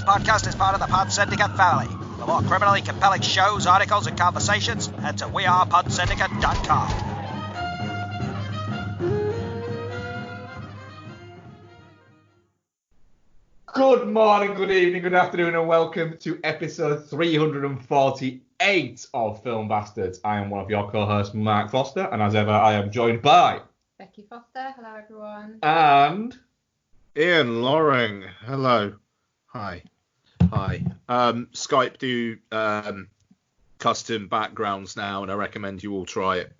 podcast is part of the Pod Syndicate family. For more criminally compelling shows, articles, and conversations, head to wearepodsyndicate.com. Good morning, good evening, good afternoon, and welcome to episode 348 of Film Bastards. I am one of your co-hosts, Mark Foster, and as ever, I am joined by Becky Foster. Hello, everyone. And Ian Loring. Hello. Hi. Skype do custom backgrounds now, and I recommend you all try it.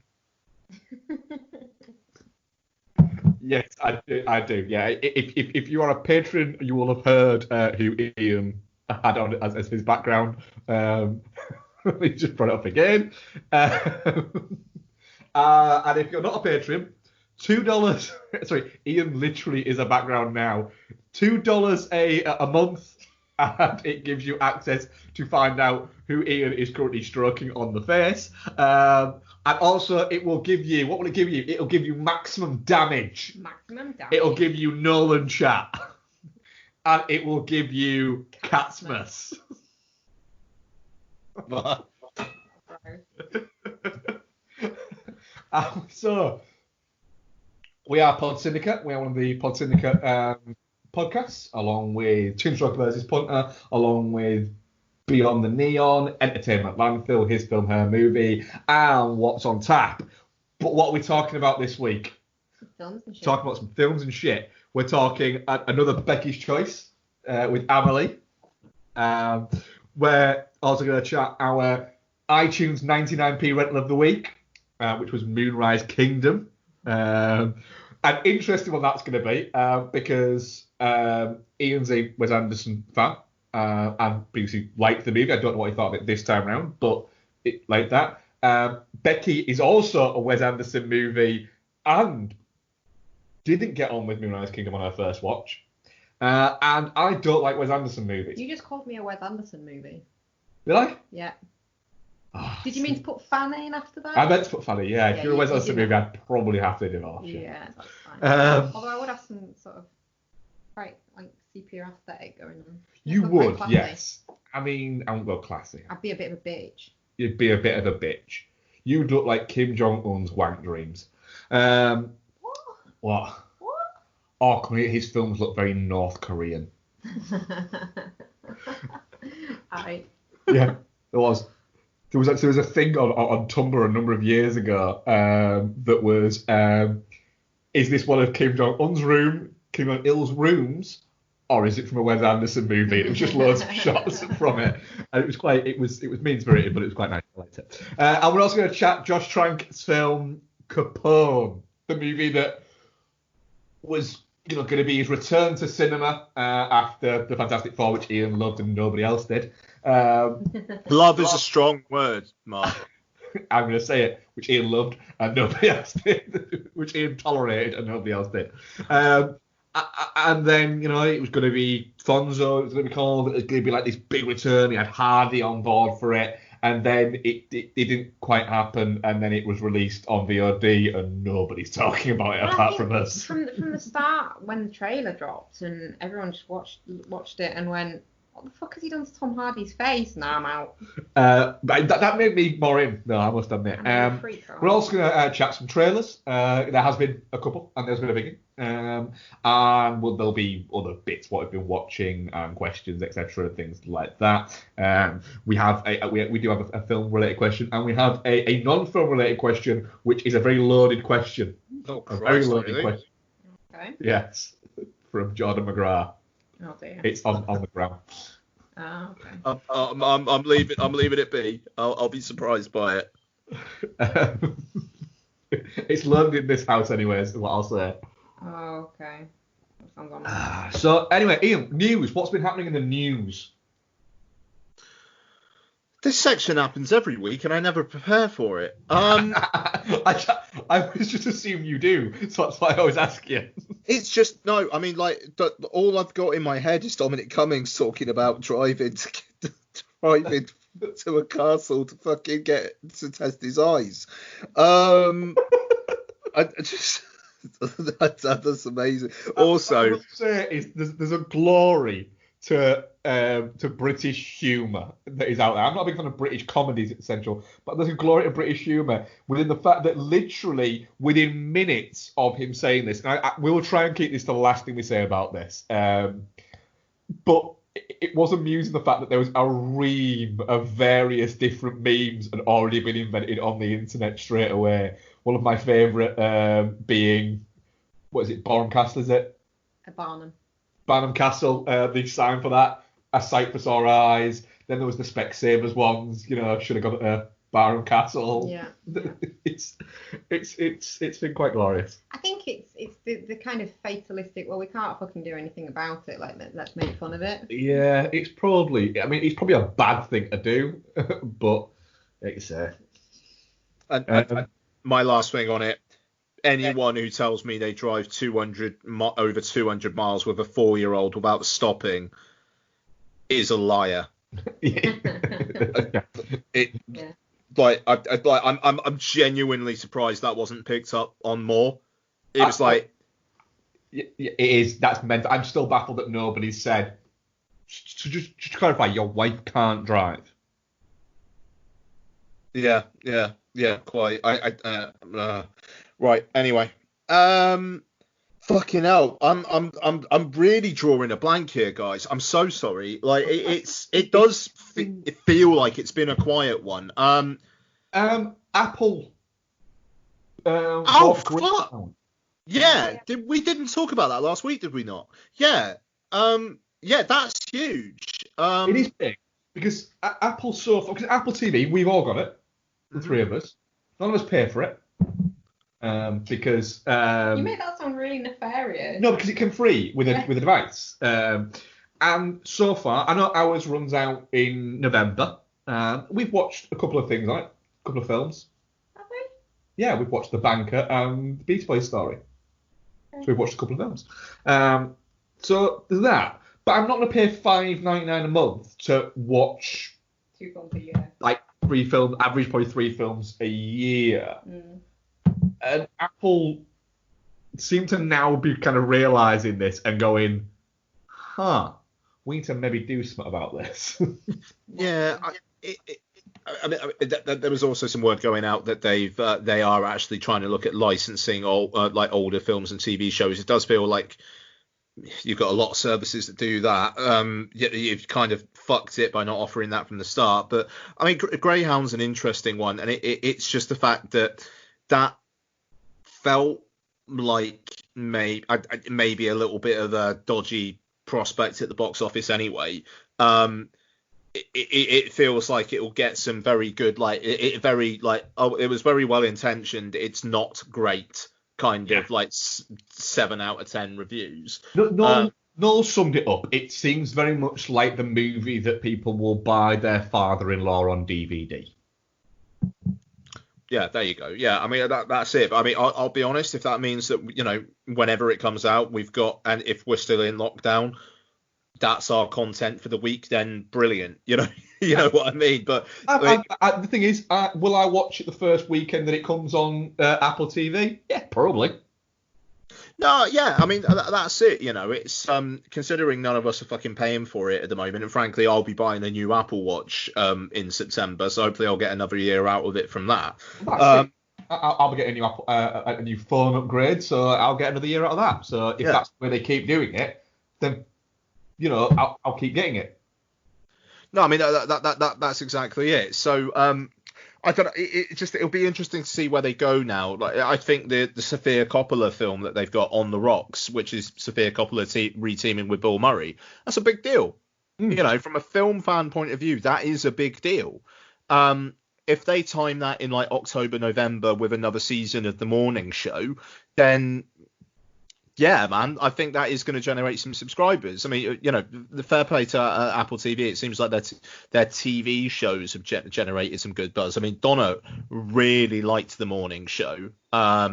yes, I do. Yeah, if you are a patron, you will have heard who Ian had on as his background. He just brought it up again. And if you're not a patron, $2. Sorry, Ian literally is a background now. $2 a month, and it gives you access to find out who Ian is currently stroking on the face. And also, it will give you, what will it give you? It'll give you maximum damage. Maximum damage. It'll give you Nolan chat. And it will give you Catsmas. So, we are Pod Syndicate. We are one of the Pod Syndicate podcasts, along with Twin Stroke vs. Punter, along with Beyond the Neon, Entertainment Landfill, His Film, Her Movie, and What's on Tap. But what are we talking about this week? Films and shit. Talking about some films and shit. We're talking another Becky's Choice with Amelie. We're also going to chat our iTunes 99p rental of the week, which was Moonrise Kingdom. An interesting one that's going to be because Ian's a Wes Anderson fan and previously liked the movie. I don't know what he thought of it this time around, but it like that. Becky is also a Wes Anderson movie and didn't get on with Moonrise Kingdom on her first watch. And I don't like Wes Anderson movies. You just called me a Wes Anderson movie. Did I? Yeah. Oh, Did you mean to put Fanny in after that? I meant to put Fanny, yeah. If you're a you- Wes you Anderson did movie, that. I'd probably have to divorce you. Yeah, that's fine. Um, Although I would have some sort of quite like sepia aesthetic going on. You Look quite would, classy. yes. I mean, I won't go classy. I'd be a bit of a bitch. You'd be a bit of a bitch. You'd look like Kim Jong-un's wank dreams. What? What? Oh, his films look very North Korean. Alright. Yeah, there was. There was a thing on Tumblr a number of years ago that was, is this one of Kim Jong-un's rooms, or is it from a Wes Anderson movie? And it was just loads of shots from it, and it was mean-spirited, but it was quite nice. I liked it. And we're also going to chat Josh Trank's film Capone, the movie that was going to be his return to cinema after the Fantastic Four, which Ian loved and nobody else did. Love is a strong word, Mark. I'm going to say it, which Ian loved and nobody else did, which Ian tolerated and nobody else did. And then, it was going to be Fonzo, it was going to be called, it was going to be like this big return. He had Hardy on board for it, and then it didn't quite happen, and then it was released on VOD, and nobody's talking about it apart from us. From the start, when the trailer dropped and everyone just watched it and went, what the fuck has he done to Tom Hardy's face? Now I'm out. But that made me more in, no, I must admit. We're also going to chat some trailers. There has been a couple, and there's been a big one. And there'll be other bits, what I've been watching, questions, etc., things like that. We have we do have a film-related question, and we have a non-film-related question, which is a very loaded question. Oh, a very loaded really? question. Okay. Yes, from Jordan McGrath. Oh dear. It's on the ground. Oh, okay. I'm leaving it be. I'll be surprised by it. It's loaded in this house anyways, is what I'll say. Oh, okay. That sounds ominous. So anyway, Ian, news. What's been happening in the news? This section happens every week, and I never prepare for it. I always just assume you do, so that's why I always ask you. It's just no. I mean, all I've got in my head is Dominic Cummings talking about driving to a castle to fucking get to test his eyes. That's amazing. Also, what I will say is there's a glory to British humour that is out there. I'm not a big fan of British comedies at Central, but there's a glory to British humour within the fact that literally within minutes of him saying this, and we will try and keep this to the last thing we say about this, but it was amusing the fact that there was a ream of various different memes had already been invented on the internet straight away. One of my favourite being, what is it, Barncastle, is it? Barnum. Barnum Castle, the sign for that, A Sight for Sore Eyes. Then there was the Specsavers ones, should have gone to Barnum Castle. Yeah. It's been quite glorious. I think it's the kind of fatalistic, well, we can't fucking do anything about it, like, let's make fun of it. Yeah, it's probably a bad thing to do, but it's And my last thing on it, anyone who tells me they drive over 200 miles with a 4-year-old without stopping is a liar. I'm genuinely surprised that wasn't picked up on more. It was like, it is. That's meant. I'm still baffled that nobody said. Just to clarify, your wife can't drive. Yeah, quite. Right. Anyway, fucking hell. I'm really drawing a blank here, guys. I'm so sorry. Like it does feel like it's been a quiet one. Apple. Oh fuck. Yeah. We didn't talk about that last week, did we not? Yeah. Yeah, that's huge. It is big because Apple because Apple TV, we've all got it, the three of us. None of us pay for it. Because you made that sound really nefarious. No, because it came free with a device. And so far, I know ours runs out in November. We've watched a couple of things on it, a couple of films. Have we? Yeah, we've watched The Banker and The Beach Boys Story. Okay. So we've watched a couple of films. So there's that. But I'm not going to pay $5.99 a month to watch 2 films a year. Like 3 films, average probably 3 films a year. Mm. And Apple seem to now be kind of realizing this and going, we need to maybe do something about this. Yeah, there was also some word going out that they are actually trying to look at licensing like older films and TV shows. It does feel like you've got a lot of services that do that. You've kind of fucked it by not offering that from the start. But I mean, Greyhound's an interesting one, and it's just the fact that felt like maybe a little bit of a dodgy prospect at the box office anyway. It feels like it will get some very good, it was very well intentioned. It's not great kind of 7 out of 10 reviews. Noel summed it up. It seems very much like the movie that people will buy their father-in-law on DVD. Yeah, there you go. Yeah, I mean, that's it. But I mean, I'll be honest, if that means that, whenever it comes out, and if we're still in lockdown, that's our content for the week, then brilliant. You know what I mean? But the thing is, will I watch it the first weekend that it comes on Apple TV? Yeah, probably. No, yeah, I mean, that's it. It's considering none of us are fucking paying for it at the moment, and frankly, I'll be buying a new Apple Watch in September, so hopefully I'll get another year out of it from that. I'll be getting a new phone upgrade, so I'll get another year out of that. So if that's where they keep doing it, then I'll keep getting it. No, I mean that's exactly it. So I thought it'll be interesting to see where they go now. Like, I think the Sofia Coppola film that they've got On the Rocks, which is Sofia Coppola reteaming with Bill Murray, that's a big deal. From a film fan point of view, that is a big deal. If they time that in October, November with another season of The Morning Show, then yeah, man, I think that is going to generate some subscribers. I mean, the fair play to Apple TV. It seems like their TV shows have generated some good buzz. I mean, Donna really liked The Morning Show. I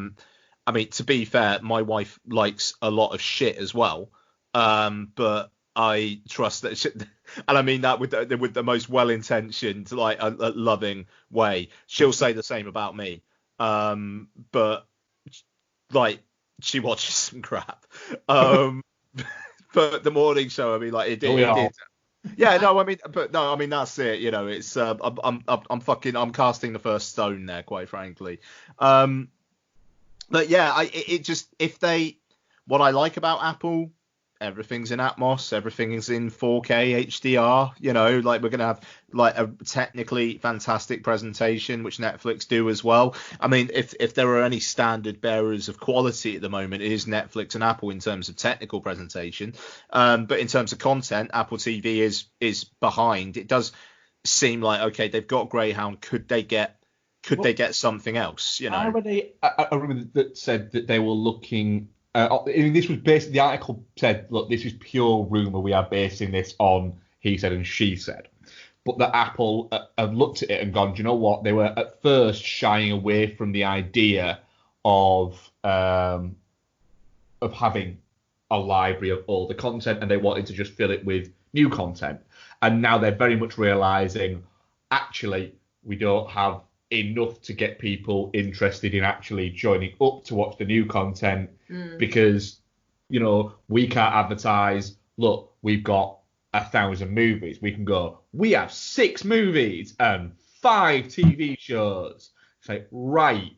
mean, to be fair, my wife likes a lot of shit as well. But I trust that, and I mean that with the most well-intentioned, loving way. She'll say the same about me. But she watches some crap. But but the morning show, I mean, like it did. Yeah, no, I mean that's it. You know, it's I'm casting the first stone there, quite frankly. But yeah, what I like about Apple, everything's in Atmos, everything is in 4K HDR. You know, like we're gonna have like a technically fantastic presentation, which Netflix do as well. I mean, if there are any standard bearers of quality at the moment, it is Netflix and Apple in terms of technical presentation. But in terms of content, Apple TV is behind. It does seem like, okay, they've got Greyhound. Could they get something else? You know, I remember that said that they were looking. This was based. The article said, "Look, this is pure rumor. We are basing this on he said and she said." But that Apple have looked at it and gone, "Do you know what? They were at first shying away from the idea of having a library of all the content, and they wanted to just fill it with new content. And now they're very much realizing, actually, we don't have enough to get people interested in actually joining up to watch the new content because, you know, we can't advertise, look, we've got 1,000 movies. We can go, we have 6 movies and 5 TV shows. It's like, right.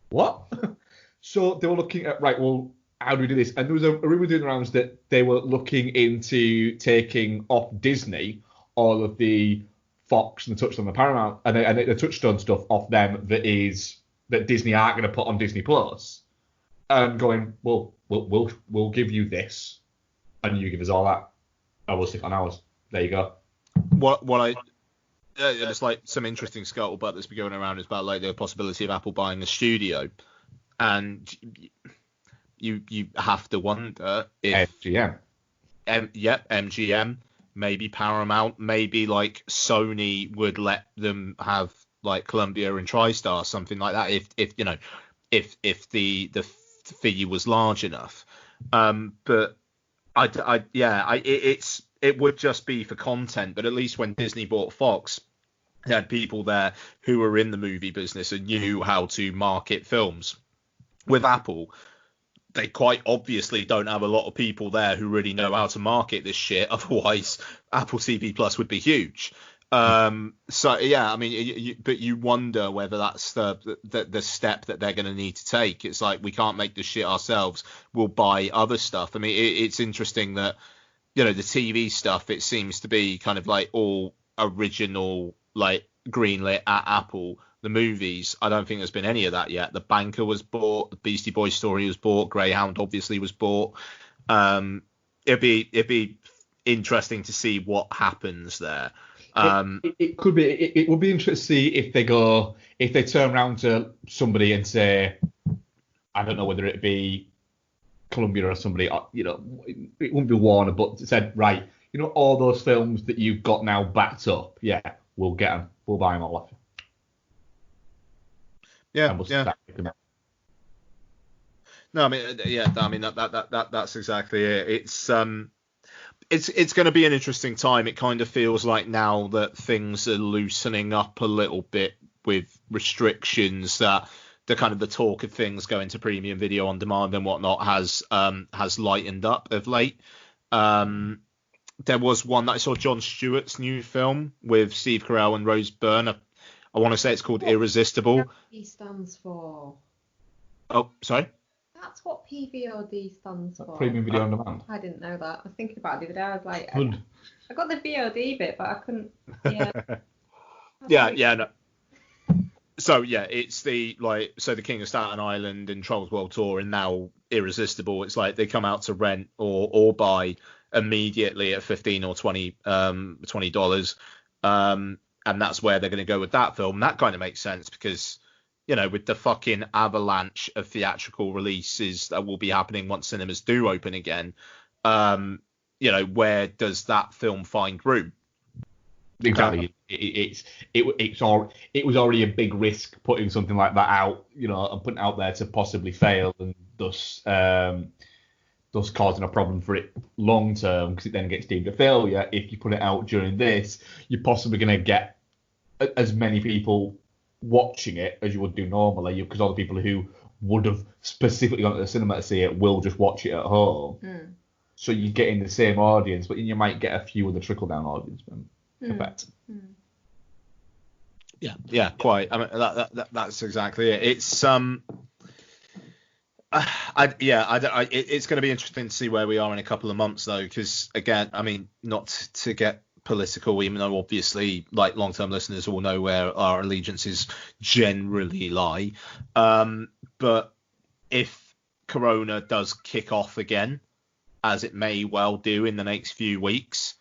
What? So they were looking at, right, well, how do we do this? And there was a rumor doing the rounds that they were looking into taking off Disney all of the Fox and the Touchstone, the Paramount, and the Touchstone stuff off them that Disney aren't going to put on Disney Plus, and going, well, we'll give you this, and you give us all that, and we'll stick on ours. There you go. It's like some interesting scuttlebutt that's been going around is about like the possibility of Apple buying a studio, and you have to wonder if MGM. MGM. Maybe Paramount, maybe like Sony would let them have like Columbia and TriStar, something like that, if the fee was large enough. But it would just be for content. But at least when Disney bought Fox, they had people there who were in the movie business and knew how to market films. With Apple, they quite obviously don't have a lot of people there who really know how to market this shit. Otherwise, Apple TV Plus would be huge. So yeah, I mean, but you wonder whether that's the step that they're going to need to take. It's like, we can't make this shit ourselves. We'll buy other stuff. I mean, it's interesting that, you know, the TV stuff, it seems to be kind of like all original, like greenlit at Apple. The movies, I don't think there's been any of that yet. The Banker was bought, the Beastie Boys story was bought, Greyhound obviously was bought. It'd be interesting to see what happens there. It could be. It would be interesting to see if they turn around to somebody and say, I don't know whether it be Columbia or somebody, you know, it wouldn't be Warner, but said, right, you know, all those films that you've got now backed up, yeah, we'll get them, we'll buy them all off you. Yeah. No, I mean, that's exactly it. It's going to be an interesting time. It kind of feels like now that things are loosening up a little bit with restrictions, that the kind of the talk of things going to premium video on demand and whatnot has lightened up of late. There was one that I saw, Jon Stewart's new film with Steve Carell and Rose Byrne. I want to say it's called Irresistible. PVOD stands for. Oh, sorry? That's what PVOD stands for. Premium video on demand. I didn't know that. I was thinking about it the other day. I was like, Good. I got the VOD bit, but I couldn't. Yeah. No. So yeah, it's the King of Staten Island and Trolls World Tour, and now Irresistible. It's like they come out to rent or buy immediately at $15 or $20. And that's where they're going to go with that film. That kind of makes sense because, you know, with the fucking avalanche of theatrical releases that will be happening once cinemas do open again, you know, where does that film find room? Exactly. It was already a big risk putting something like that out, you know, and putting it out there to possibly fail and thus causing a problem for it long term, because it then gets deemed a failure. If you put it out during this, you're possibly going to get as many people watching it as you would do normally, because all the people who would have specifically gone to the cinema to see it will just watch it at home. so you get in the same audience, but you might get a few of the trickle down audience effect. Yeah, quite. I mean, that's exactly it. It's it's going to be interesting to see where we are in a couple of months, though, because again, I mean, not to get political, even though obviously, like, long-term listeners will know where our allegiances generally lie. But if Corona does kick off again, as it may well do in the next few weeks,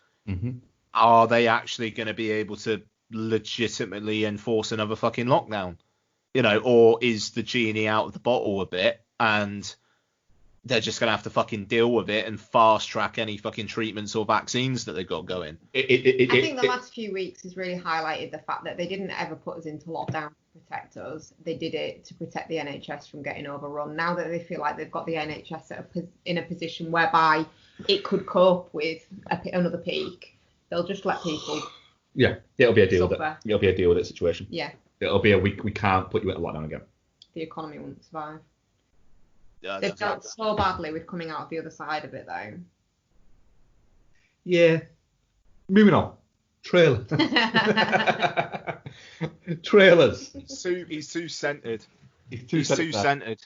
are they actually going to be able to legitimately enforce another fucking lockdown? Or is the genie out of the bottle a bit and they're just going to have to fucking deal with it and fast track any fucking treatments or vaccines that they've got going? I think the last few weeks has really highlighted the fact that they didn't ever put us into lockdown to protect us. They did it to protect the NHS from getting overrun. Now that they feel like they've got the NHS in a position whereby it could cope with another peak, they'll just let people. Yeah, it'll be a deal with suffer. it. It'll be a deal with it situation. Yeah. It'll be we can't put you into lockdown again. The economy won't survive. Yeah, They've dealt so badly with coming out of the other side of it, though. Yeah. Moving on. Trailer. Trailers. He's too centered. He's too centered.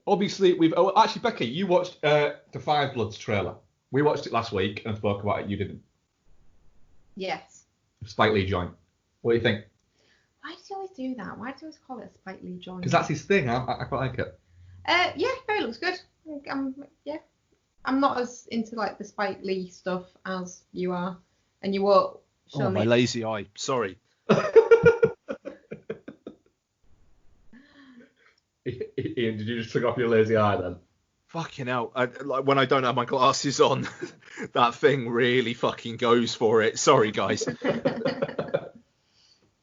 Obviously, actually, Becky, you watched the Five Bloods trailer. We watched it last week and spoke about it. You didn't. Yes. Spike Lee joint. What do you think? Why does he always do that? Why does he always call it a Spike Lee joint? Because that's his thing. I quite like it. Yeah, it looks good. I'm not as into like the Spike Lee stuff as you are, and you won't show me. My lazy eye. Sorry. Ian, did you just trick off your lazy eye then? Fucking hell. When I don't have my glasses on, that thing really fucking goes for it. Sorry, guys.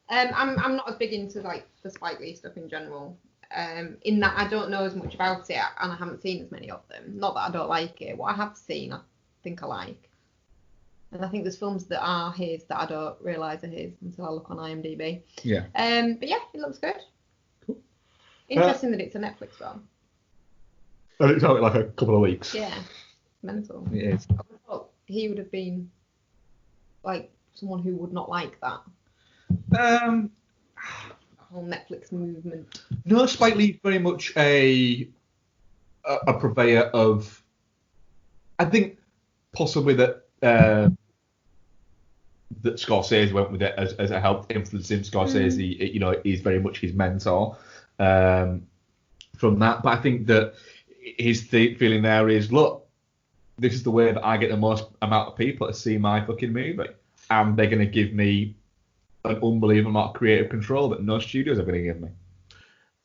I'm not as big into like the Spike Lee stuff in general. In that I don't know as much about it and I haven't seen as many of them. Not that I don't like it. What I have seen, I think I like. And I think there's films that are his that I don't realise are his until I look on IMDb. Yeah. But yeah, it looks good. Cool. Interesting that it's a Netflix film. And it's out in like a couple of weeks. Yeah. Mental. It is. I thought he would have been like someone who would not like that. Whole Netflix movement. No, Spike Lee's very much a purveyor of. I think possibly that Scorsese went with it as it helped influence him. Scorsese, is very much his mentor from that. But I think that his feeling there is, look, this is the way that I get the most amount of people to see my fucking movie, and they're going to give me an unbelievable amount of creative control that no studios are going to give me.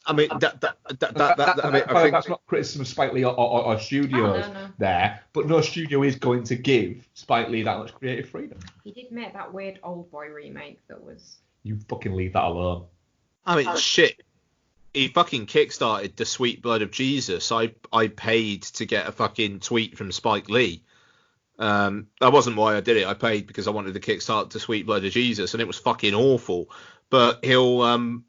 I mean, I think that's not criticism of Spike Lee or studios there, but no studio is going to give Spike Lee that much creative freedom. He did make that weird Old Boy remake that was. You fucking leave that alone. I mean, shit. He fucking kickstarted The Sweet Blood of Jesus. I paid to get a fucking tweet from Spike Lee. That wasn't why I did it. I paid because I wanted to kickstart The Sweet Blood of Jesus, and it was fucking awful. But he'll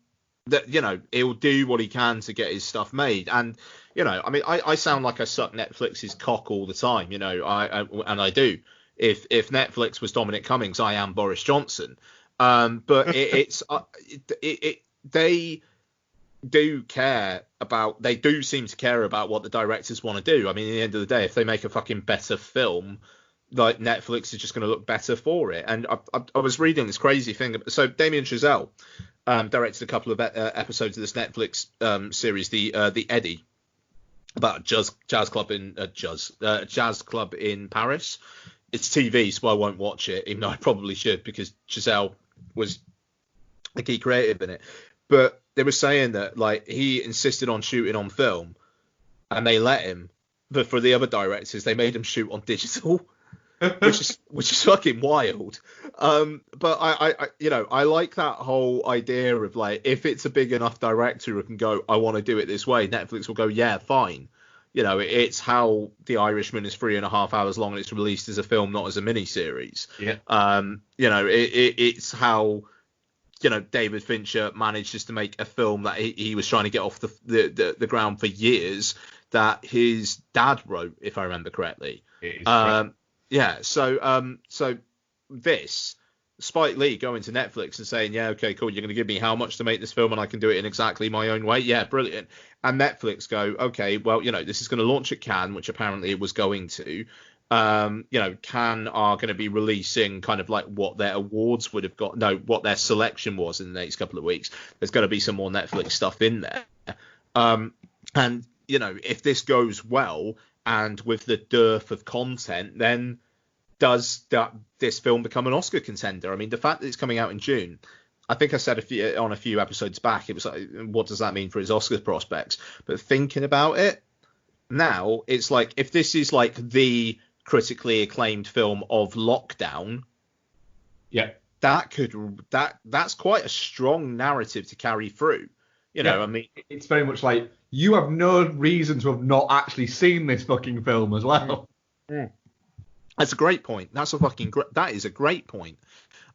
do what he can to get his stuff made. And I mean, I sound like I suck Netflix's cock all the time. I do. If Netflix was Dominic Cummings, I am Boris Johnson. But they do care about. They do seem to care about what the directors want to do. I mean, at the end of the day, if they make a fucking better film, like, Netflix is just going to look better for it. And I was reading this crazy thing. So Damien Chazelle directed a couple of episodes of this Netflix series, the Eddie, about jazz club in Paris. It's TV, so I won't watch it, even though I probably should, because Chazelle was a key creative in it. But they were saying that, like, he insisted on shooting on film, and they let him. But for the other directors, they made him shoot on digital. which is fucking wild. But I like that whole idea of, like, if it's a big enough director who can go, I want to do it this way, Netflix will go, yeah, fine. It's how The Irishman is 3.5 hours long and it's released as a film, not as a miniseries. Yeah. It's how David Fincher manages to make a film that he was trying to get off the ground for years, that his dad wrote, if I remember correctly. It is Yeah. So this Spike Lee going to Netflix and saying, yeah, okay, cool, you're going to give me how much to make this film and I can do it in exactly my own way? Yeah, brilliant. And Netflix go, okay, well, this is going to launch at Cannes, which apparently it was going to. Cannes are going to be releasing kind of like what their awards would have got, what their selection was in the next couple of weeks. There's going to be some more Netflix stuff in there. And, if this goes well and with the dearth of content, then does this film become an Oscar contender? I mean, the fact that it's coming out in June, I think I said a few episodes back, it was like, what does that mean for his Oscar prospects? But thinking about it now, it's like, if this is like the critically acclaimed film of lockdown, yeah, that's quite a strong narrative to carry through. I mean, it's very much like you have no reason to have not actually seen this fucking film as well. That's a great point. That is a great point.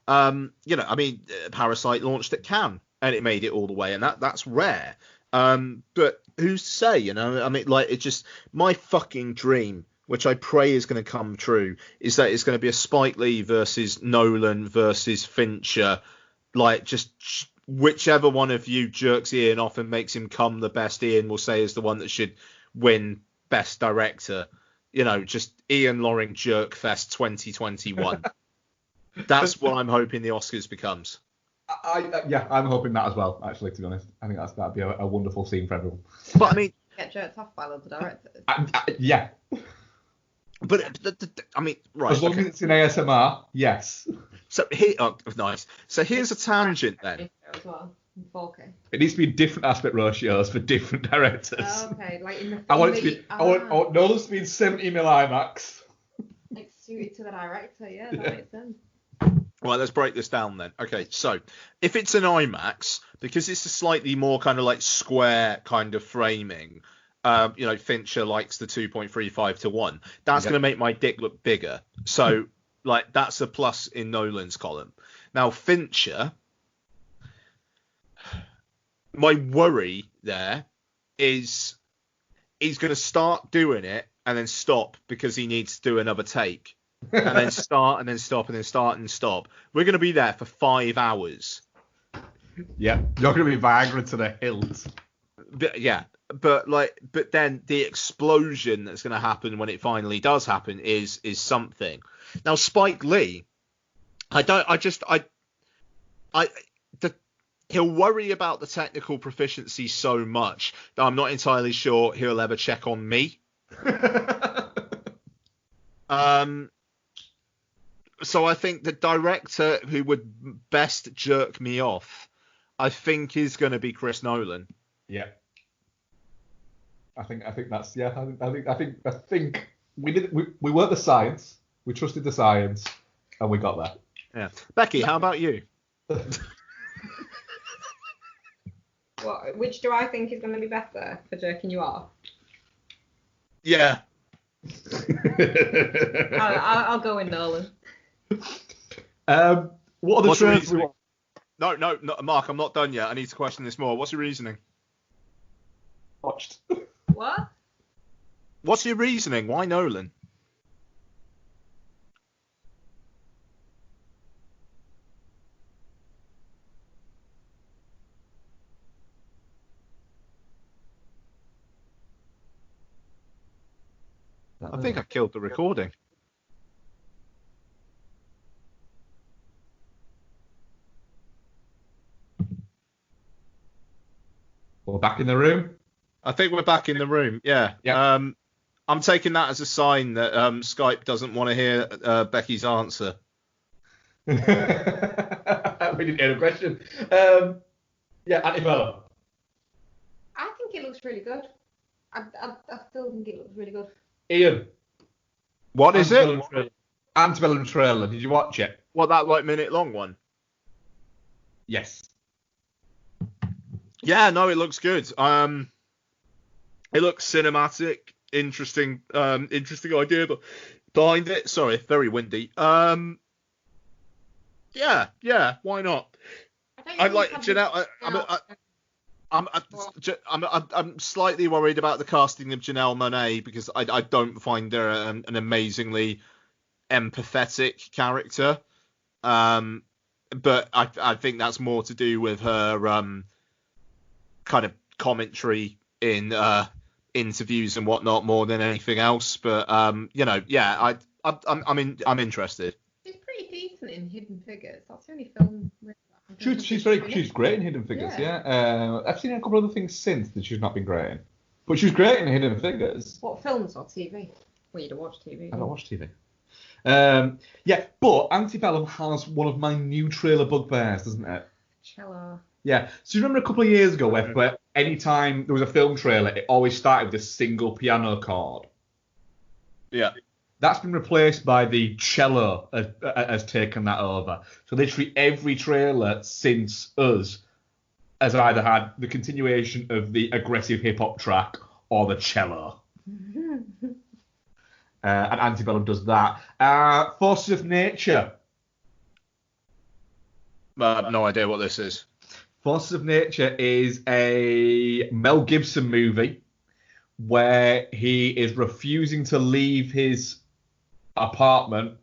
I mean, Parasite launched at Cannes and it made it all the way, and that's rare. But who's to say? I mean, like, it's just my fucking dream, which I pray is going to come true, is that it's going to be a Spike Lee versus Nolan versus Fincher, like just whichever one of you jerks Ian off and makes him come the best, Ian will say is the one that should win Best Director. Just Ian Loring Jerkfest 2021. That's what I'm hoping the Oscars becomes. I'm hoping that as well, actually, to be honest. I think that'd be a wonderful scene for everyone. But I mean... Get jerked off by loads of directors. Yeah. But, I mean, right. As long as it's in ASMR, yes. So, nice. So here's a tangent then. As well. 4K. It needs to be different aspect ratios for different directors. Oh, okay, like in the film. I want it to be. I want Nolan's to be in 70mm IMAX. Like suited to the director, yeah, that makes sense. Right, let's break this down then. Okay, so if it's an IMAX, because it's a slightly more kind of like square kind of framing, Fincher likes the 2.35 to 1. That's going to make my dick look bigger. So, like, that's a plus in Nolan's column. Now, Fincher, my worry there is he's going to start doing it and then stop because he needs to do another take. And then start and then stop and then start and stop. We're going to be there for 5 hours. Yeah, you're going to be Viagra to the hilt. But then the explosion that's going to happen when it finally does happen is something. Now, Spike Lee, he'll worry about the technical proficiency so much that I'm not entirely sure he'll ever check on me. So I think the director who would best jerk me off, I think, is going to be Chris Nolan. Yeah. I think that's I think we worked the science, we trusted the science, and we got there. Yeah. Becky, how about you? Which do I think is going to be better for jerking you off? Yeah. I'll go with Nolan. What are the trailers we want? No, Mark, I'm not done yet. I need to question this more. What's your reasoning? Watched. What? What's your reasoning? Why Nolan? I think I've killed the recording. We're back in the room. I think we're back in the room. Yeah. I'm taking that as a sign that Skype doesn't want to hear Becky's answer. We didn't hear the question. Annabella. I think it looks really good. I still think it looks really good. Ian. What is it? Antebellum trailer. Did you watch it? What, that like minute long one? Yes. Yeah, no, it looks good. It looks cinematic, interesting idea behind it. Sorry, very windy. Yeah, why not? I like Janelle. I'm slightly worried about the casting of Janelle Monáe because I don't find her an amazingly empathetic character. But I think that's more to do with her kind of commentary in interviews and whatnot more than anything else. But I'm interested. She's pretty decent in Hidden Figures. That's the only film. She's great in Hidden Figures. Yeah. I've seen a couple of other things since that she's not been great in, but she's great in Hidden Figures. What films or TV? Well, you don't watch TV. I don't watch TV. But Antebellum has one of my new trailer bugbears, doesn't it? Cello. Yeah. So you remember a couple of years ago where any time there was a film trailer, it always started with a single piano chord. Yeah. That's been replaced by the cello has taken that over. So literally every trailer since us has either had the continuation of the aggressive hip hop track or the cello. And Antebellum does that. Forces of Nature. I have no idea what this is. Forces of Nature is a Mel Gibson movie where he is refusing to leave his apartment,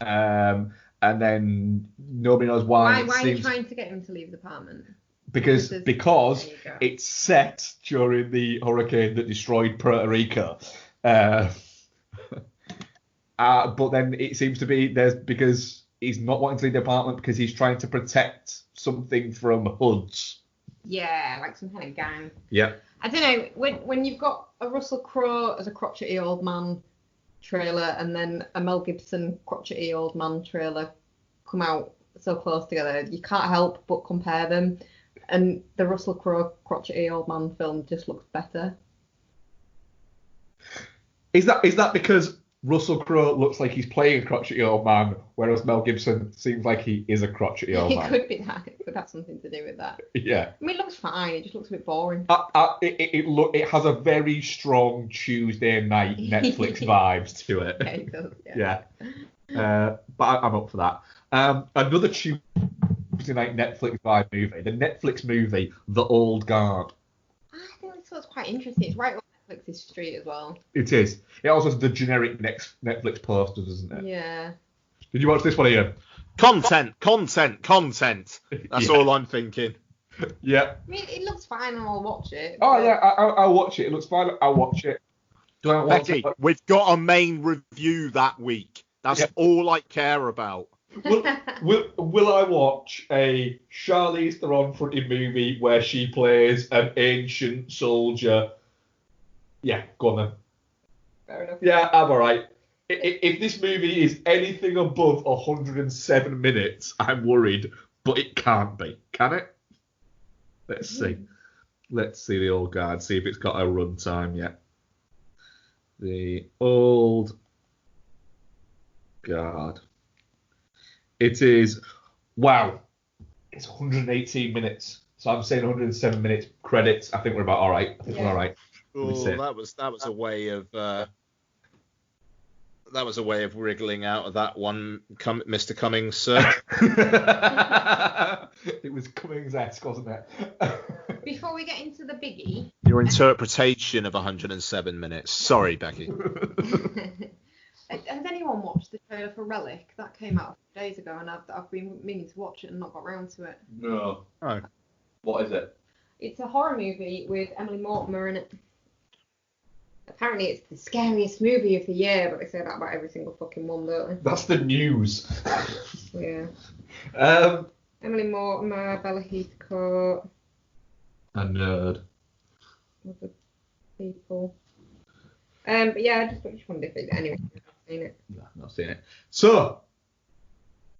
and then nobody knows why. Why are you trying to get him to leave the apartment? Because it's set during the hurricane that destroyed Puerto Rico. But then it seems to be because he's not wanting to leave the apartment because he's trying to protect something from hoods. Yeah, like some kind of gang. Yeah. I don't know, when you've got a Russell Crowe as a crotchety old man trailer and then a Mel Gibson crotchety old man trailer come out so close together, you can't help but compare them. And the Russell Crowe crotchety old man film just looks better. Is that because Russell Crowe looks like he's playing a crotchety old man, whereas Mel Gibson seems like he is a crotchety old man? It could be that. It could have something to do with that. Yeah. I mean, it looks fine. It just looks a bit boring. It has a very strong Tuesday night Netflix vibes to it. Yeah, it does. Yeah. But I'm up for that. Another Tuesday night Netflix vibe movie, the Netflix movie The Old Guard. I think this looks quite interesting. It's right on Netflix's street as well. It is. It also has the generic Netflix posters, doesn't it? Yeah. Did you watch this one, Ian? Content. That's all I'm thinking. Yeah. I mean, it looks fine and I'll watch it. Oh, yeah, I'll watch it. It looks fine. I'll watch it. Do I want Becky, we've got a main review that week. That's all I care about. Will I watch a Charlize Theron fronted movie where she plays an ancient soldier? Yeah, go on then. Fair enough. Yeah, I'm alright. If this movie is anything above 107 minutes, I'm worried, but it can't be, can it? Let's see. Let's see the Old Guard, see if it's got a runtime yet. The Old Guard. It is, wow, it's 118 minutes. So I'm saying 107 minutes credits. I think we're about all right. I think we're all right. Oh, that was a way of wriggling out of that one, Mr. Cummings, sir. It was Cummings-esque, wasn't it? Before we get into the biggie, Your interpretation of 107 minutes. Sorry, Becky. has anyone watched the trailer for Relic? That came out a few days ago, and I've been meaning to watch it and not got round to it. No. Oh. What is it? It's a horror movie with Emily Mortimer in it. Apparently it's the scariest movie of the year, but they say that about every single fucking one, don't they? That's the news. Yeah. Emily Mortimer, Bella Heathcote. A nerd. Other people. But yeah, I just wondered if anyone's seen it. No, not seen it. So,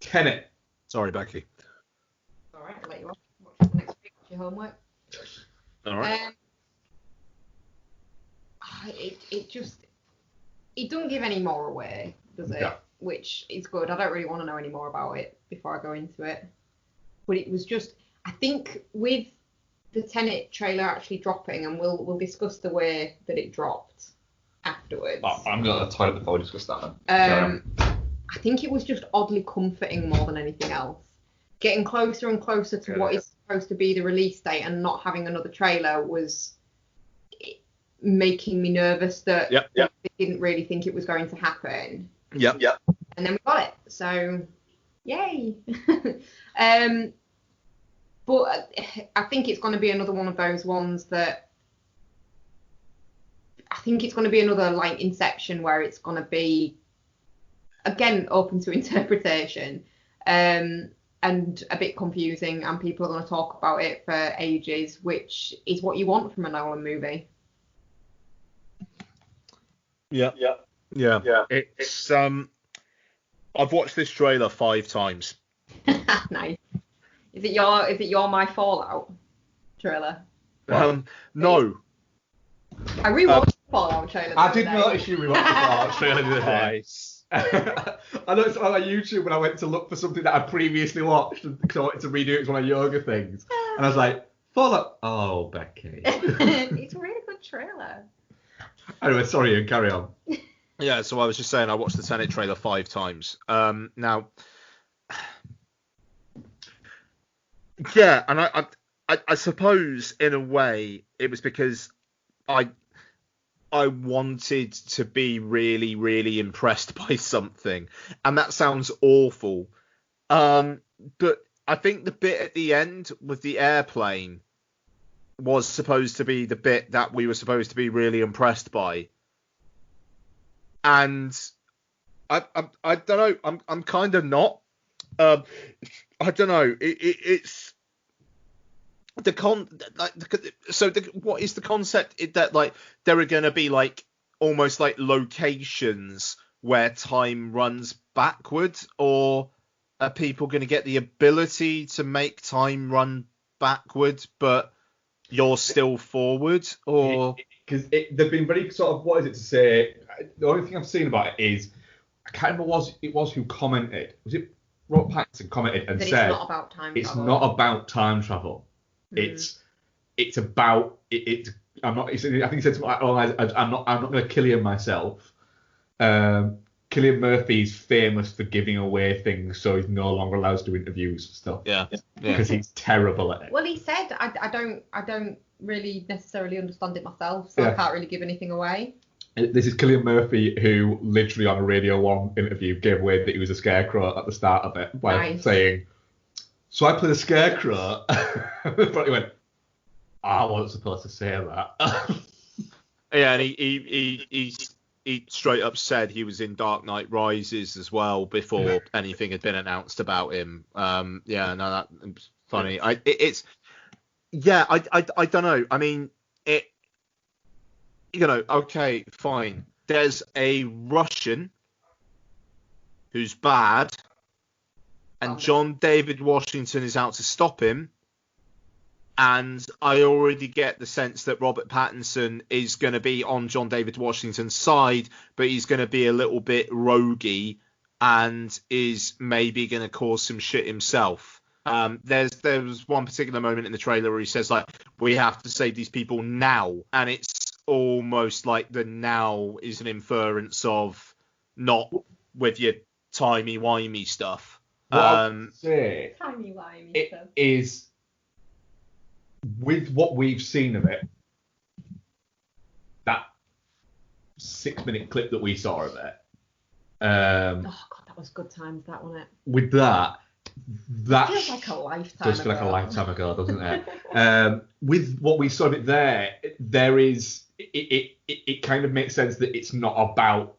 Tenet. Sorry, Becky. Alright, I'll let you watch it next week. Watch your homework. All right. It doesn't give any more away, does it? Yeah. Which is good. I don't really want to know any more about it before I go into it. But it was just, I think with the Tenet trailer actually dropping, and we'll discuss the way that it dropped afterwards. Oh, I'm going to the toilet before we discuss that I think it was just oddly comforting more than anything else. Getting closer and closer to what is supposed to be the release date and not having another trailer was making me nervous that they didn't really think it was going to happen. Yep. And then we got it. So, yay. But I think it's going to be another one of those ones that I think it's going to be another like Inception where it's going to be, again, open to interpretation and a bit confusing, and people are going to talk about it for ages, which is what you want from a Nolan movie. Yeah. It's I've watched this trailer 5 times. Nice. Is it your My Fallout trailer? No. I rewatched the Fallout trailer. I did notice you rewatched the Fallout trailer the other day. Nice. I noticed it on my YouTube when I went to look for something that I previously watched because I wanted to redo it as one of yoga things, and I was like, Fallout. Oh, Becky. It's a really good trailer. Anyway, sorry, Ian, carry on. Yeah, so I was just saying I watched the Tenet trailer 5 times. Now, yeah, and I suppose in a way it was because I wanted to be really, really impressed by something, and that sounds awful. But I think the bit at the end with the airplane was supposed to be the bit that we were supposed to be really impressed by. And I don't know. I'm kind of not. I don't know. It's what is the concept? That like there are going to be like almost like locations where time runs backwards, or are people going to get the ability to make time run backwards, but you're still forward? Or because they've been very sort of, what is it to say? The only thing I've seen about it is, I can't remember who commented. Was it Robert Pattinson commented and said it's not about time it's travel. not about time travel. It's about it. I'm not. I think he said something like, "Oh, I'm not going to Killian myself." Cillian Murphy's famous for giving away things, so he's no longer allowed to do interviews and stuff. Yeah. Because he's terrible at it. Well, he said, I don't really necessarily understand it myself, so I can't really give anything away. This is Cillian Murphy, who literally on a Radio 1 interview gave away that he was a scarecrow at the start of it by saying, "So I played a scarecrow," but he went, "I wasn't supposed to say that." Yeah, and he straight up said he was in Dark Knight Rises as well before anything had been announced about him. Yeah, no, that's funny. I don't know. I mean, okay, fine. There's a Russian who's bad, and John David Washington is out to stop him. And I already get the sense that Robert Pattinson is going to be on John David Washington's side, but he's going to be a little bit roguey and is maybe going to cause some shit himself. There was one particular moment in the trailer where he says, like, we have to save these people now. And it's almost like the now is an inference of not with your timey-wimey stuff. What I would say Timey-wimey stuff. Is, with what we've seen of it, that 6-minute clip that we saw of it. Oh god, that was good times, that wasn't it? With that feels like a lifetime does feel like a lifetime ago, doesn't it? With what we saw of it there is it kind of makes sense that it's not about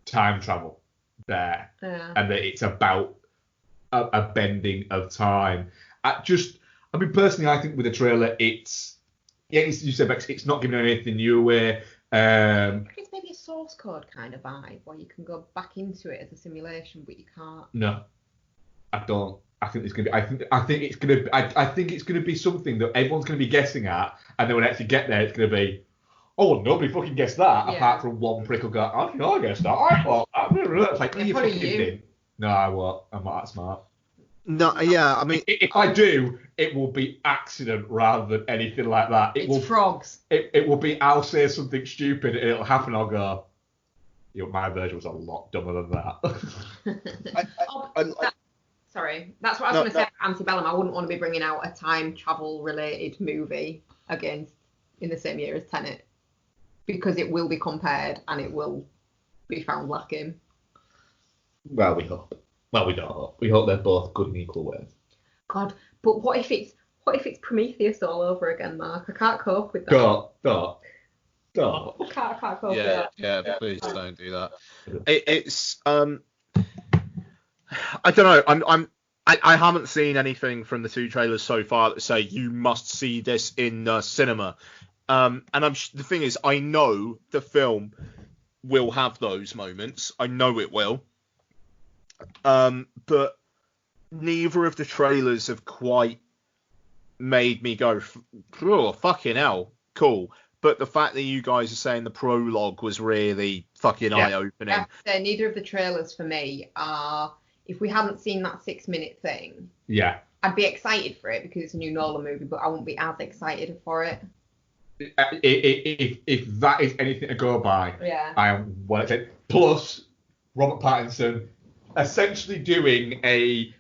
time travel there, and that it's about a bending of time. I mean, personally, I think with the trailer, you said, Bex, it's not giving anything new away. I think it's maybe a source code kind of vibe where you can go back into it as a simulation, but you can't. No, I don't. I think it's gonna be. I think it's gonna. I think it's gonna be something that everyone's gonna be guessing at, and then when I actually get there, it's gonna be, oh, well, nobody fucking guessed that, apart from one prick who'll go, oh, no, I guessed that. I thought that. It's like, you fucking didn't. No, I won't. I'm not that smart. No, yeah, I mean, if I do, it will be accident rather than anything like that. Frogs. It will be, I'll say something stupid and it'll happen. I'll go, my version was a lot dumber than that. Sorry, that's what I was going to say about Antebellum. I wouldn't want to be bringing out a time travel related movie against in the same year as Tenet, because it will be compared and it will be found lacking. Well, we hope. Well, we don't hope. We hope they're both good in equal ways. God, but what if it's Prometheus all over again, Mark? I can't cope with that. Don't. I can't cope with that. Yeah, please don't do that. It's I don't know. I haven't seen anything from the two trailers so far that say you must see this in cinema. And the thing is, I know the film will have those moments. I know it will. But neither of the trailers have quite made me go, oh, fucking hell, cool. But the fact that you guys are saying the prologue was really fucking eye-opening. I have to say, neither of the trailers for me are, if we hadn't seen that 6-minute thing, I'd be excited for it because it's a new Nolan movie, but I won't be as excited for it. If that is anything to go by, I am well excited. Plus, Robert Pattinson essentially doing a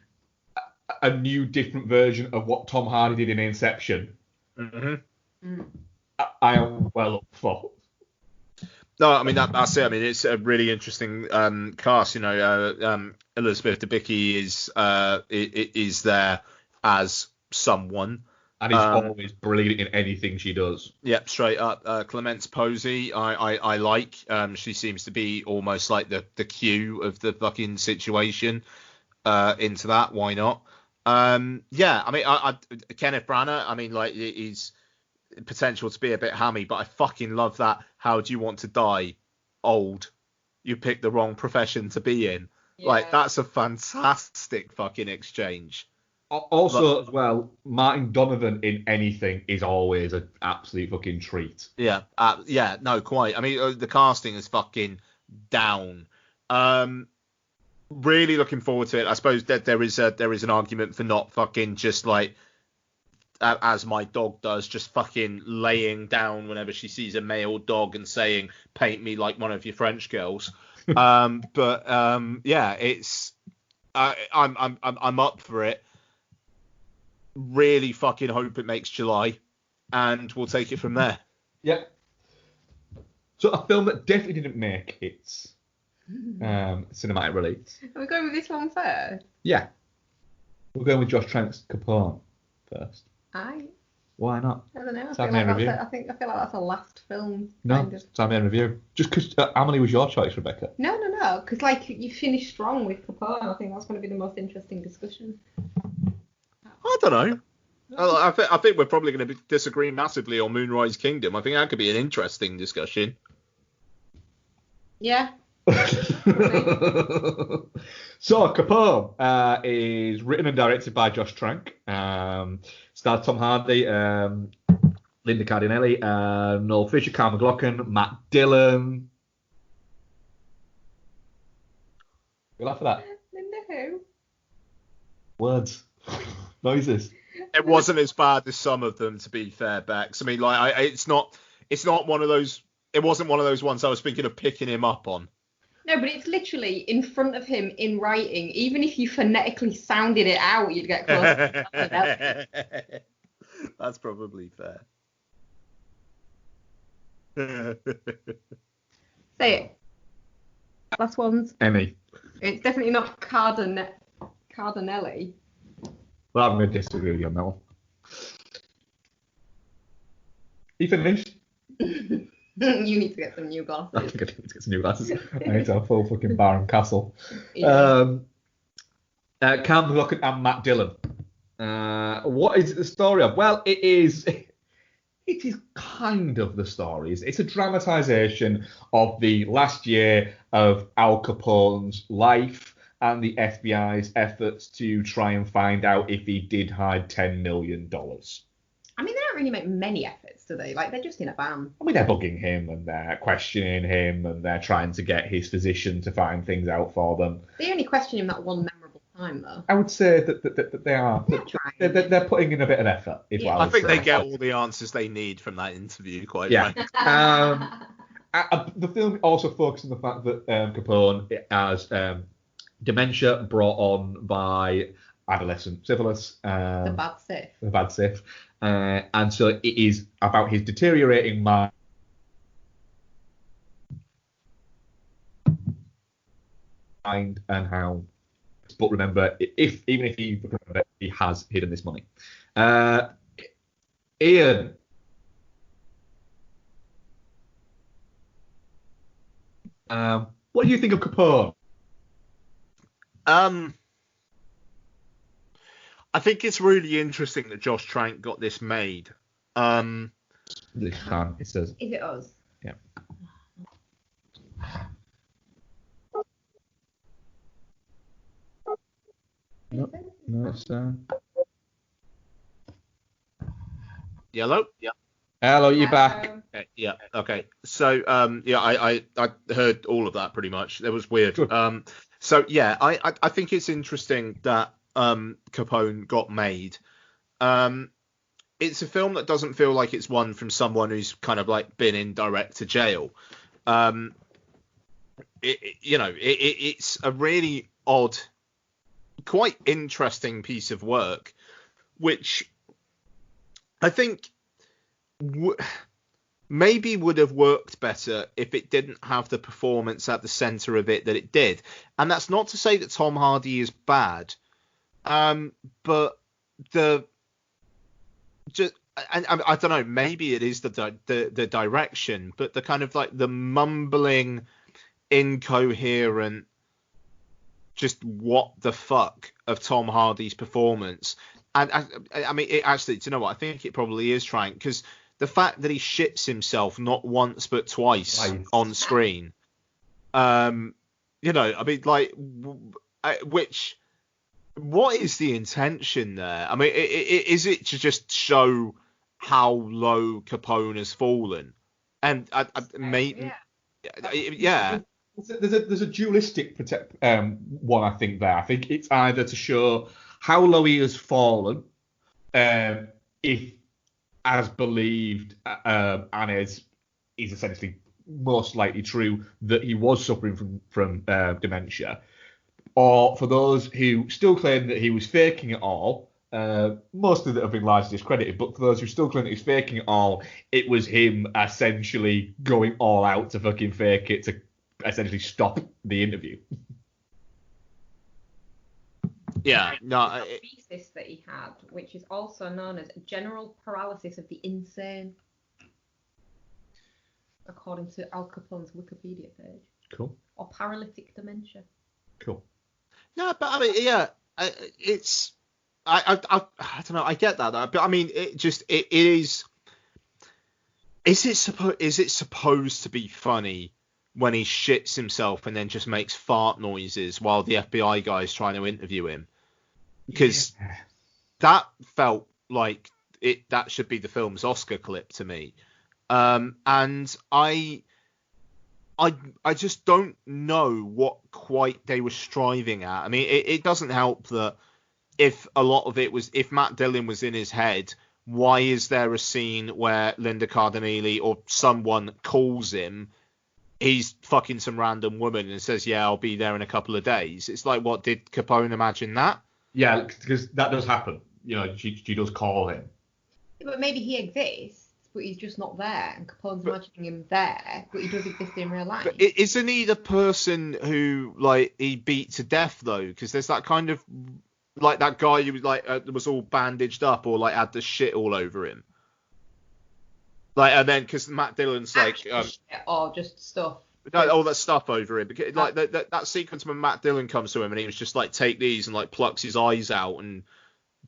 new, different version of what Tom Hardy did in Inception. Mm-hmm. I am well up for. No, I mean that's it. I mean it's a really interesting cast. You know, Elizabeth Debicki is there as someone, and he's always brilliant in anything she does. Yep, straight up. Clemence Posey, I like. She seems to be almost like the Q of the fucking situation. Into that, why not? Yeah, I mean, I Kenneth Branagh. I mean, like he's potential to be a bit hammy, but I fucking love that. How do you want to die? Old. You picked the wrong profession to be in. Yeah. Like that's a fantastic fucking exchange. Also, as well, Martin Donovan in anything is always an absolute fucking treat. Yeah, no, quite. I mean, the casting is fucking down. Really looking forward to it. I suppose that there is an argument for not fucking just like, as my dog does, just fucking laying down whenever she sees a male dog and saying, "Paint me like one of your French girls." Yeah, it's I'm up for it. Really fucking hope it makes July, and we'll take it from there. Yeah. So a film that definitely didn't make its cinematic release. Are we going with this one first? Yeah. We're going with Josh Trank's Capone first. Why not? I don't know. I feel like that's a last film. No, time in review. Just because Amelie was your choice, Rebecca. No. Because like you finished strong with Capone. I think that's going to be the most interesting discussion. I don't know. I think we're probably going to disagree massively on Moonrise Kingdom. I think that could be an interesting discussion. Yeah. So Capone is written and directed by Josh Trank. Stars Tom Hardy, Linda Cardinelli, Noel Fisher, Carl McLaughlin, Matt Dillon. You laugh at that? Linda who? Words. Noises. It wasn't as bad as some of them, to be fair, Bex. I mean, like, it's not one of those. It wasn't one of those ones I was thinking of picking him up on. No, but it's literally in front of him in writing. Even if you phonetically sounded it out, you'd get close. That's probably fair. Say it. Last one's Emmy. It's definitely not Cardinelli. Well, I'm going to disagree with you on that one. You finished? You need to get some new glasses. I think I need to get some new glasses. I need to have a full fucking bar and castle. Yeah. Cam McLaughlin and Matt Dillon. What is the story of? Well, it is kind of the story. It's a dramatisation of the last year of Al Capone's life and the FBI's efforts to try and find out if he did hide $10 million. I mean, they don't really make many efforts, do they? Like, they're just in a van. I mean, they're bugging him and they're questioning him and they're trying to get his physician to find things out for them. They only question him that one memorable time, though. I would say that they are. They're putting in a bit of effort. I think they get all the answers they need from that interview, quite frankly. The film also focuses on the fact that Capone has dementia brought on by adolescent syphilis. The bad sip. The bad sip. And so it is about his deteriorating mind. And how, but remember, even if he remember, he has hidden this money. Ian, what do you think of Capone? I think it's really interesting that Josh Trank got this made. This time it says. Is it us? Yeah. No, it's Yellow? Yeah. Hello, you're back. Okay, yeah. Okay. So, I heard all of that pretty much. It was weird. So yeah, I think it's interesting that Capone got made. It's a film that doesn't feel like it's one from someone who's kind of like been in direct to jail. It's a really odd, quite interesting piece of work, which I think maybe would have worked better if it didn't have the performance at the center of it that it did. And that's not to say that Tom Hardy is bad, but I don't know, maybe it is the direction, but the kind of like the mumbling, incoherent, just what the fuck of Tom Hardy's performance. And I mean, it actually, do you know what? I think it probably is Trank, because the fact that he shits himself not once but twice on screen, I mean, like, what is the intention there? I mean, is it to just show how low Capone has fallen? And yeah. There's a dualistic one, I think, there. I think it's either to show how low he has fallen, if, as believed, and is essentially most likely true, that he was suffering from dementia, or for those who still claim that he was faking it all, mostly that have been largely discredited, but for those who still claim that he's faking it all, it was him essentially going all out to fucking fake it to essentially stop the interview. Yeah, no. Thesis that he had, which is also known as general paralysis of the insane, according to Al Capone's Wikipedia page. Cool. Or paralytic dementia. Cool. No, but I mean, yeah, it's I don't know. I get that, but I mean, it is. Is it supposed to be funny when he shits himself and then just makes fart noises while the FBI guy is trying to interview him? Because that felt like that should be the film's Oscar clip to me. And I just don't know what quite they were striving at. I mean, it doesn't help that if Matt Dillon was in his head, why is there a scene where Linda Cardinale or someone calls him, he's fucking some random woman and says, yeah, I'll be there in a couple of days? It's like, what, did Capone imagine that? Yeah, because that does happen. She does call him. Yeah, but maybe he exists, but he's just not there, and Capone's imagining him there, but he does exist in real life. But isn't he the person who, like, he beat to death, though? Because there's that kind of, like, that guy who was, like, was all bandaged up or, like, had the shit all over him. Like, and then, because Matt Dillon's, like... or just stuff. All that stuff over him. Because, like, that sequence when Matt Dillon comes to him and he was just like, take these, and like plucks his eyes out and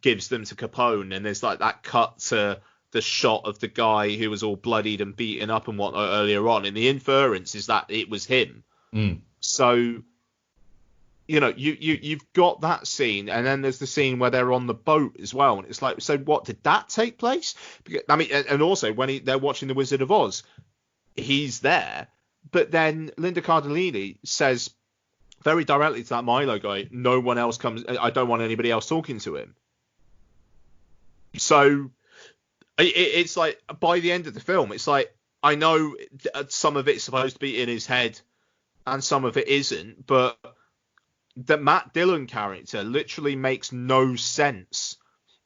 gives them to Capone, and there's like that cut to the shot of the guy who was all bloodied and beaten up and whatnot earlier on, and the inference is that it was him. So, you've got that scene, and then there's the scene where they're on the boat as well, and it's like, so what, did that take place? I mean, and also when they're watching The Wizard of Oz, he's there. But then Linda Cardinale says very directly to that Milo guy, no one else comes, I don't want anybody else talking to him. So it's like, by the end of the film, it's like, I know some of it's supposed to be in his head and some of it isn't, but the Matt Dillon character literally makes no sense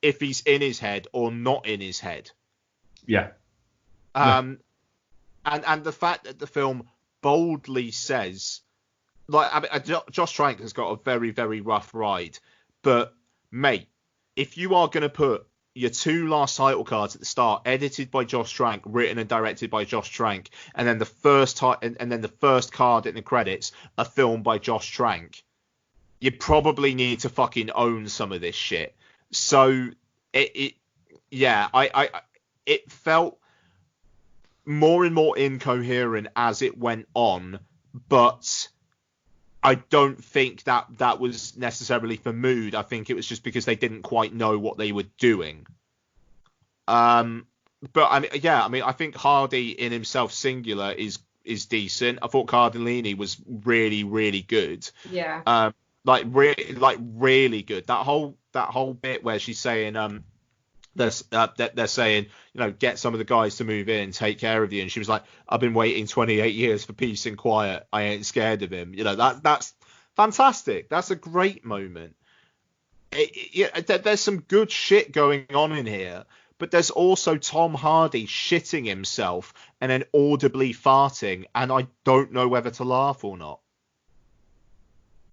if he's in his head or not in his head. Yeah. And the fact that the film boldly says, Josh Trank has got a very, very rough ride, but mate, if you are going to put your 2 last title cards at the start, edited by Josh Trank, written and directed by Josh Trank, and then the first card in the credits, a film by Josh Trank, you probably need to fucking own some of this shit. So it felt more and more incoherent as it went on, but I don't think that was necessarily for mood. I think it was just because they didn't quite know what they were doing. But I think Hardy in himself singular is decent. I thought Cardellini was really, really good. Yeah. Really good. That whole bit where she's saying they're saying, get some of the guys to move in, take care of you, and she was like, I've been waiting 28 years for peace and quiet. I ain't scared of him. That's fantastic. That's a great moment. There's some good shit going on in here, but there's also Tom Hardy shitting himself and then audibly farting, and I don't know whether to laugh or not.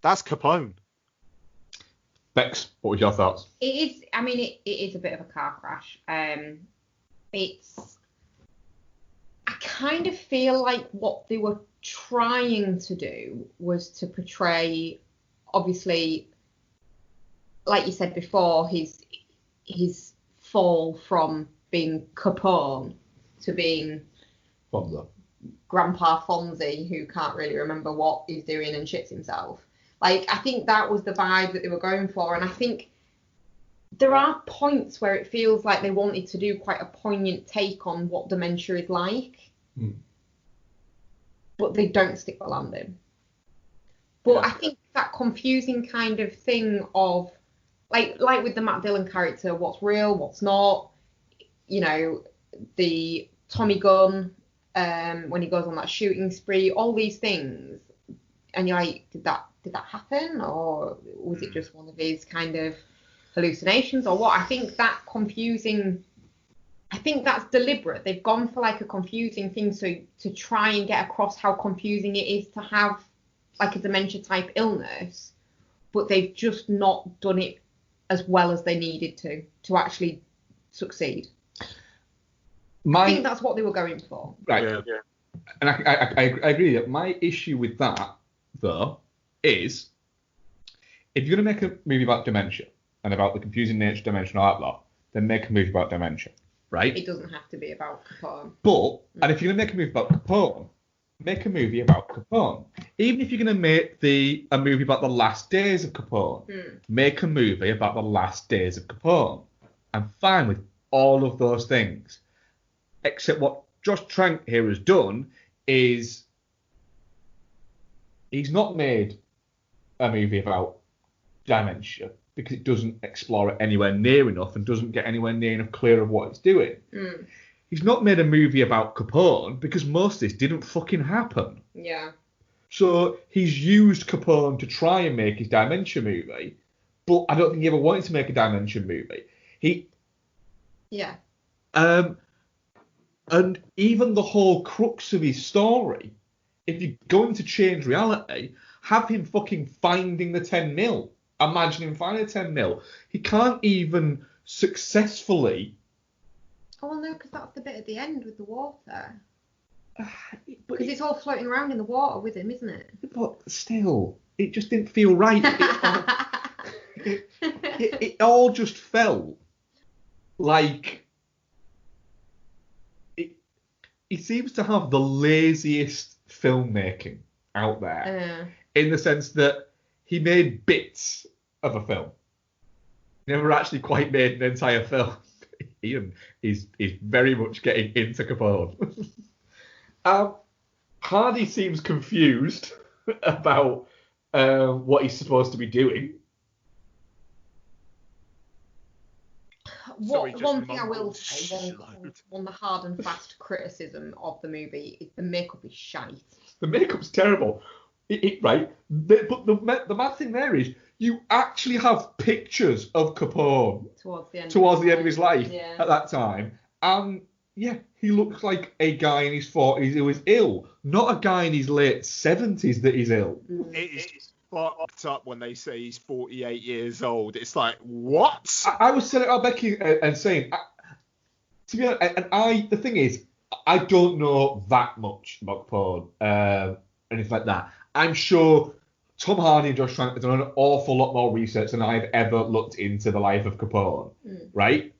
That's Capone. Bex, what were your thoughts? It is. I mean, it is a bit of a car crash. I kind of feel like what they were trying to do was to portray, obviously, like you said before, his fall from being Capone to being Grandpa Fonzie, who can't really remember what he's doing and shits himself. Like, I think that was the vibe that they were going for, and I think there are points where it feels like they wanted to do quite a poignant take on what dementia is like, but they don't stick the landing. But yeah. I think that confusing kind of thing of, like with the Matt Dillon character, what's real, what's not, the Tommy Gunn, when he goes on that shooting spree, all these things, and you're like, did that happen, or was it just one of his kind of hallucinations, or what? I think that's deliberate. They've gone for like a confusing thing to try and get across how confusing it is to have like a dementia type illness, but they've just not done it as well as they needed to actually succeed. I think that's what they were going for. Right. Yeah. And I agree that my issue with that, though, is if you're going to make a movie about dementia and about the confusing nature of dementia and all that lot, then make a movie about dementia, right? It doesn't have to be about Capone. And if you're going to make a movie about Capone, make a movie about Capone. Even if you're going to make a movie about the last days of Capone, make a movie about the last days of Capone. I'm fine with all of those things. Except what Josh Trank here has done is he's not made a movie about dementia because it doesn't explore it anywhere near enough and doesn't get anywhere near enough clear of what it's doing. He's not made a movie about Capone because most of this didn't fucking happen. Yeah. So he's used Capone to try and make his dementia movie, but I don't think he ever wanted to make a dementia movie. Yeah. And even the whole crux of his story, if you're going to change reality, have him fucking finding the 10 mil. Imagine him finding the 10 mil. He can't even successfully... Oh, well, no, because that's the bit at the end with the water. Because it's all floating around in the water with him, isn't it? But still, it just didn't feel right. It all just felt like... He seems to have the laziest filmmaking out there, in the sense that he made bits of a film. Never actually quite made an entire film. Ian is very much getting into Capone. Hardy seems confused about what he's supposed to be doing. One thing I will say, one the hard and fast criticism of the movie is the makeup is shite. The makeup's terrible. right? But the mad thing there is, you actually have pictures of Capone towards the end of his life at that time, and yeah, he looks like a guy in his 40s who is ill, not a guy in his late 70s that is ill. It's fucked up when they say he's 48 years old. It's like, what? I was saying it about Becky and saying, to be honest, and the thing is, I don't know that much about Capone, anything like that. I'm sure Tom Hardy and Josh Trank have done an awful lot more research than I've ever looked into the life of Capone, right?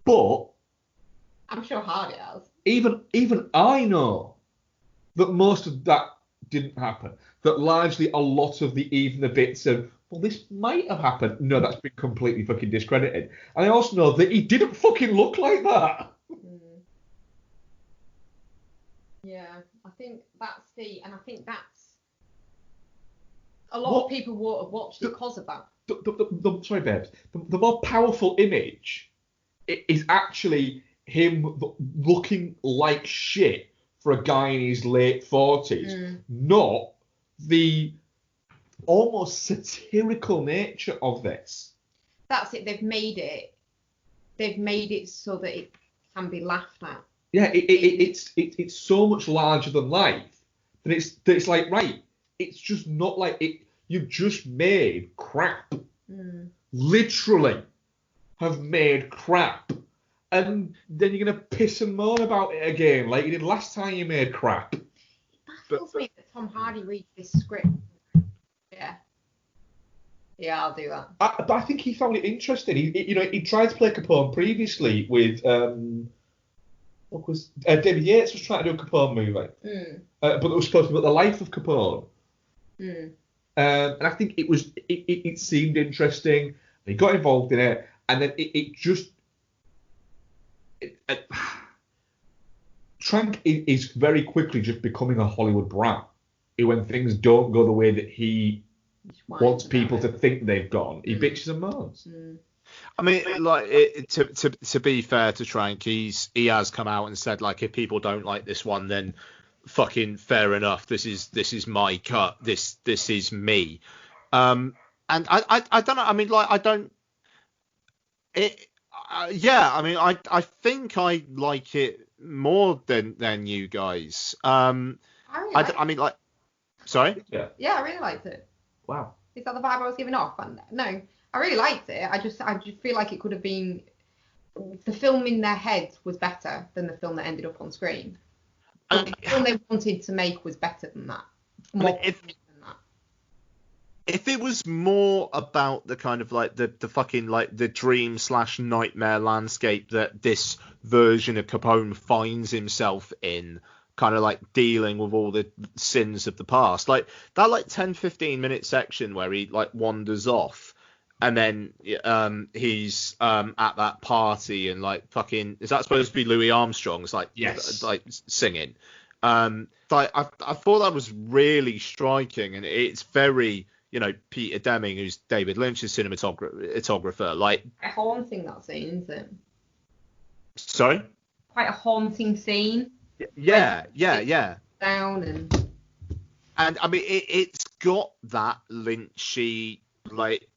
But I'm sure Hardy has. Even I know that most of that didn't happen. That largely a lot of the bits of, well, this might have happened. No, that's been completely fucking discredited. And I also know that he didn't fucking look like that. Yeah, I think that's a lot of people won't have watched it because of that. Sorry, babes. The more powerful image is actually him looking like shit for a guy in his late 40s, not the almost satirical nature of this. That's it. They've made it so that it can be laughed at. Yeah, it's so much larger than life that it's like, right, it's just not like it. You've just made crap. Literally have made crap. And then you're going to piss and moan about it again, like you did last time you made crap. It baffles me that Tom Hardy reads this script. Yeah, I'll do that. But I think he found it interesting. He tried to play Capone previously with David Yates was trying to do a Capone movie, but it was supposed to be about the life of Capone. And I think it seemed interesting. He got involved in it, and then Trank is very quickly just becoming a Hollywood brat. When things don't go the way that he wants people to think they've gone, he bitches and moans. I mean, like, to be fair to Trank, he has come out and said, like, if people don't like this one, then fucking fair enough. This is my cut. This is me. And I don't know. I mean, like, I don't. I mean, I think I like it more than you guys. I mean, like, sorry. Yeah, I really liked it. Wow. Is that the vibe I was giving off? And no, I really liked it. I just feel like it could have been, the film in their heads was better than the film that ended up on screen. The film they wanted to make was better than that. If it was more about the kind of like the fucking like the dream / nightmare landscape that this version of Capone finds himself in, kind of like dealing with all the sins of the past, like that like 10-15 minute section where he like wanders off and then he's at that party and like fucking, is that supposed to be Louis Armstrong's like yes, like singing, like I thought that was really striking, and it's very, you know, Peter Deming, who's David Lynch's cinematographer, like haunting, that scene, isn't it? Sorry? Quite a haunting scene. Yeah. Down and I mean it's got that Lynchy like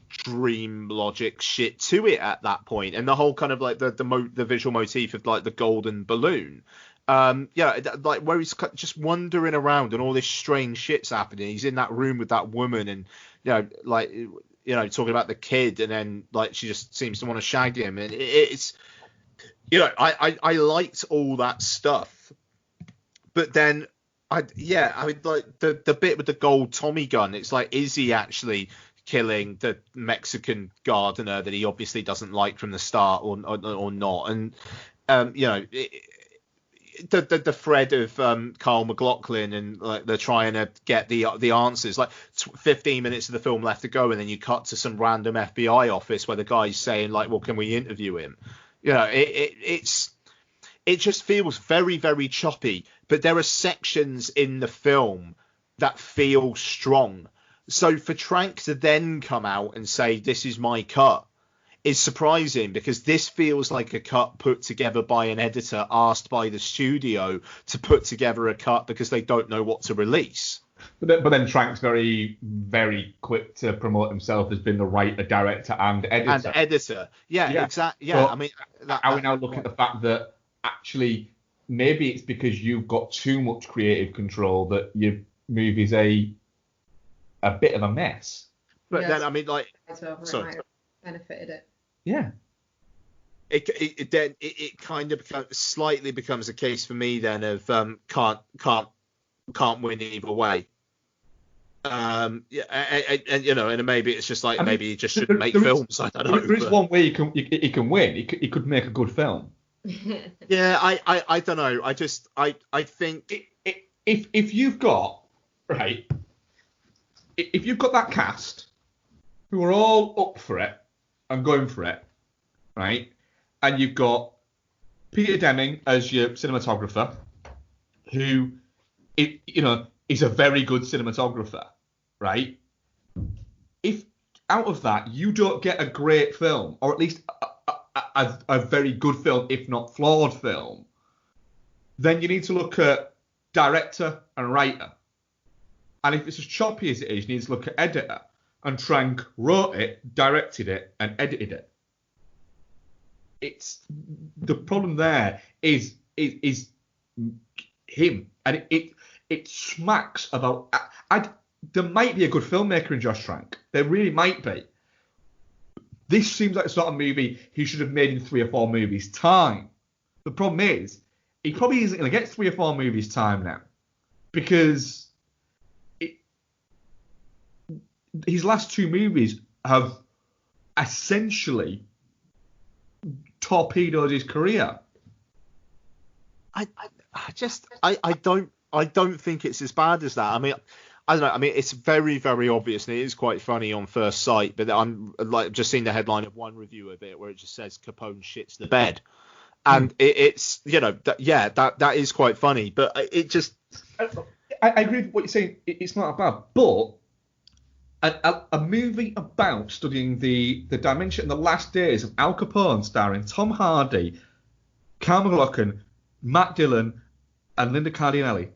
dream logic shit to it at that point, and the whole kind of like the visual motif of like the golden balloon. Like where he's just wandering around and all this strange shit's happening. He's in that room with that woman, and talking about the kid, and then like she just seems to want to shag him, and it's, I liked all that stuff, but then I mean like the bit with the gold Tommy gun, it's like, is he actually killing the Mexican gardener that he obviously doesn't like from the start, or not? And the thread of Carl McLaughlin, and like they're trying to get the answers, like 15 minutes of the film left to go, and then you cut to some random FBI office where the guy's saying like, well, can we interview him? It just feels very, very choppy, but there are sections in the film that feel strong. So for Trank to then come out and say, this is my cut, is surprising, because this feels like a cut put together by an editor asked by the studio to put together a cut because they don't know what to release. But then Trank's very, very quick to promote himself as being the writer, director, and editor. Yeah, Yeah. exactly. Yeah, So I mean, I would now look at the fact that actually maybe it's because you've got too much creative control that your movie's a bit of a mess. But then I mean, like, sorry, might have benefited it. Yeah. It kind of slightly becomes a case for me then of can't win either way. And maybe it's just like, maybe he just shouldn't make films. I don't know. There is one way he can win. He could make a good film. Yeah, I don't know. I think if you've got if you've got that cast who are all up for it and going for it, right, and you've got Peter Deming as your cinematographer, who is a very good cinematographer, right? If out of that you don't get a great film, or at least a very good film, if not flawed film, then you need to look at director and writer. And if it's as choppy as it is, you need to look at editor. And Trank wrote it, directed it, and edited it. It's the problem there is him, and it smacks about. There might be a good filmmaker in Josh Trank. There really might be. This seems like the sort of movie he should have made in 3 or 4 movies' time. The problem is, he probably isn't going to get 3 or 4 movies' time now, because his last 2 movies have essentially torpedoed his career. I don't think it's as bad as that. I mean, I don't know. I mean, it's very, very obvious, and it is quite funny on first sight. But I'm like just seeing the headline of one review of it where it just says Capone shits the bed, and it's that is quite funny. But it just I agree with what you're saying. It's not bad, but a movie about studying the dementia and the last days of Al Capone, starring Tom Hardy, Carl McLachlan, Matt Dillon, and Linda Cardellini.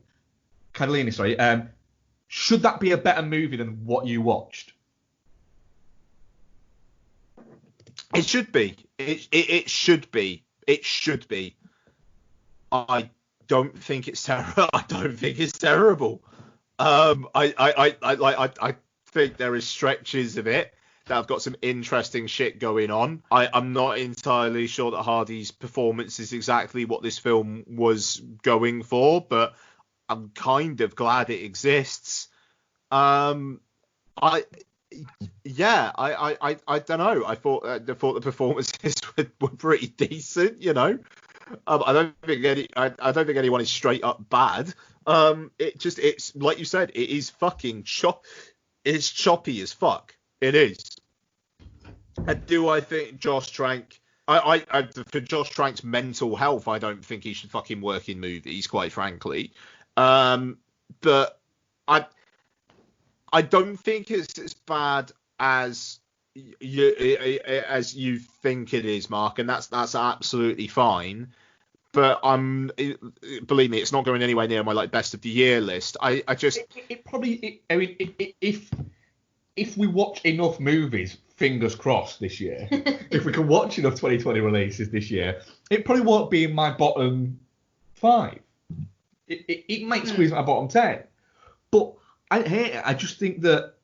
Should that be a better movie than what you watched? It should be. It should be. It should be. I don't think it's terrible. I don't think it's terrible. I think there is stretches of it that have got some interesting shit going on. I'm not entirely sure that Hardy's performance is exactly what this film was going for, but I'm kind of glad it exists. I don't know. I thought the performances were pretty decent. I don't think anyone is straight up bad. It's like you said, it is fucking it's choppy as fuck. It is. And do I think Josh Trank? For Josh Trank's mental health, I don't think he should fucking work in movies, quite frankly. But I don't think it's as bad as you think it is, Mark, and that's absolutely fine. But believe me, it's not going anywhere near my best of the year list. I mean, if we watch enough movies, fingers crossed this year, if we can watch enough 2020 releases this year, it probably won't be in my bottom 5. It might squeeze my bottom 10. But I hate it. I just think that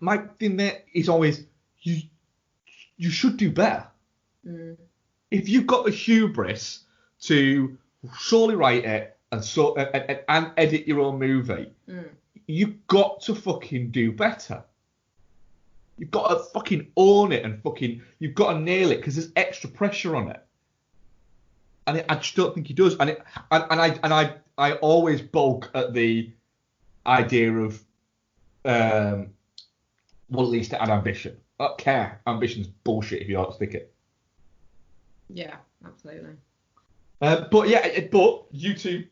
my thing there is always you should do better. If you've got the hubris to solely write it and edit your own movie, you've got to fucking do better. You've got to fucking own it and you've got to nail it, because there's extra pressure on it. And I just don't think he does. And I always balk at the idea of at least to add ambition. I don't care. Ambition's bullshit if you don't stick it. Yeah, absolutely. But you two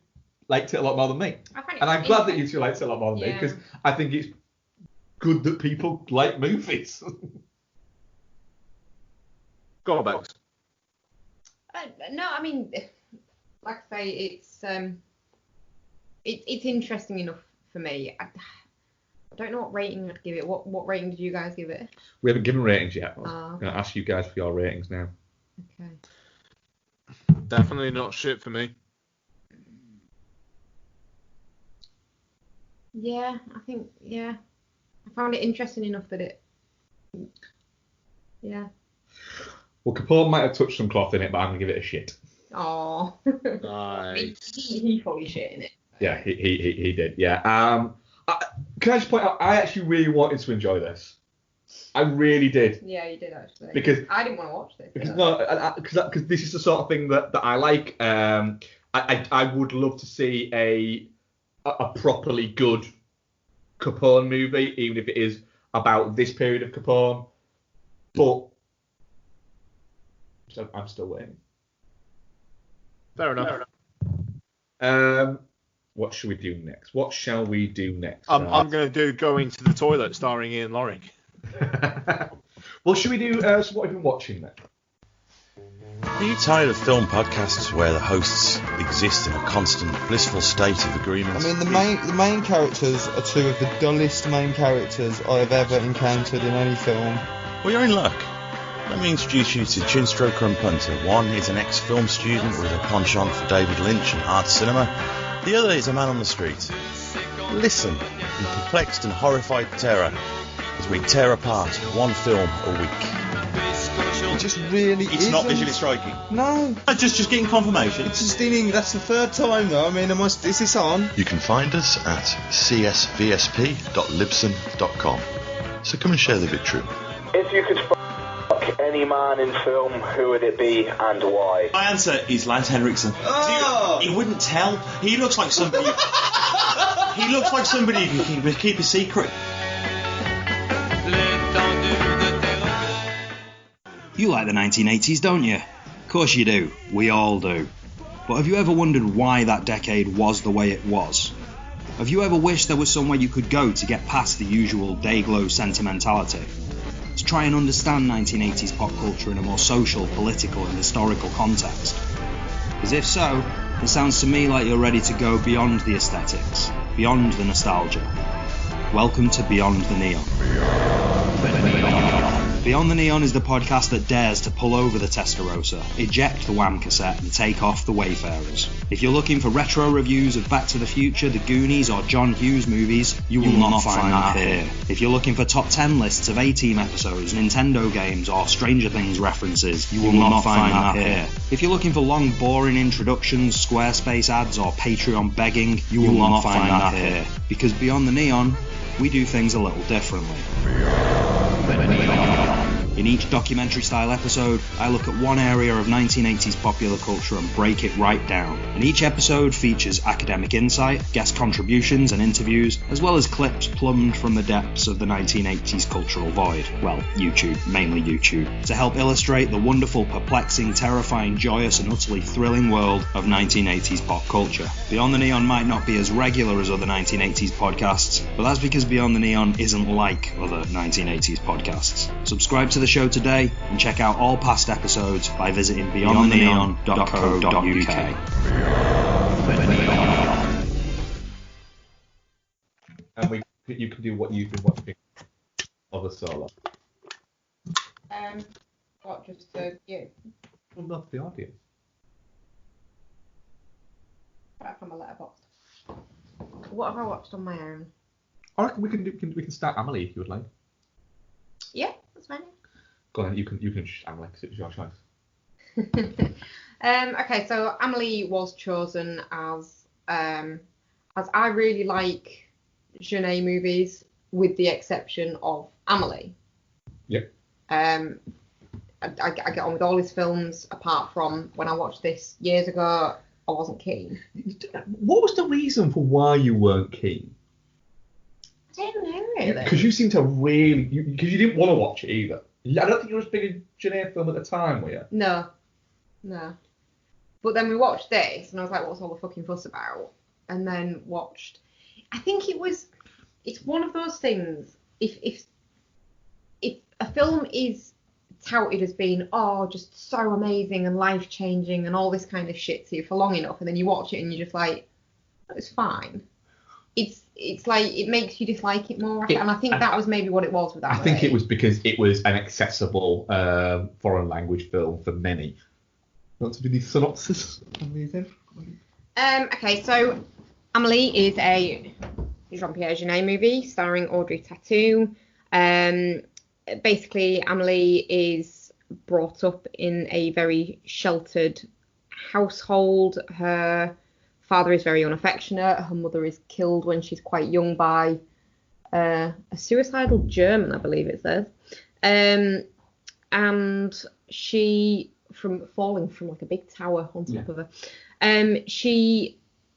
liked it a lot more than me. And I'm glad that you two liked it a lot more than me, because I think it's good that people like movies. Go on, Bex. No, I mean, like I say, It's interesting enough for me. I don't know what rating I'd give it. What rating did you guys give it? We haven't given ratings yet. I'm Oh. going to ask you guys for your ratings now. Okay. Definitely not shit for me. Yeah, I think, I found it interesting enough that it, Well, Capone might have touched some cloth in it, but I'm going to give it a shit. Oh. Nice. he probably shit in it. Yeah, he did, yeah. Can I just point out, I actually really wanted to enjoy this. I really did. Yeah, you did actually. Because I didn't want to watch this. Because this is the sort of thing that I like. I would love to see a properly good Capone movie, even if it is about this period of Capone. But I'm still waiting. Fair enough. What should we do next? What shall we do next? I'm going to do Going to the Toilet starring Ian Loring. Well, should we do so what have you been watching then? Are you tired of film podcasts where the hosts exist in a constant blissful state of agreement? I mean, the main characters are two of the dullest main characters I have ever encountered in any film. Well, you're in luck. Let me introduce you to Chinstroker and Punter. One is an ex-film student with a penchant for David Lynch and art cinema. The other is a man on the street. Listen in perplexed and horrified terror as we tear apart one film a week. It just really It's isn't. not visually striking. No. Just getting confirmation. It's just that's the third time though. I mean, is this on? You can find us at csvsp.libsyn.com. So come and share the victory. If you could fuck any man in film, who would it be and why? My answer is Lance Henriksen. Oh! He wouldn't tell. He looks like somebody. He looks like somebody who can keep a secret. You like the 1980s, don't you? Of course you do. We all do. But have you ever wondered why that decade was the way it was? Have you ever wished there was somewhere you could go to get past the usual day-glow sentimentality? To try and understand 1980s pop culture in a more social, political and historical context? Because if so, it sounds to me like you're ready to go beyond the aesthetics, beyond the nostalgia. Welcome to Beyond the Neon. Beyond the Neon is the podcast that dares to pull over the Testarossa, eject the Wham cassette and take off the Wayfarers. If you're looking for retro reviews of Back to the Future, The Goonies or John Hughes movies, you will not find that here. If you're looking for top 10 lists of A-Team episodes, Nintendo games or Stranger Things references, you will not find that here. If you're looking for long boring introductions, Squarespace ads or Patreon begging, you will not find that here. Because Beyond the Neon, we do things a little differently. In each documentary-style episode, I look at one area of 1980s popular culture and break it right down. And each episode features academic insight, guest contributions and interviews, as well as clips plumbed from the depths of the 1980s cultural void. Well, YouTube, mainly YouTube, to help illustrate the wonderful, perplexing, terrifying, joyous and utterly thrilling world of 1980s pop culture. Beyond the Neon might not be as regular as other 1980s podcasts, but that's because Beyond the Neon isn't like other 1980s podcasts. Subscribe to the show today and check out all past episodes by visiting beyondtheneon.co.uk. And you can do what you've been watching of a solo. What, just for you? Well, not the audience. Right from a letterbox. What have I watched on my own? I reckon we can start Amelie if you would like. Yeah, that's fine. Go on, you can just Amelie because it's your choice. Okay, so Amelie was chosen as I really like Jeunet movies, with the exception of Amelie. Yep. I get on with all his films, apart from when I watched this years ago, I wasn't keen. What was the reason for why you weren't keen? I don't know, really. Because you seem to really... Because you didn't want to watch it either. I don't think you were as big a Jeunet film at the time, were you? No. But then we watched this, and I was like, what's all the fucking fuss about? And then watched... I think it's one of those things, if a film is touted as being, just so amazing and life-changing and all this kind of shit to you for long enough, and then you watch it and you're just like, It's fine. It's like it makes you dislike it more, and I think that was maybe what it was with Amelie. I think it was because it was an accessible foreign language film for many. Want to do the synopsis? Okay, so Amelie is a Jean-Pierre Jeunet movie starring Audrey Tautou. Basically, Amelie is brought up in a very sheltered household. Her father is very unaffectionate. Her mother is killed when she's quite young by a suicidal German, I believe it says. And she, from falling from like a big tower on top of her,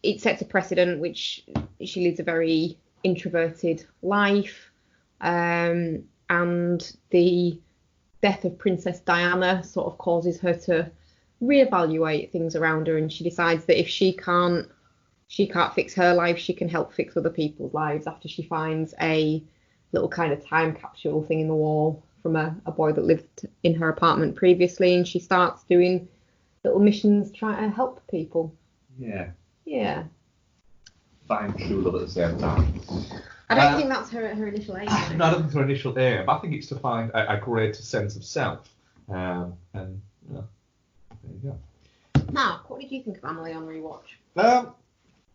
it sets a precedent, which she leads a very introverted life. And the death of Princess Diana sort of causes her to reevaluate things around her, and she decides that if she can't fix her life, she can help fix other people's lives after she finds a little kind of time capsule thing in the wall from a boy that lived in her apartment previously, and she starts doing little missions trying to help people. Yeah. Find true love at the same time. I don't think that's her initial aim. No, I don't think it's her initial aim. I think it's to find a greater sense of self. And there you go. Mark, what did you think of Amelie on rewatch? Well,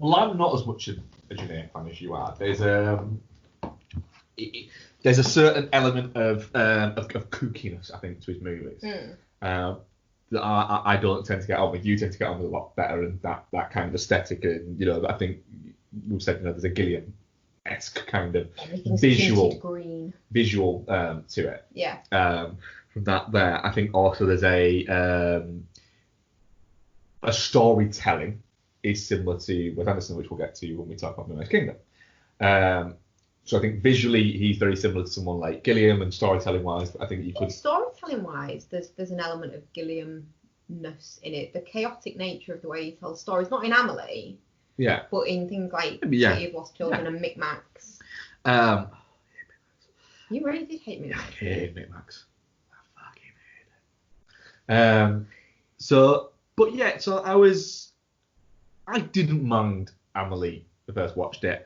I'm not as much a Jeunet fan as you are. There's a certain element of kookiness, I think, to his movies. That I don't tend to get on with. You tend to get on with a lot better, and that kind of aesthetic, and I think we've said there's a Gilliam-esque kind of visual to it. Yeah. From that there, I think also there's a storytelling is similar to Wes Anderson, which we'll get to when we talk about Moonrise Kingdom. So I think visually he's very similar to someone like Gilliam, and storytelling-wise, I think you could. Storytelling-wise, there's an element of Gilliam-ness in it. The chaotic nature of the way he tells stories, not in Amelie. Yeah. But in things like City of Lost Children and Micmacs. You really did hate Micmacs. I hate Micmacs. I fucking hate it. So I didn't mind Amelie the first watched it.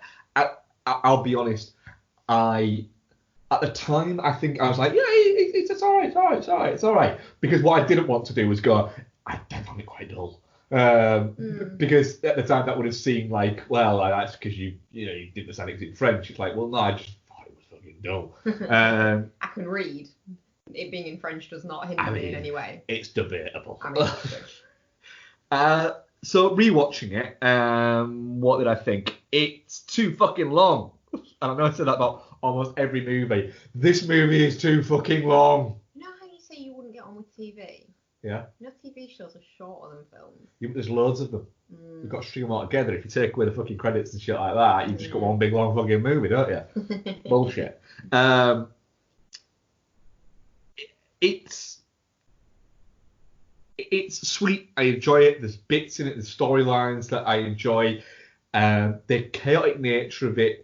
I'll be honest, at the time, I think I was like, yeah, it's all right. Because what I didn't want to do was go, I found it quite dull. Because at the time that would have seemed like, well, that's because you didn't understand it in French. It's like, well, no, I just thought it was fucking dull. I can read. It being in French does not hinder me in any way. It's debatable. I mean, so rewatching it, what did I think? It's too fucking long. And I know I said that about almost every movie. This movie is too fucking long. You know how you say you wouldn't get on with TV? Yeah. You know TV shows are shorter than films. There's loads of them. You've got to string them all together. If you take away the fucking credits and shit like that, you've just got one big long fucking movie, don't you? Bullshit. It's sweet. I enjoy it. There's bits in it. There's storylines that I enjoy. The chaotic nature of it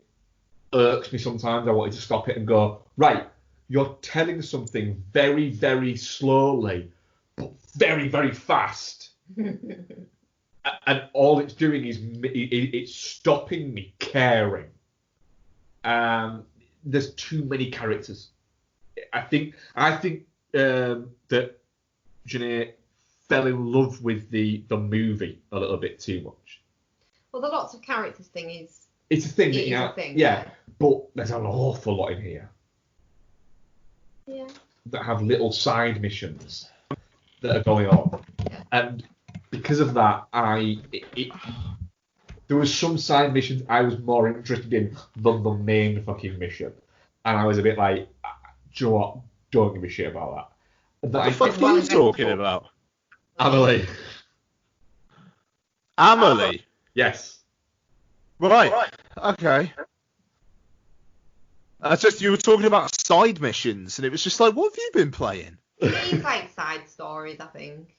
irks me sometimes. I wanted to stop it and go, right, you're telling something very, very slowly, but very, very fast. And all it's doing is it's stopping me caring. There's too many characters. I think that Jeunet fell in love with the movie a little bit too much. Well, the lots of characters thing is. It's a thing. Yeah. But there's an awful lot in here. Yeah. That have little side missions that are going on, and because of that, there was some side missions I was more interested in than the main fucking mission, and I was a bit like, do you know what? Don't give a shit about that. What the fuck are you talking about? Amelie. Amelie? Yes. Right. Okay. That's just, you were talking about side missions, and it was just like, what have you been playing? These like side stories, I think.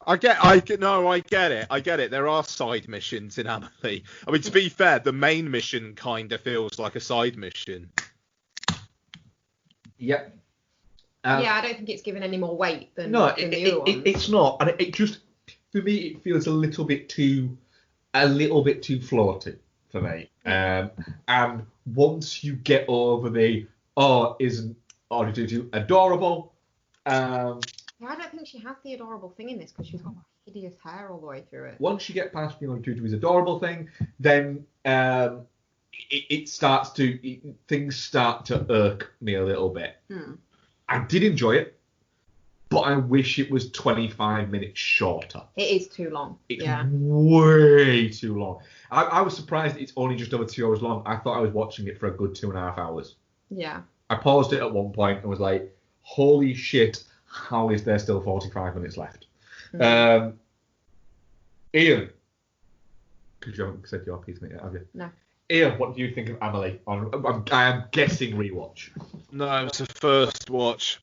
I get it. There are side missions in Amelie. I mean, to be fair, the main mission kind of feels like a side mission. Yep. Yeah, I don't think it's given any more weight than the other ones. It's not, and it just, for me, it feels a little bit too a little bit too floaty for me. And once you get over the isn't Audrey adorable? I don't think she has the adorable thing in this because she's got hideous hair all the way through it. Once you get past the Audrey is adorable thing, then things start to irk me a little bit. I did enjoy it, but I wish it was 25 minutes shorter. It is too long. It's way too long. I was surprised it's only just over 2 hours long. I thought I was watching it for a good 2.5 hours. Yeah. I paused it at one point and was like, holy shit, how is there still 45 minutes left? Ian, because you haven't said your piece yet, have you? No. Ian, what do you think of Amelie? I am guessing rewatch. No, it was a first watch.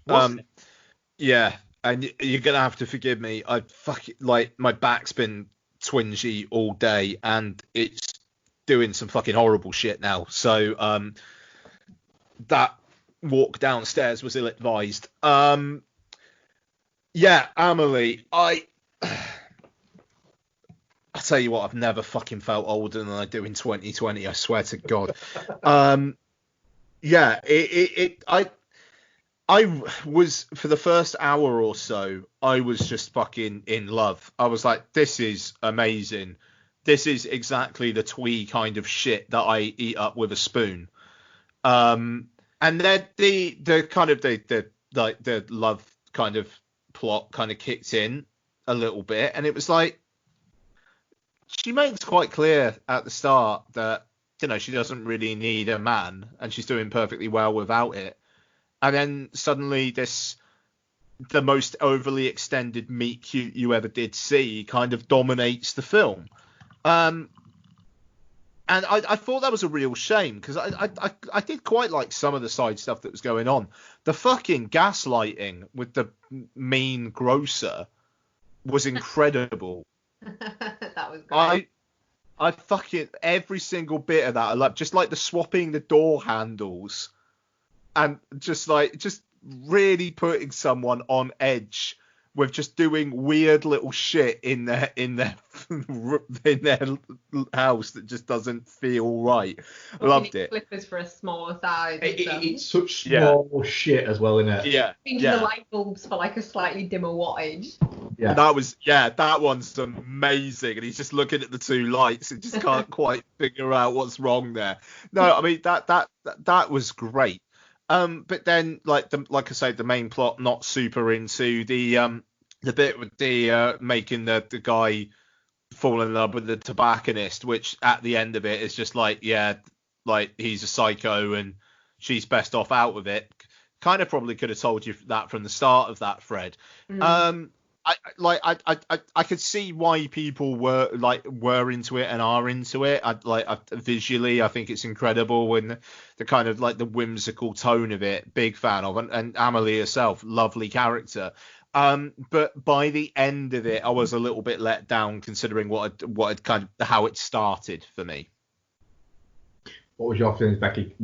Yeah, and you're gonna have to forgive me. I my back's been twingy all day, and it's doing some fucking horrible shit now. So that walk downstairs was ill-advised. Yeah, Amelie, I tell you what, I've never fucking felt older than I do in 2020. I swear to God. Yeah, I was, for the first hour or so, I was just fucking in love. I was like, this is amazing. This is exactly the twee kind of shit that I eat up with a spoon. And then the kind of the love kind of plot kind of kicked in a little bit, and it was like, she makes quite clear at the start that, you know, she doesn't really need a man and she's doing perfectly well without it. And then suddenly the most overly extended meet cute you ever did see kind of dominates the film. And I thought that was a real shame because I did quite like some of the side stuff that was going on. The fucking gaslighting with the mean grocer was incredible. That was great. I fucking, every single bit of that I love, just like the swapping the door handles and just really putting someone on edge with just doing weird little shit in their house that just doesn't feel right. Loved it. Flippers for a smaller size. It's such small shit as well, isn't it? Yeah. Changing the light bulbs for like a slightly dimmer wattage. Yeah. That one's amazing. And he's just looking at the two lights and just can't quite figure out what's wrong there. No, I mean that was great. But then like I say, the main plot, not super into the bit with the making the guy fall in love with the tobacconist, which at the end of it is just like, yeah, like he's a psycho and she's best off out with it. Kind of probably could have told you that from the start of that thread. I could see why people were into it and are into it. Visually, I think it's incredible, and the kind of like the whimsical tone of it, big fan of, and Amelie herself, lovely character. But by the end of it, I was a little bit let down considering how it started for me. What was your feelings, Becky?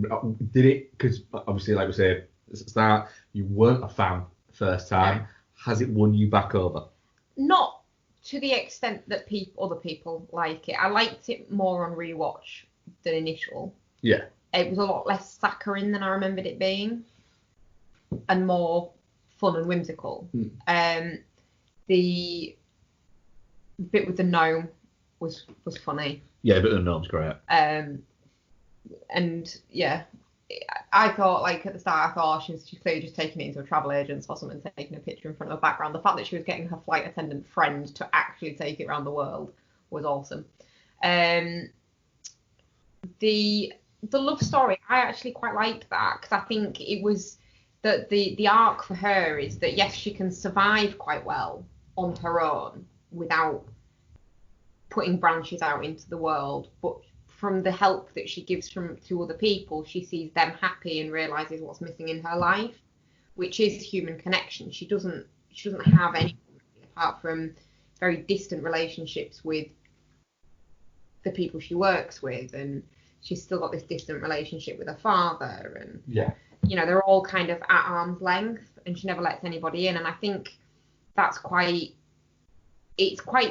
Did it, because obviously, like we said at the start, you weren't a fan first time. Has it won you back over? Not to the extent that other people like it. I liked it more on rewatch than initial. Yeah. It was a lot less saccharine than I remembered it being, and more fun and whimsical. The bit with the gnome was funny. Yeah, but the gnome's great. And yeah, I thought, like, at the start, I thought she's clearly just taking it into a travel agent or something, taking a picture in front of the background. The fact that she was getting her flight attendant friend to actually take it around the world was awesome. The love story, I actually quite liked that, because I think it was that the arc for her is that, yes, she can survive quite well on her own without putting branches out into the world, but from the help that she gives to other people, she sees them happy and realizes what's missing in her life, which is human connection. She doesn't have any apart from very distant relationships with the people she works with, and she's still got this distant relationship with her father, and you know, they're all kind of at arm's length, and she never lets anybody in. And I think that's quite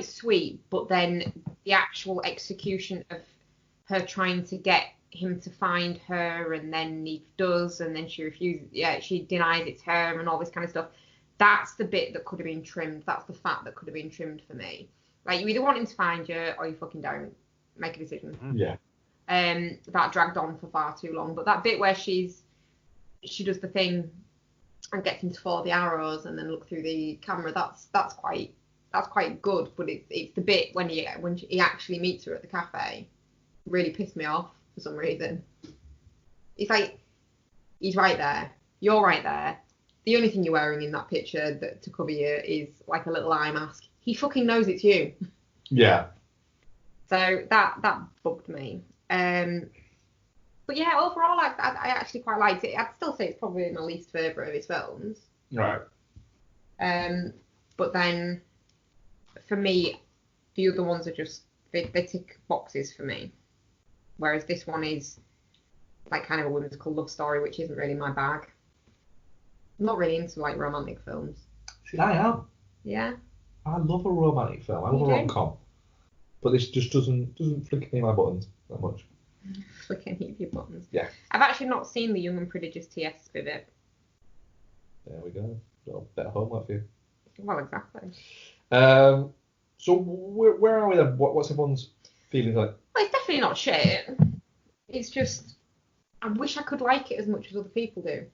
sweet, but then the actual execution of her trying to get him to find her, and then he does, and then she refuses. Yeah, she denies it's her, and all this kind of stuff. That's the bit that could have been trimmed. That's the fat that could have been trimmed for me. Like, you either want him to find you, or you fucking don't. Make a decision. Yeah. That dragged on for far too long. But that bit where she does the thing and gets him to follow the arrows and then look through the camera, that's quite good. But it's the bit when he actually meets her at the cafe really pissed me off for some reason. It's like, he's right there, you're right there. The only thing you're wearing in that picture to cover you is like a little eye mask. He fucking knows it's you. Yeah. So that bugged me. But yeah, overall, I actually quite liked it. I'd still say it's probably my least favourite of his films. Right. But then, for me, the other ones are just, they tick boxes for me. Whereas this one is like kind of a whimsical love story, which isn't really my bag. I'm not really into like romantic films. See, I am. Yeah. I love a romantic film. I love a rom-com. But this just doesn't flick any of my buttons that much. Flick any of your buttons. Yeah. I've actually not seen the Young and Prodigious T.S. Spivet. There we go. Got a better homework for you. Well, exactly. So where are we then? What's everyone's feelings like? Well, it's definitely not shit. It's just, I wish I could like it as much as other people do.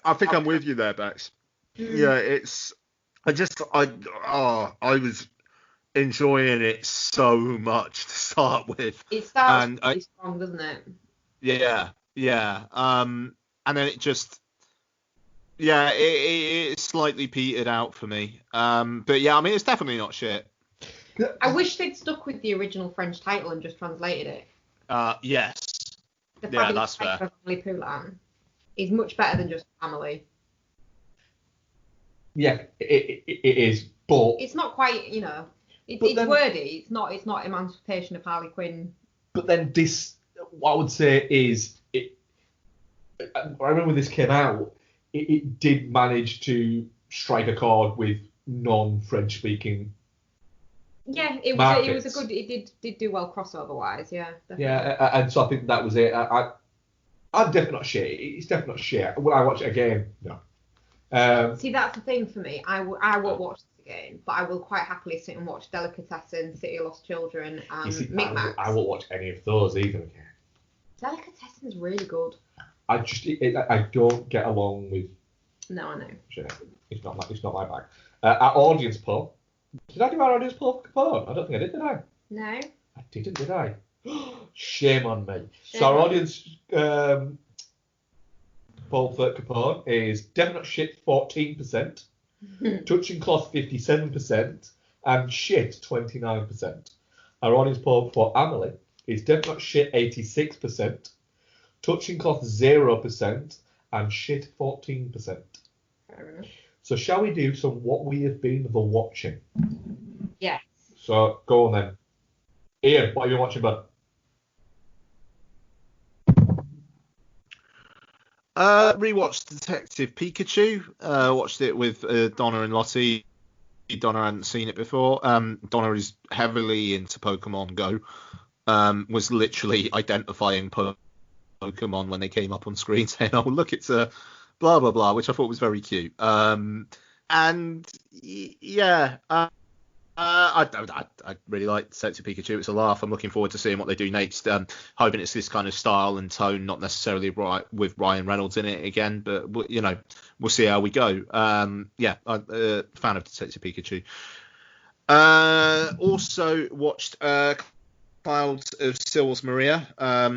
I think I'm with you there, Bex. Yeah, I was enjoying it so much to start with. It starts really strong, doesn't it? Yeah. And then it just, it slightly petered out for me. But yeah, I mean, it's definitely not shit. I wish they'd stuck with the original French title and just translated it. Yes. That's fair. Amelie Poulain is much better than just Amelie. Yeah, it is, but it's not quite, it's wordy. It's not Emancipation of Harley Quinn. But then this, what I would say is, I remember when this came out, it did manage to strike a chord with non-French speaking. Yeah, it was a good. It did do well crossover wise. Yeah. Definitely. Yeah, and so I think that was it. I'm definitely not shit. It's definitely not shit. Will I watch it again? No. See, that's the thing for me. I won't watch this again, but I will quite happily sit and watch Delicatessen, City of Lost Children, and Micmacs. I won't watch any of those either again. Delicatessen's really good. I don't get along with. No, I know. Shit. It's not my bag. Our audience poll. Did I do our audience poll for Capone? I don't think I did I? No. I didn't, did I? Shame on me. So our audience poll for Capone is definite shit 14%, touching cloth 57%, and shit 29%. Our audience poll for Amelie is definite shit 86%, touching cloth 0%, and shit 14%. Fair enough. So shall we do some what we have been the watching? Yes. So go on then. Ian, what have you been watching, bud? Rewatched Detective Pikachu. Watched it with Donna and Lottie. Donna hadn't seen it before. Donna is heavily into Pokemon Go. Was literally identifying Pokemon when they came up on screen, saying, "Oh, look, it's a blah blah blah," which I thought was very cute. I really like Detective Pikachu. It's a laugh. I'm looking forward to seeing what they do next. Hoping it's this kind of style and tone, not necessarily with Ryan Reynolds in it again, but we'll see how we go. I'm a fan of Detective Pikachu. Also watched Clouds of Sils Maria.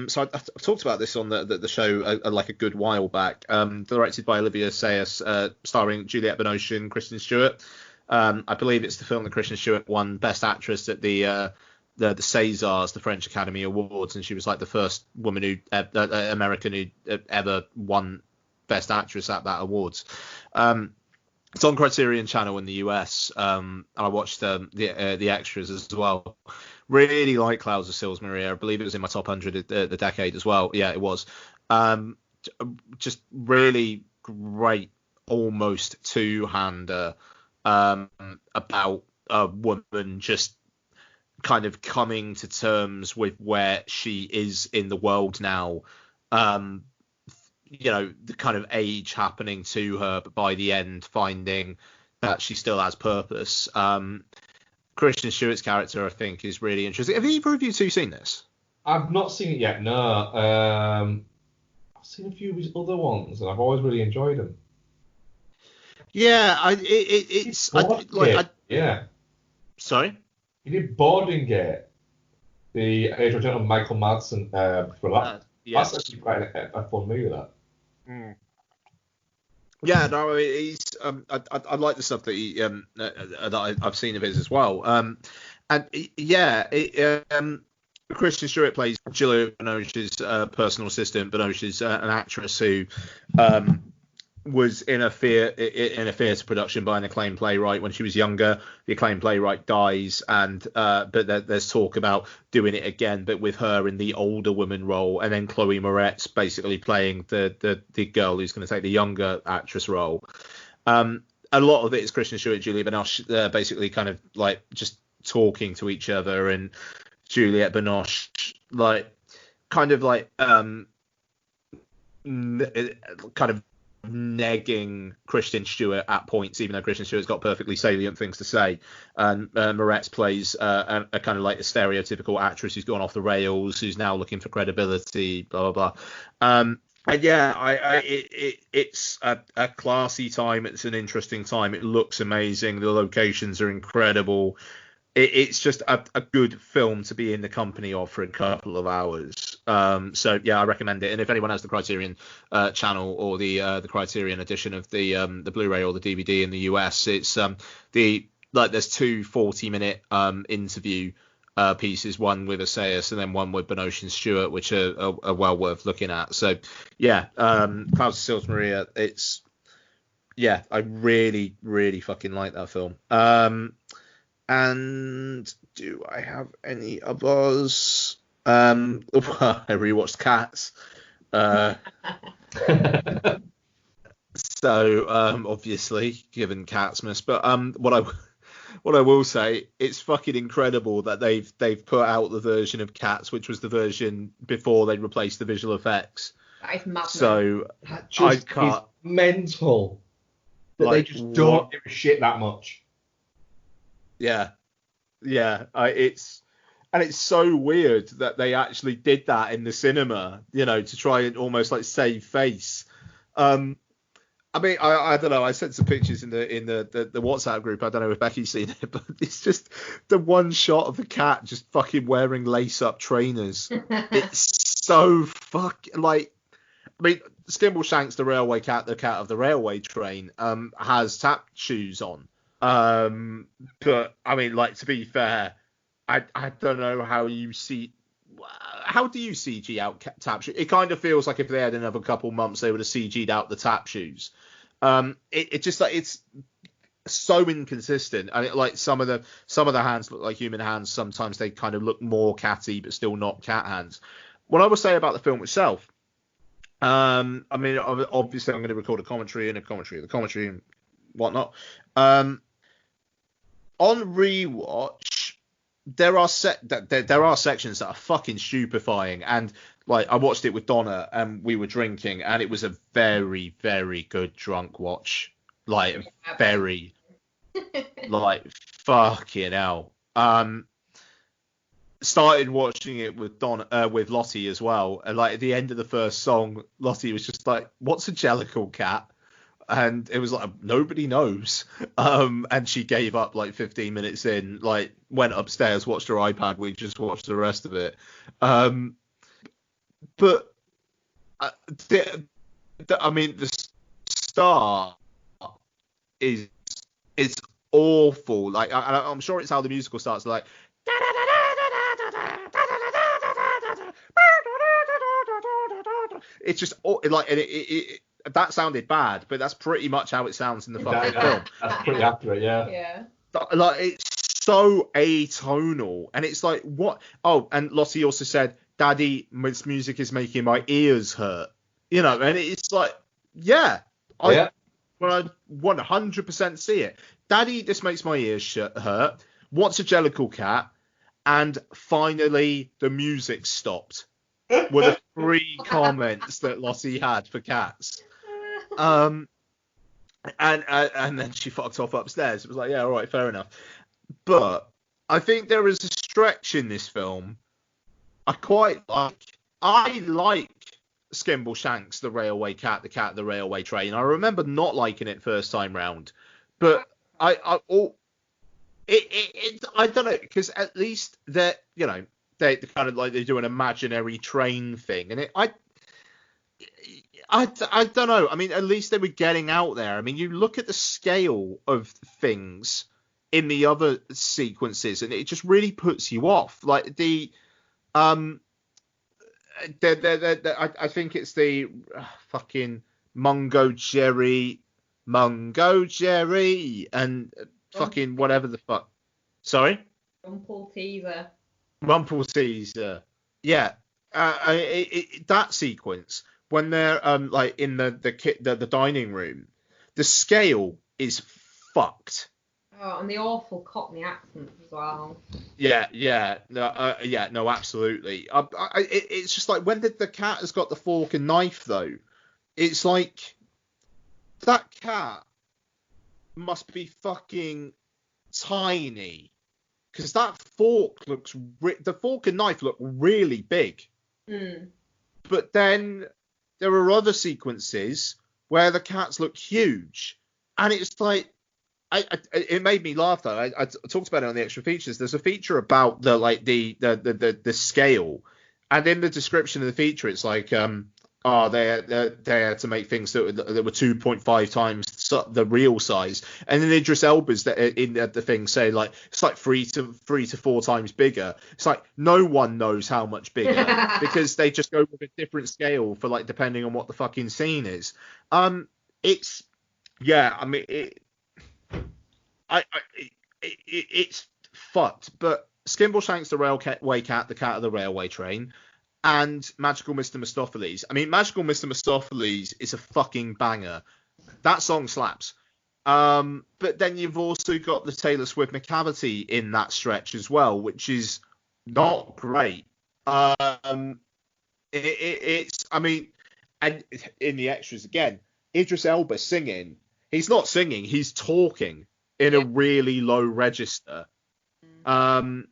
So I've talked about this on the show like a good while back. Directed by Olivia Sayers, starring Juliette Binoche, Kristen Stewart. I believe it's the film that Kristen Stewart won Best Actress at the Césars, the French Academy Awards, and she was like the first woman American who ever won Best Actress at that awards. It's on Criterion Channel in the US. I watched the extras as well. Really like Clouds of Sils Maria. I believe it was in my top 100 the decade as well. Yeah, it was. Just really great, almost two-hander about a woman just kind of coming to terms with where she is in the world now. The kind of age happening to her, but by the end finding that she still has purpose. Kristen Stewart's character, I think, is really interesting. Have either of you two seen this? I've not seen it yet, no. I've seen a few of his other ones, and I've always really enjoyed them. Yeah, yeah. Sorry? He did Boarding Gate, the Adrian Gentleman Michael Madsen for that. Yes. That's actually quite a fun movie, that. Yeah, no, he's. I like the stuff that he that I've seen of his as well. Kristen Stewart plays Juliette Binoche's personal assistant. Binoche is an actress who was in a theatre production by an acclaimed playwright when she was younger. The acclaimed playwright dies, and but there's talk about doing it again, but with her in the older woman role, and then Chloe Moretz basically playing the girl who's going to take the younger actress role. A lot of it is Kristen Stewart and Juliette Binoche basically kind of like just talking to each other, and Juliette Binoche kind of negging Kristen Stewart at points, even though Kristen Stewart's got perfectly salient things to say. And Moretz plays a kind of like a stereotypical actress who's gone off the rails, who's now looking for credibility, blah blah blah. And yeah, it's a classy time. It's an interesting time. It looks amazing. The locations are incredible. It's just a good film to be in the company of for a couple of hours. So yeah, I recommend it. And if anyone has the Criterion channel or the Criterion edition of the Blu-ray or the DVD in the US, it's there's two 40-minute interview pieces, one with Assayas and then one with Binoche and Stewart, which are well worth looking at. So yeah, Clouds of Sils Maria. I really really fucking like that film. And do I have any others? I rewatched Cats. So obviously, given Catsmas, but what I will say, it's fucking incredible that they've put out the version of Cats, which was the version before they replaced the visual effects. That is madness. So I can't. It's mental that they just don't give a shit that much. Yeah. It's so weird that they actually did that in the cinema, to try and almost like save face. I mean, I don't know. I sent some pictures in the WhatsApp group. I don't know if Becky's seen it, but it's just the one shot of the cat just fucking wearing lace-up trainers. It's so Skimbleshanks, the railway cat, the cat of the railway train, has tap shoes on. But I mean, to be fair, I don't know how you see. How do you CG out tap shoes? It kind of feels like if they had another couple months, they would have CG'd out the tap shoes. It just it's so inconsistent, and some of the hands look like human hands. Sometimes they kind of look more catty, but still not cat hands. What I will say about the film itself, I mean, obviously I'm going to record a commentary and whatnot. On rewatch, there are sections that are fucking stupefying, and I watched it with Donna and we were drinking, and it was a very very good drunk watch, very fucking hell. Started watching it with with Lottie as well, and at the end of the first song, Lottie was just like, "What's a jellicle cat?" And it was nobody knows. And she gave up 15 minutes in, went upstairs, watched her iPad. We just watched the rest of it. But the start is awful. I'm sure it's how the musical starts. It's just that sounded bad, but that's pretty much how it sounds in the fucking film. That's pretty accurate, yeah. Yeah. It's so atonal, and it's what? Oh, and Lottie also said, "Daddy, this music is making my ears hurt." And it's I 100% see it. Daddy, this makes my ears hurt. What's a jellicle cat? and finally the music stopped. Were the 3 comments that Lottie had for Cats. And then she fucked off upstairs. It was like, yeah, all right, fair enough. But I think there is a stretch in this film I quite like. I like Skimbleshanks, the railway cat, the cat, the railway train. I remember not liking it first time round, but I don't know, because at least they kind of like they do an imaginary train thing, and I don't know. I mean, at least they were getting out there. I mean, you look at the scale of things in the other sequences, and it just really puts you off. Like I think it's the fucking Mungo Jerry, and fucking whatever the fuck. Sorry? Rumpel-Teaser. Yeah. That sequence when they're like in the dining room, the scale is fucked. Oh, and the awful Cockney accent as well. Yeah, no, absolutely. It's just like when the cat has got the fork and knife, though, it's like that cat must be fucking tiny, because that fork the fork and knife look really big. But then there are other sequences where the cats look huge, and it's like, it made me laugh though. I talked about it on the extra features. There's a feature about the scale, and in the description of the feature, it's like they had to make things that were 2.5 times the real size, and then Idris Elba's in the thing say like it's like 3 to 4 times bigger. It's like no one knows how much bigger because they just go with a different scale for like depending on what the fucking scene is. It's fucked, but Skimbleshanks, the railway cat, the cat of the railway train, and Magical Mr. Mistopheles. I mean, Magical Mr. Mistopheles is a fucking banger. That song slaps. But then you've also got the Taylor Swift McCavity in that stretch as well, which is not great. It's, I mean, and in the extras again, Idris Elba singing. He's not singing, he's talking in a really low register. I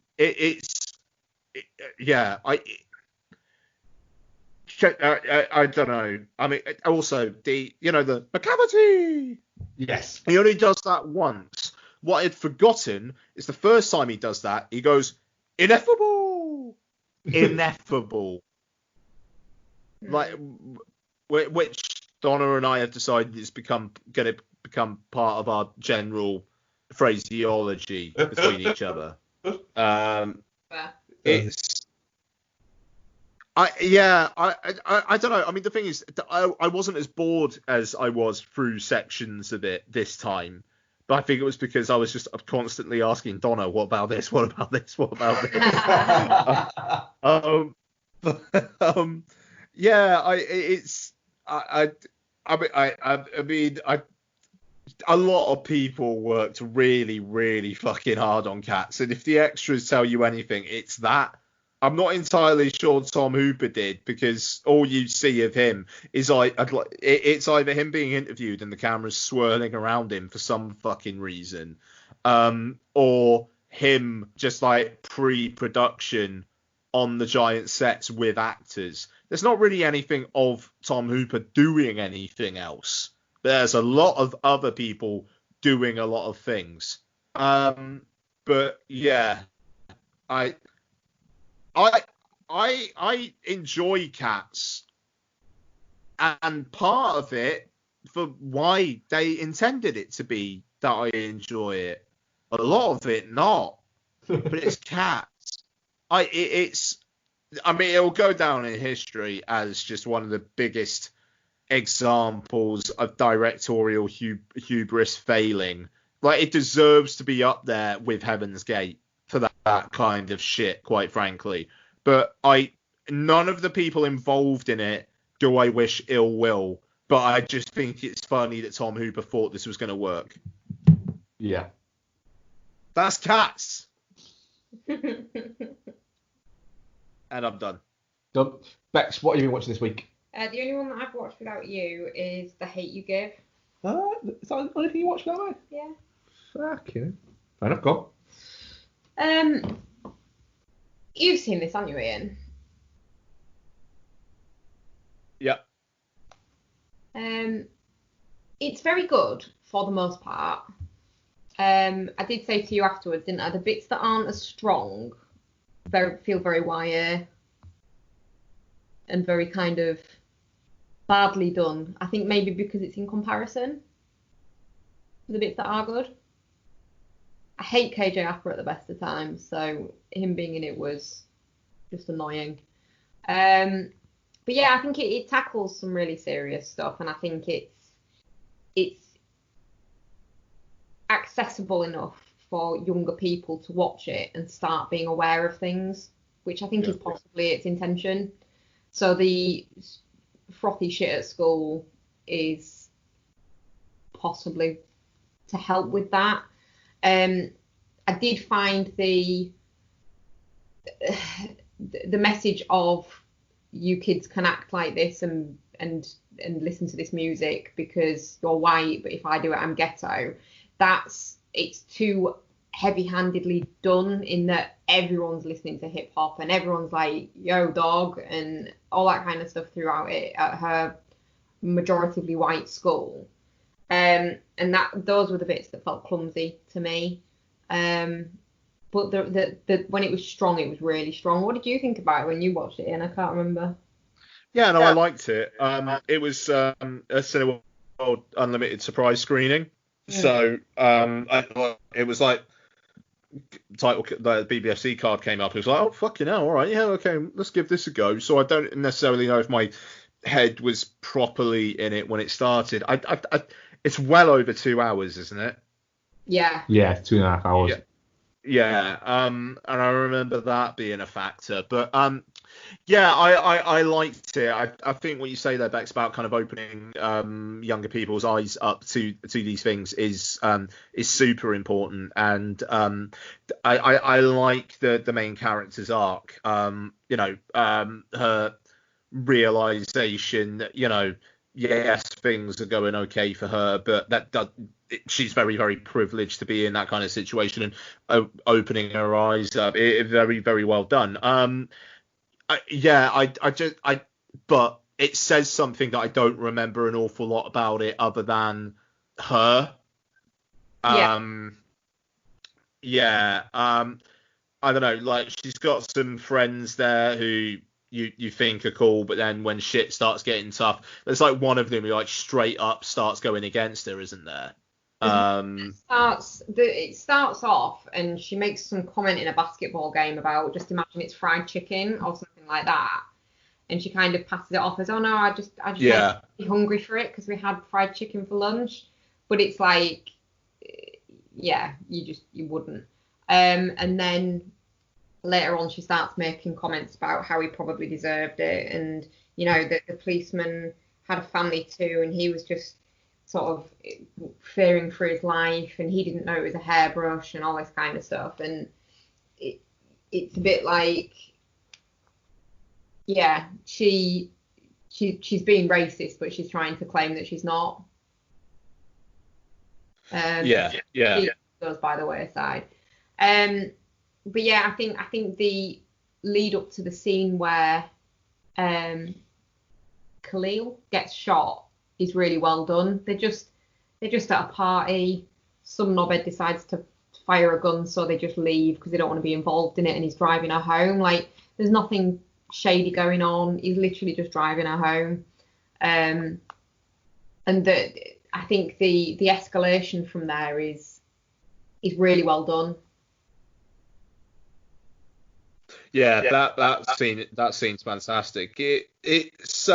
don't know. I mean, also the McCavity. Yes. He only does that once. What I'd forgotten is the first time he does that, he goes ineffable. Like, which Donna and I have decided is going to become part of our general phraseology between each other. It's I don't know. I mean, the thing is, I wasn't as bored as I was through sections of it this time, but I think it was because I was just constantly asking Donna, what about this? What about this? What about this? A lot of people worked really, really fucking hard on Cats, and if the extras tell you anything, it's that. I'm not entirely sure Tom Hooper did, because all you see of him is it's either him being interviewed and the camera's swirling around him for some fucking reason, or him just like pre-production on the giant sets with actors. There's not really anything of Tom Hooper doing anything else. There's a lot of other people doing a lot of things. But yeah, I enjoy Cats, and part of it for why they intended it to be that I enjoy it. A lot of it not, but it's Cats. It'll go down in history as just one of the biggest examples of directorial hubris failing. Like, it deserves to be up there with Heaven's Gate for that kind of shit, quite frankly. But none of the people involved in it do I wish ill will, but I just think it's funny that Tom Hooper thought this was going to work. Yeah. That's Cats. And I'm done. Done. Bex, what have you been watching this week? The only one that I've watched without you is The Hate You Give. Is that the only thing you watched that way? Yeah. Fucking. Fair enough, go You've seen this, haven't you, Ian? Yeah. It's very good for the most part. I did say to you afterwards, didn't I? The bits that aren't as strong feel very wire and very kind of badly done. I think maybe because it's in comparison to the bits that are good. I hate KJ Apper at the best of times, so him being in it was just annoying. But yeah, I think it tackles some really serious stuff, and I think it's accessible enough for younger people to watch it and start being aware of things, which I think is possibly its intention. So the frothy shit at school is possibly to help with that. I did find the message of you kids can act like this and listen to this music because you're white, but if I do it, I'm ghetto. It's too heavy-handedly done in that everyone's listening to hip hop and everyone's like, yo, dog, and all that kind of stuff throughout it at her majoritively white school. And those were the bits that felt clumsy to me. But when it was strong, it was really strong. What did you think about it when you watched it? And I can't remember. Yeah, no, I liked it. It was a Cineworld Unlimited surprise screening. Yeah. So I thought it was like the BBFC card came up. It was like, oh, fucking hell, all right, yeah, okay, let's give this a go. So I don't necessarily know if my head was properly in it when it started. It's well over 2 hours, isn't it? Yeah. Yeah, 2.5 hours. Yeah. And I remember that being a factor. But yeah, I liked it. I think what you say there, Bex, about kind of opening younger people's eyes up to these things is super important. And I like the main character's arc. Her realization that, yes, things are going okay for her, but she's very, very privileged to be in that kind of situation and opening her eyes up. Very, very well done. But it says something that I don't remember an awful lot about it other than her. I don't know, like she's got some friends there who you think are cool, but then when shit starts getting tough, there's like one of them who like straight up starts going against her, isn't there? It starts off and she makes some comment in a basketball game about just imagine it's fried chicken or something like that, and she kind of passes it off as, oh no, I just be hungry for it because we had fried chicken for lunch, but it's like, yeah, you wouldn't. And then later on she starts making comments about how he probably deserved it, and the policeman had a family too, and he was just sort of fearing for his life, and he didn't know it was a hairbrush and all this kind of stuff. And it's a bit like, yeah, she's being racist, but she's trying to claim that she's not. She goes by the wayside. But yeah, I think the lead up to the scene where Khalil gets shot is really well done. They're just at a party. Some knobhead decides to fire a gun, so they just leave because they don't want to be involved in it, and he's driving her home. Like, there's nothing shady going on. He's literally just driving her home. And I think the escalation from there is really well done. Yeah, that scene's fantastic. It's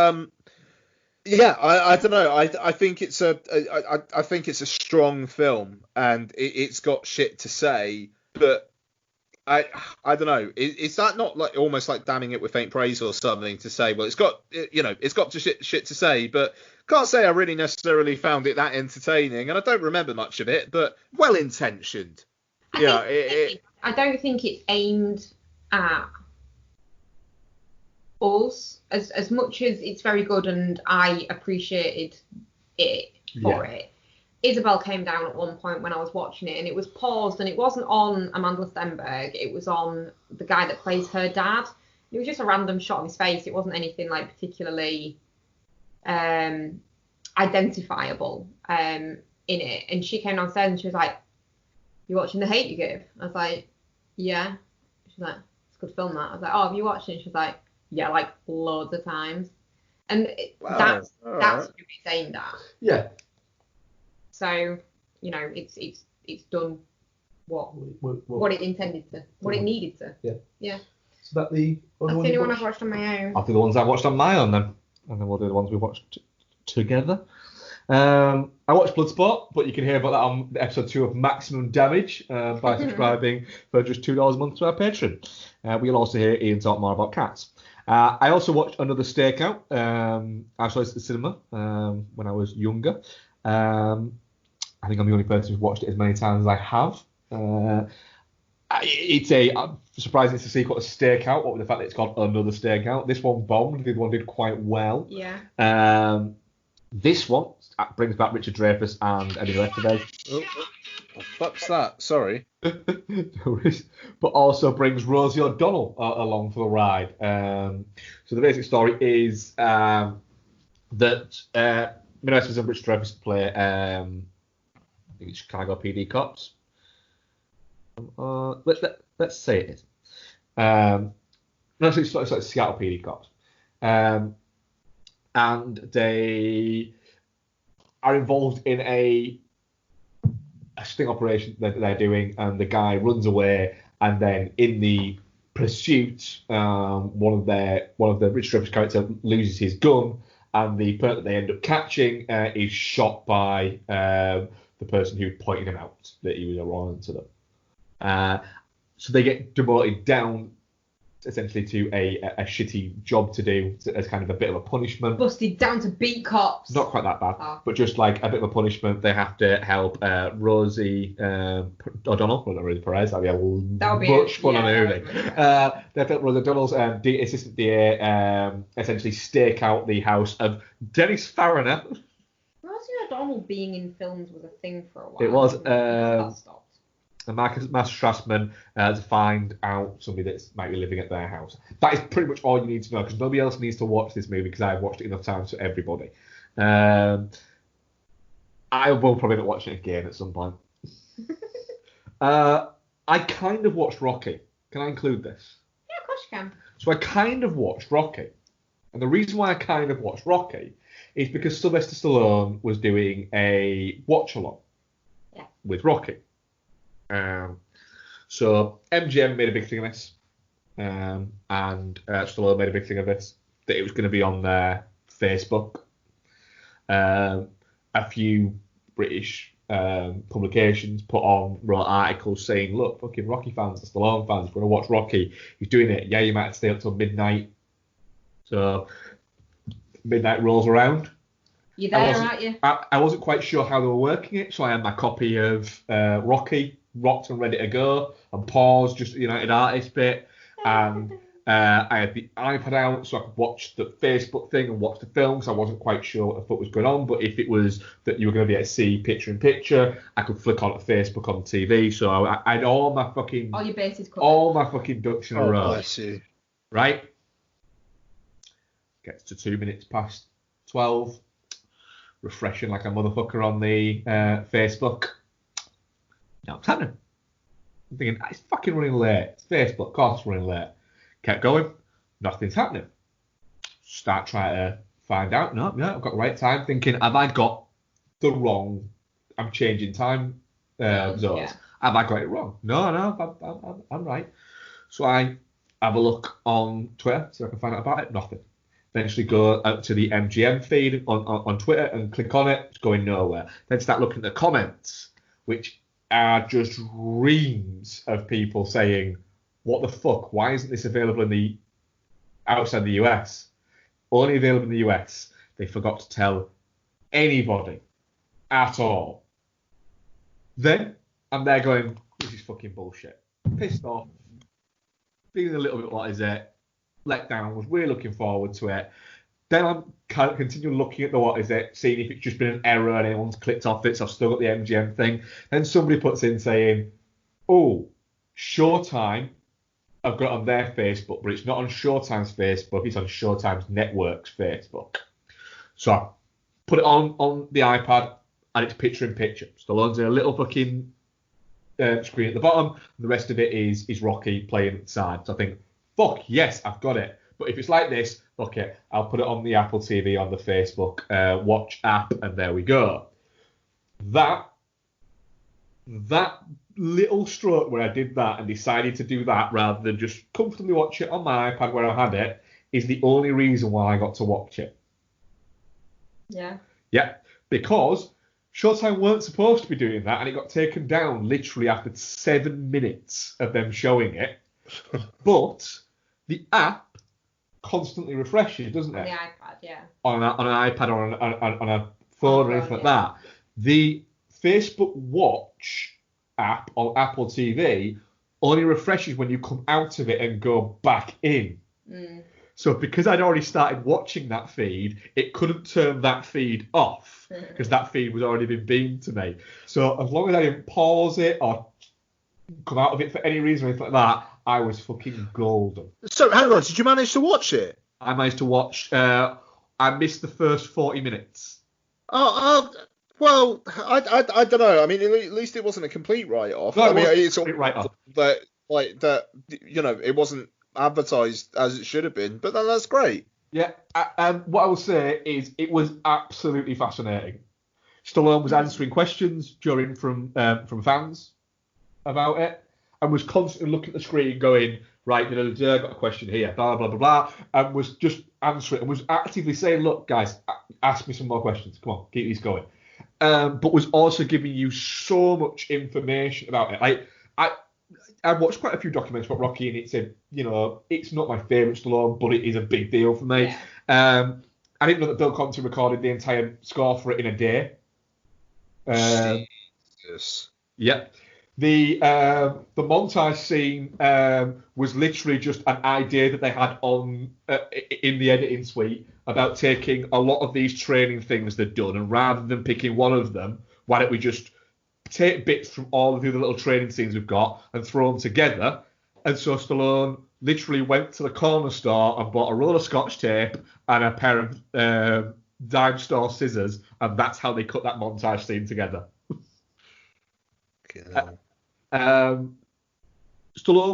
yeah, I don't know. I think it's a strong film, and it's got shit to say, but I don't know. Is that not like almost like damning it with faint praise or something to say, well, it's got shit to say, but can't say I really necessarily found it that entertaining, and I don't remember much of it, but well intentioned. I I don't think it's aimed at us as much as it's very good, and I appreciated it for it. Isabel came down at one point when I was watching it, and it was paused, and it wasn't on Amanda Stenberg, it was on the guy that plays her dad. It was just a random shot of his face. It wasn't anything like particularly identifiable in it. And she came downstairs and she was like, "You watching The Hate You Give?" I was like, "Yeah." She's like, "It's a good film, that." I was like, "Oh, have you watched it?" And she was like, "Yeah, like loads of times." And that's who it's aimed at. Yeah. So, you know, it's done what it intended to, what it needed to. Yeah. So that's the only one I've watched on my own. I'll do the ones I've watched on my own then, and then we'll do the ones we watched together. I watched Bloodsport, but you can hear about that on episode 2 of Maximum Damage by subscribing for just $2 a month to our Patreon. We'll also hear Ian talk more about cats. I also watched another Stakeout. I saw it at the cinema when I was younger. I think I'm the only person who's watched it as many times as I have. I'm surprised it's a sequel to Stakeout, what with the fact that it's called Another Stakeout. This one bombed, the other one did quite well. Yeah. This one brings back Richard Dreyfuss and Amelie today. Oh, fuck's that? Sorry. But also brings Rosie O'Donnell along for the ride. So the basic story is that Moonrise and Richard Dreyfuss play, I think it's Chicago PD cops. Let's say it is. No, it's like Seattle PD cops. And they are involved in a sting operation that they're doing, and the guy runs away, and then in the pursuit, one of the Richard Dreyfuss character loses his gun, and the person that they end up catching is shot by the person who pointed him out that he was a wrong to them. So they get demoted down essentially to a shitty job to do as kind of a bit of a punishment. Busted down to beat cops. Not quite that bad, but just like a bit of a punishment. They have to help Rosie O'Donnell, well, not Rosie Perez, that'd be much fun on a movie. They have to help Rosie O'Donnell's assistant DA essentially stake out the house of Dennis Fariner. Rosie O'Donnell being in films was a thing for a while. It was. That stopped. And Master Strassman to find out somebody that might be living at their house. That is pretty much all you need to know, because nobody else needs to watch this movie, because I've watched it enough times for everybody. I will probably not watch it again at some point. I kind of watched Rocky. Can I include this? Yeah, of course you can. So I kind of watched Rocky. And the reason why I kind of watched Rocky is because Sylvester Stallone was doing a watch-along with Rocky. So MGM made a big thing of this, and Stallone made a big thing of this, that it was going to be on their Facebook. A few British publications wrote articles saying, look, fucking Rocky fans, the Stallone fans, if you want to watch Rocky, he's doing it. Yeah, you might have to stay up till midnight. So midnight rolls around. You're there, aren't you? I wasn't quite sure how they were working it, so I had my copy of Rocky rocked and ready to go, and paused just the United Artists bit, and I had the iPad out so I could watch the Facebook thing and watch the film, so I wasn't quite sure what the fuck was going on. But if it was that you were going to be able to see picture in picture, I could flick on to Facebook on TV. So I had all your bases covered, all my fucking ducks in a row. Bless you. Right? Gets to 2 minutes past 12. Refreshing like a motherfucker on the Facebook. No, it's happening. I'm thinking, it's fucking running late. It's Facebook, of course it's running late. Kept going, nothing's happening. Start trying to find out. No, yeah, I've got the right time. Thinking, have I got the wrong? I'm changing time zones. Yeah. Have I got it wrong? No, I'm right. So I have a look on Twitter so I can find out about it. Nothing. Eventually go out to the MGM feed on Twitter and click on it. It's going nowhere. Then start looking at the comments, which are just reams of people saying, what the fuck? Why isn't this available outside the US? Only available in the US. They forgot to tell anybody at all. Then I'm there going, this is fucking bullshit. pissed off, feeling a little bit like let down, was really looking forward to it. Then I'm kind of continuing looking at seeing if it's just been an error and anyone's clicked off it, so I've still got the MGM thing. Then somebody puts in saying, oh, Showtime have got it on their Facebook, but it's not on Showtime's Facebook, it's on Showtime's network's Facebook. So I put it on the iPad, and it's picture in picture. Stallone's in a little fucking screen at the bottom, and the rest of it is Rocky playing at the side. So I think, fuck, yes, I've got it. But if it's like this, okay, I'll put it on the Apple TV, on the Facebook Watch app, and there we go. That little stroke where I did that and decided to do that rather than just comfortably watch it on my iPad where I had it is the only reason why I got to watch it. Yeah. Yeah, because Showtime weren't supposed to be doing that, and it got taken down literally after 7 minutes of them showing it. But the app constantly refreshes, doesn't it? On the iPad, yeah. On an iPad or on a phone or anything like that. The Facebook Watch app on Apple TV only refreshes when you come out of it and go back in. So because I'd already started watching that feed, it couldn't turn that feed off because that feed was already been beamed to me. So as long as I didn't pause it or come out of it for any reason or anything like that, I was fucking golden. So hang on, did you manage to watch it? I managed to watch. I missed the first 40 minutes. Well, I don't know. I mean, at least it wasn't a complete write-off. No, I mean, it's a complete write-off. That it wasn't advertised as it should have been, but that's great. Yeah, and what I will say is it was absolutely fascinating. Stallone was answering questions from fans about it, and was constantly looking at the screen going, right, I've got a question here, blah, blah, blah, blah, and was just answering, and was actively saying, look, guys, ask me some more questions. Come on, keep these going. But was also giving you so much information about it. I watched quite a few documentaries about Rocky, and it said, it's not my favourite Stallone, but it is a big deal for me. Yeah. I didn't know that Bill Conti recorded the entire score for it in a day. Jesus. Yeah. The montage scene was literally just an idea that they had on in the editing suite about taking a lot of these training things they'd done, and rather than picking one of them, why don't we just take bits from all of the other little training scenes we've got and throw them together? And so Stallone literally went to the corner store and bought a roll of Scotch tape and a pair of dime store scissors, and that's how they cut that montage scene together. Stallone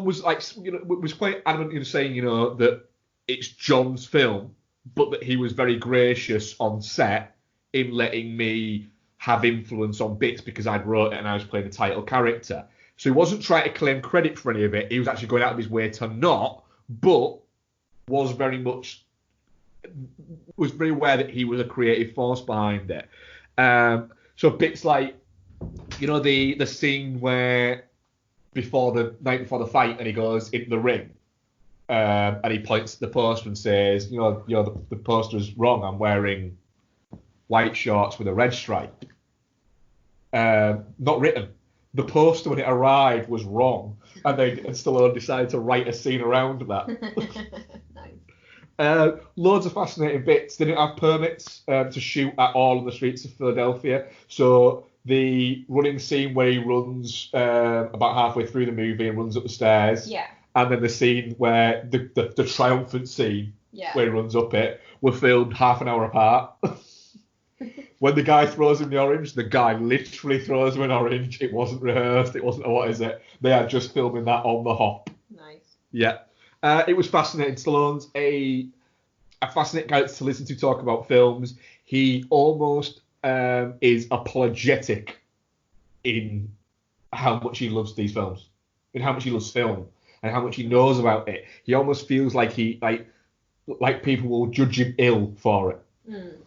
was was quite adamant in saying, that it's John's film, but that he was very gracious on set in letting me have influence on bits because I'd wrote it and I was playing the title character. So he wasn't trying to claim credit for any of it. He was actually going out of his way to not, but was very aware that he was a creative force behind it. So bits like, the scene where the night before the fight, and he goes into the ring, and he points to the poster and says, the poster is wrong. I'm wearing white shorts with a red stripe. Not written. The poster when it arrived was wrong, and Stallone decided to write a scene around that. Nice. Loads of fascinating bits. They didn't have permits to shoot at all on the streets of Philadelphia, so the running scene where he runs about halfway through the movie and runs up the stairs, and then the scene where the triumphant scene where he runs up it were filmed half an hour apart. When the guy throws him the orange, the guy literally throws him an orange. It wasn't rehearsed. It wasn't what is it? They are just filming that on the hop. Nice. Yeah. It was fascinating. Stallone's a fascinating guy to listen to talk about films. He almost is apologetic in how much he loves these films, in how much he loves film, and how much he knows about it. He almost feels like like people will judge him ill for it.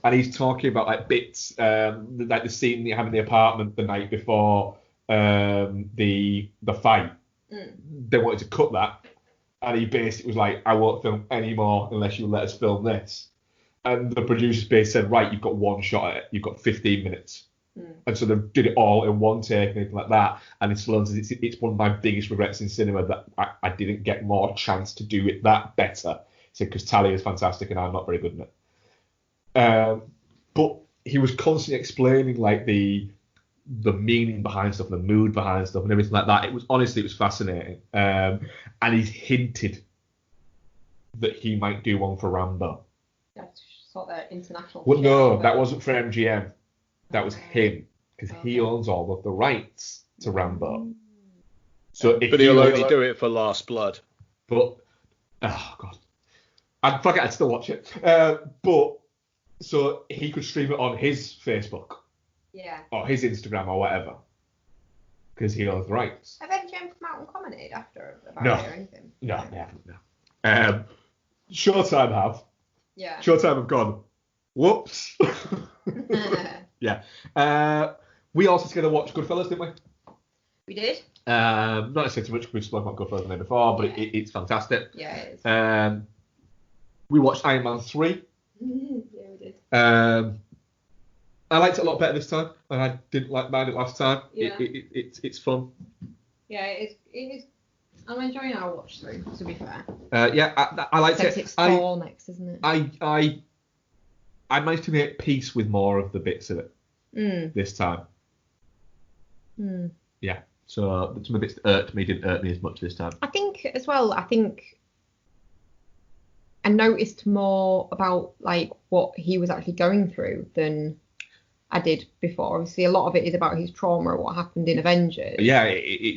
And he's talking about bits, like the scene they have in the apartment the night before the fight. They wanted to cut that, and he basically was like, I won't film anymore unless you let us film this. And the producers basically said, right, you've got one shot at it. You've got 15 minutes. and sort of did it all in one take and anything like that. And Stallone says it's one of my biggest regrets in cinema that I didn't get more chance to do it that better. He said, because Talia is fantastic and I'm not very good at it. But he was constantly explaining like the meaning behind stuff, the mood behind stuff, and everything like that. It was fascinating. And he's hinted that he might do one for Rambo. That's sort of international. Well, no, that wasn't for MGM. That was him, because he owns all of the rights to Rambo. So, but he'll only do it for Last Blood. But oh god, I'd still watch it. But so he could stream it on his Facebook, or his Instagram or whatever, because he owns the rights. Have MGM come out and commented after about No. it or anything? No, they haven't. No. Showtime have. Yeah. Showtime have gone. Whoops. Yeah. We also together watched Goodfellas, didn't we? We did. Not necessarily too much, we've spoken about Goodfellas the night before, but it's fantastic. Yeah, it is. We watched Iron Man 3. Yeah, we did. I liked it a lot better this time, and I didn't mind it last time. Yeah. It's fun. Yeah, it is. I'm enjoying our watch through, to be fair. I liked Except it. it's Thor next, isn't it? I managed to make peace with more of the bits of it this time. Yeah. So some of the bits that irked me didn't irk me as much this time. I think as well, I noticed more about like what he was actually going through than I did before. Obviously, a lot of it is about his trauma or what happened in Avengers. Yeah.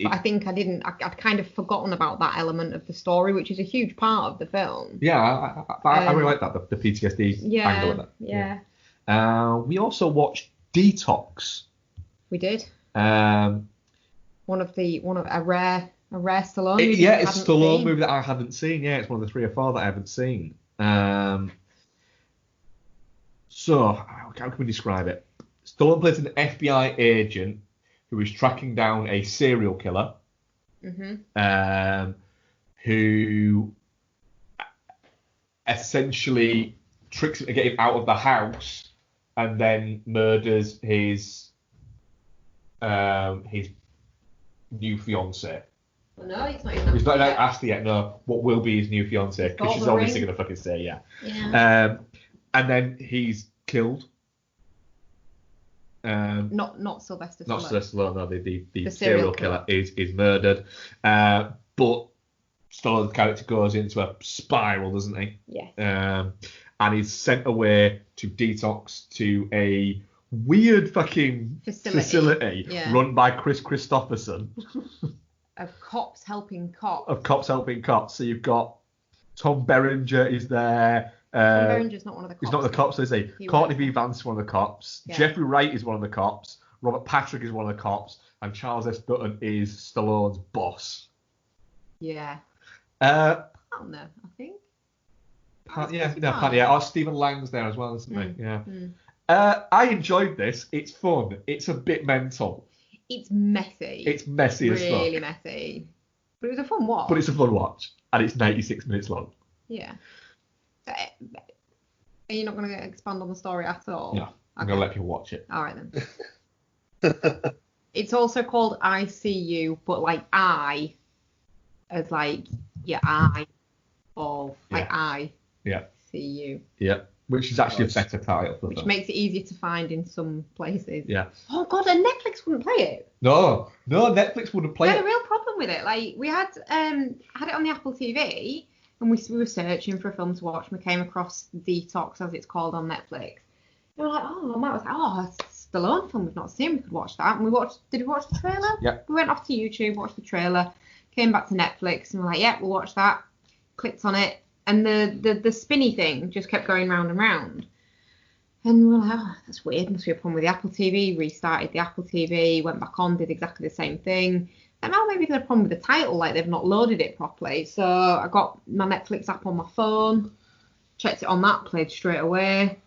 But I think I'd kind of forgotten about that element of the story, which is a huge part of the film. Yeah, I really like that, the PTSD angle of it. Yeah. We also watched Detox. We did. A rare Stallone movie. It's a Stallone movie that I haven't seen. Yeah, it's one of the 3 or 4 that I haven't seen. So, how can we describe it? Stallone plays an FBI agent who is tracking down a serial killer who essentially tricks him to get him out of the house and then murders his new fiancée. Well, no, he's not even. He's not asked yet. No, what will be his new fiancée? Because she's obviously going to fucking say yeah. And then he's killed. Not Sylvester Stallone. Not Sylvester Stallone. No, the serial killer is murdered. But Stallone's character goes into a spiral, doesn't he? Yeah. And he's sent away to detox to a weird fucking facility run by Chris Christopherson. Of cops helping cops. So you've got Tom Berenger is there. Tom Berenger's not one of the cops. He's not the cops, is he? Courtney V. Vance is one of the cops. Yeah. Jeffrey Wright is one of the cops. Robert Patrick is one of the cops. And Charles S. Dutton is Stallone's boss. Yeah. Partner, I think. Partner. Oh, Stephen Lang's there as well, isn't he? Yeah. I enjoyed this. It's fun. It's a bit mental. It's messy. It's messy as fuck. Really messy. But it was a fun watch. But it's a fun watch. And it's 96 minutes long. Yeah. Are you not going to expand on the story at all? No. I'm going to let people watch it. All right, then. It's also called I See You, but like I as like your eye or like I See You. Yeah. Which is actually a better title for Which makes it easier to find in some places. Yeah. Oh god, and Netflix wouldn't play it. No, Netflix wouldn't play it. We had a real problem with it. Like we had it on the Apple TV and we were searching for a film to watch and we came across Detox as it's called on Netflix. And we're like, Matt was like, it's a Stallone film we've not seen, we could watch that. And did we watch the trailer? Yeah. We went off to YouTube, watched the trailer, came back to Netflix and we're like, we'll watch that. Clicked on it. And the spinny thing just kept going round and round. And we were like, that's weird. Must be a problem with the Apple TV. Restarted the Apple TV, went back on, did exactly the same thing. And now maybe there's a problem with the title, like they've not loaded it properly. So I got my Netflix app on my phone, checked it on that, played straight away.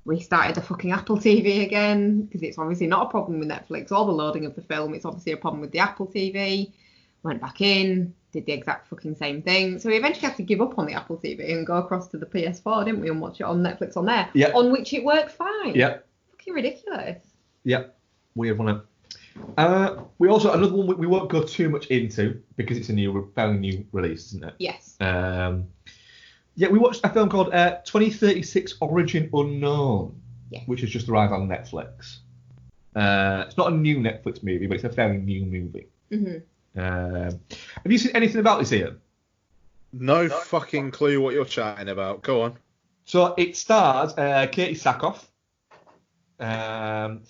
Restarted the fucking Apple TV again, because it's obviously not a problem with Netflix or the loading of the film. It's obviously a problem with the Apple TV. Went back in, did the exact fucking same thing. So we eventually had to give up on the Apple TV and go across to the PS4, didn't we, and watch it on Netflix on there, on which it worked fine. Yeah. Fucking ridiculous. Yeah. weird one. We also, another one we won't go too much into because it's a fairly new release, isn't it? Yes. Yeah, we watched a film called 2036 Origin Unknown, yes. which has just arrived on Netflix. It's not a new Netflix movie, but it's a fairly new movie. Mm-hmm. Have you seen anything about this, Ian? No fucking clue what you're chatting about. Go on. So it stars Katie Sackhoff, and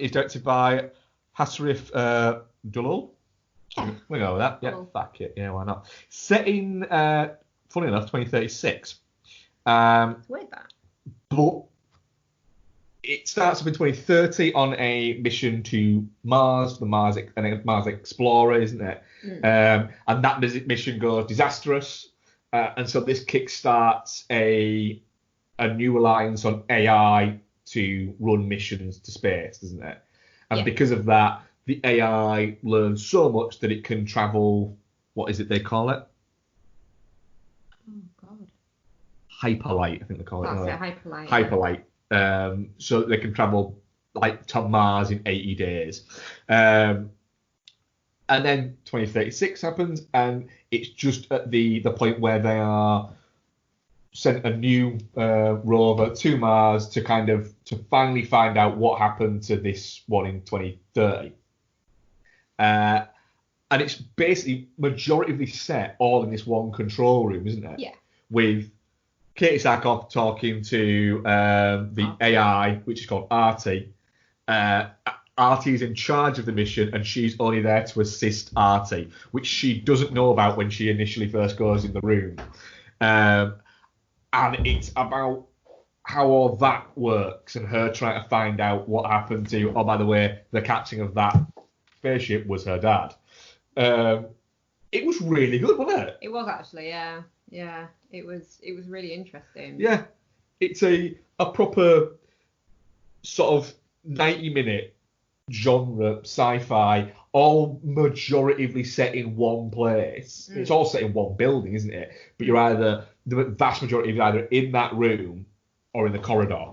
is directed by Hasrif Dulal. Yeah. We know that. Yeah, Cool. Fuck it. Yeah, why not? Set in, funny enough, 2036. It's weird that. But it starts up in 2030 on a mission to Mars, the Mars Explorer, isn't it? And that mission goes disastrous, and so this kickstarts a new alliance on AI to run missions to space, doesn't it? And because of that, the AI learns so much that it can travel. What is it they call it? Oh God. Hyperlight, I think they call it. That's it, hyperlight. Hyperlight. So they can travel like to Mars in 80 days. And then 2036 happens, and it's just at the point where they are sent a new rover to Mars to finally find out what happened to this one in 2030. And it's basically majoritively set all in this one control room, isn't it? Yeah. With Katie Sackhoff talking to the AI, which is called Artie. Artie is in charge of the mission, and she's only there to assist Artie, which she doesn't know about when she initially first goes in the room. And it's about how all that works and her trying to find out what happened to, oh, by the way, the captain of that spaceship was her dad. It was really good, wasn't it? It was actually, yeah. Yeah, it was really interesting. Yeah, it's a proper sort of 90-minute genre sci-fi, all majoritively set in one place. It's all set in one building, isn't it? But the vast majority of you either in that room or in the corridor.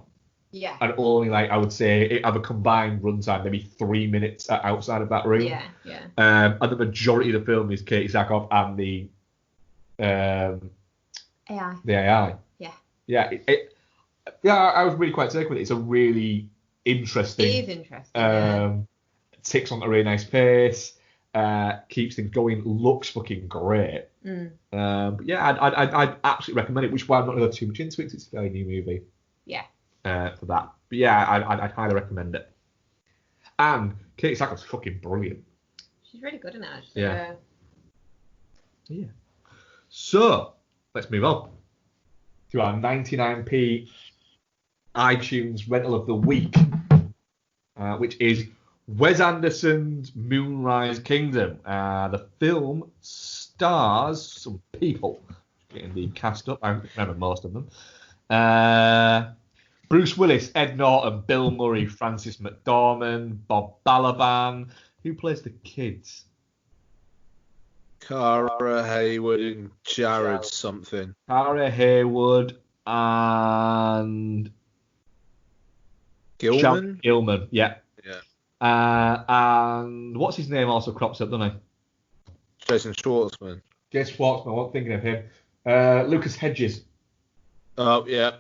Yeah. And only, like, I would say, it have a combined runtime, maybe 3 minutes outside of that room. Yeah, yeah. And the majority of the film is Katie Sackhoff and the AI. The AI. Yeah. Yeah. I was really quite taken with it. It's a really interesting. It is interesting. Ticks on a really nice pace. Keeps things going. Looks fucking great. But yeah, I'd absolutely recommend it. Which is why I'm not going to go too much into it. 'Cause it's a very new movie. Yeah. For that. But yeah, I'd highly recommend it. And Katie Sackhoff's fucking brilliant. She's really good in it, actually. Yeah. Yeah. So, let's move on to our 99p iTunes rental of the week, which is Wes Anderson's Moonrise Kingdom. The film stars some people. Getting the cast up. I remember most of them. Bruce Willis, Ed Norton, Bill Murray, Francis McDormand, Bob Balaban. Who plays the kids? Cara Hayward and Jared something. Cara Hayward and Gilman? Gilman, yeah. Yeah. And what's his name also crops up, doesn't he? Jason Schwartzman. Jason Schwartzman, I wasn't thinking of him. Lucas Hedges. Oh, yeah.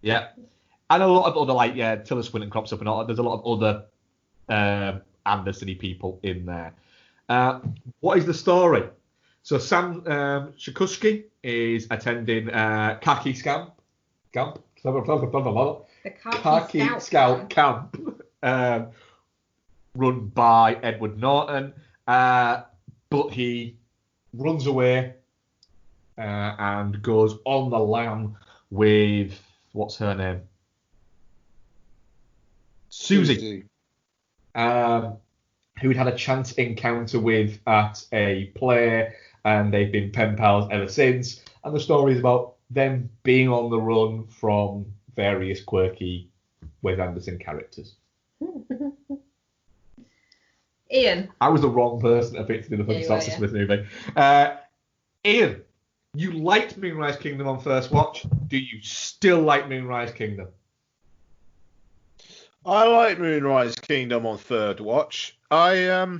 Yeah. And a lot of other, Tilda Swinton crops up and all. There's a lot of other Anderson-y people in there. What is the story? So Sam Shakusky is attending Khaki Scout Camp. The Khaki Scout Camp. Run by Edward Norton. But he runs away and goes on the lam with, what's her name? Susie. Who he'd had a chance encounter with at a play, and they've been pen pals ever since. And the story is about them being on the run from various quirky Wes Anderson characters. Ian. I was the wrong person to pick to do the fucking synopsis of this movie. Ian, you liked Moonrise Kingdom on first watch. Do you still like Moonrise Kingdom? I like Moonrise Kingdom on third watch. I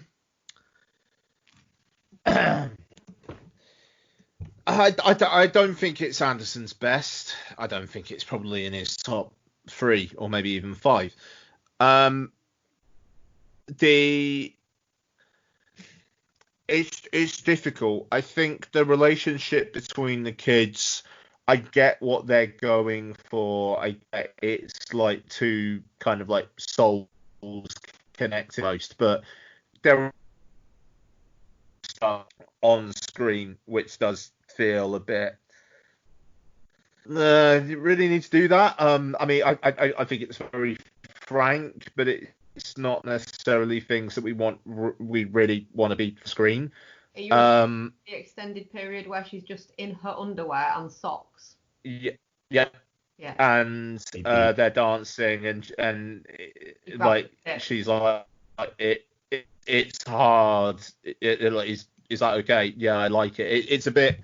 don't think it's Anderson's best. I don't think it's probably in his top 3 or maybe even 5. It's difficult. I think the relationship between the kids, I get what they're going for. It's like two kind of like souls connected most, but there are stuff on screen which does feel a bit. You really need to do that. I mean, I think it's very frank, but it's not necessarily things that we really want to be screen. Are you the extended period where she's just in her underwear and socks? Yeah. And they're dancing and like she's like it's hard. Is that okay? Yeah, I like it. It's a bit.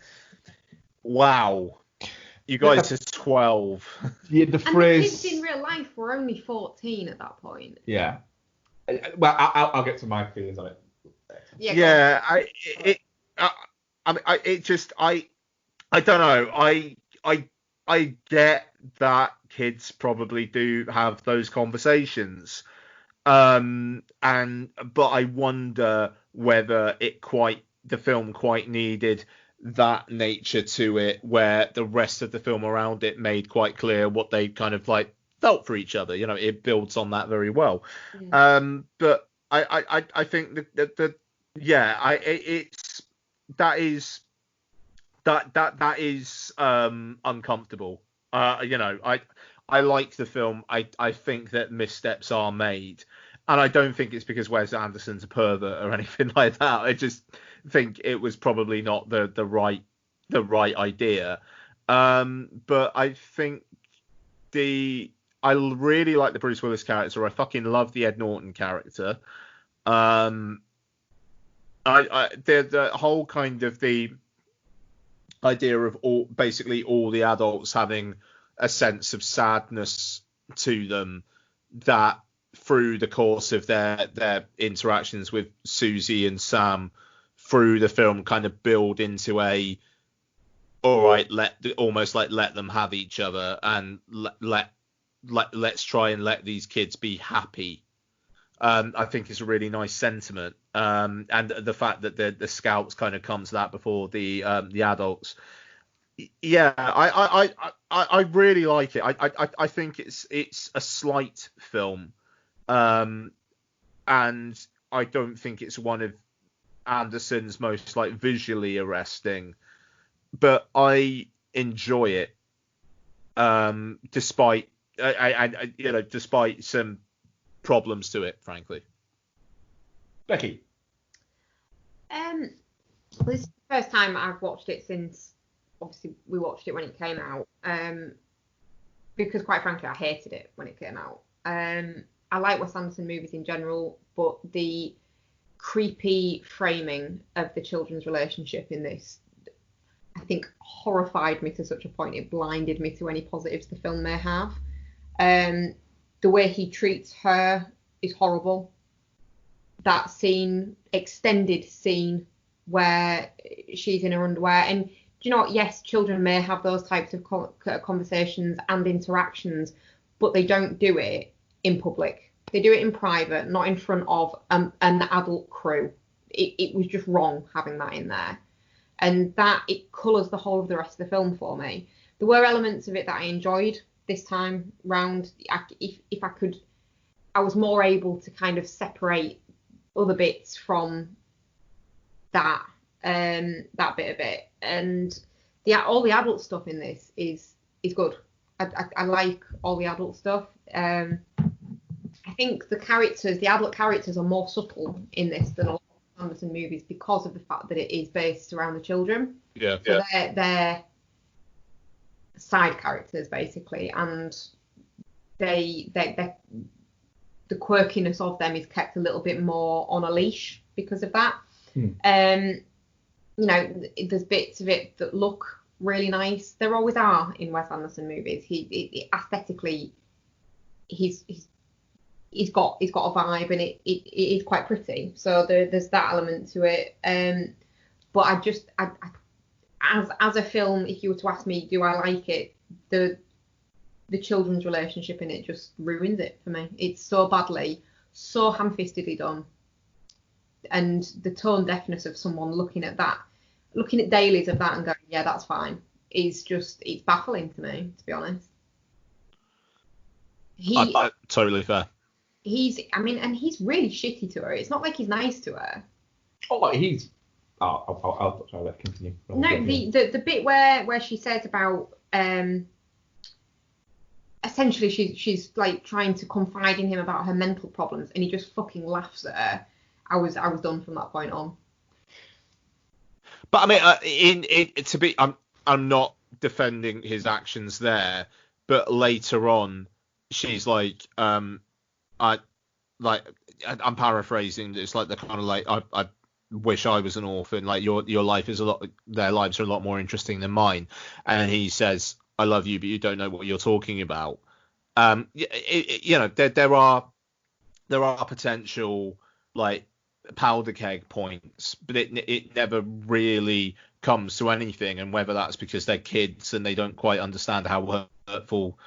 Wow. You guys are 12. Yeah, the phrase. The kids in real life were only 14 at that point. Yeah. Well, I'll get to my feelings on it. Yeah. I don't know. I get that kids probably do have those conversations. But I wonder whether the film quite needed that nature to it, where the rest of the film around it made quite clear what they kind of like felt for each other. You know, it builds on that very well. But I think that is uncomfortable. You know, I like the film. I think that missteps are made. And I don't think it's because Wes Anderson's a pervert or anything like that. I just think it was probably not the right idea. But I think I really like the Bruce Willis character. I fucking love the Ed Norton character. The whole kind of the idea of all the adults having a sense of sadness to them that through the course of their interactions with Susie and Sam through the film kind of build into almost let them have each other and let's try and let these kids be happy. I think it's a really nice sentiment. And the fact that the scouts kind of come to that before the adults. Yeah, I really like it. I think it's a slight film. And I don't think it's one of Anderson's most like visually arresting, but I enjoy it. Despite some problems to it, frankly. Becky. This is the first time I've watched it since obviously we watched it when it came out. Because quite frankly I hated it when it came out. I like Wes Anderson movies in general, but the creepy framing of the children's relationship in this, I think, horrified me to such a point it blinded me to any positives the film may have. The way he treats her is horrible. That scene, extended scene, where she's in her underwear, and do you know what? Yes, children may have those types of conversations and interactions, but they don't do it in public. They do it in private, not in front of an adult crew. It was just wrong having that in there. And that, it colours the whole of the rest of the film for me. There were elements of it that I enjoyed this time round. If I could, I was more able to kind of separate other bits from that bit of it. And all the adult stuff in this is good. I like all the adult stuff. I think the adult characters are more subtle in this than a lot of Anderson movies because of the fact that it is based around the children. Yeah. So they're side characters basically, and the quirkiness of them is kept a little bit more on a leash because of that. You know, there's bits of it that look really nice. There always are in Wes Anderson movies. He aesthetically, he's he's got a vibe, and it is quite pretty. So there's that element to it. But I as a film, if you were to ask me, do I like it? The children's relationship in it just ruins it for me. It's so badly, so ham-fistedly done. And the tone deafness of someone looking at dailies of that and going, yeah, that's fine, it's baffling to me, to be honest. Totally fair. He's really shitty to her. It's not like he's nice to her. I'll try to continue. No, the bit where she says about essentially she's like trying to confide in him about her mental problems, and he just fucking laughs at her. I was done from that point on. But I mean, I'm not defending his actions there, but later on, she's like, I'm paraphrasing. It's like the kind of like, I wish I was an orphan. Like your life is their lives are a lot more interesting than mine. And he says, I love you, but you don't know what you're talking about. There are potential like powder keg points, but it never really comes to anything. And whether that's because they're kids and they don't quite understand how hurtful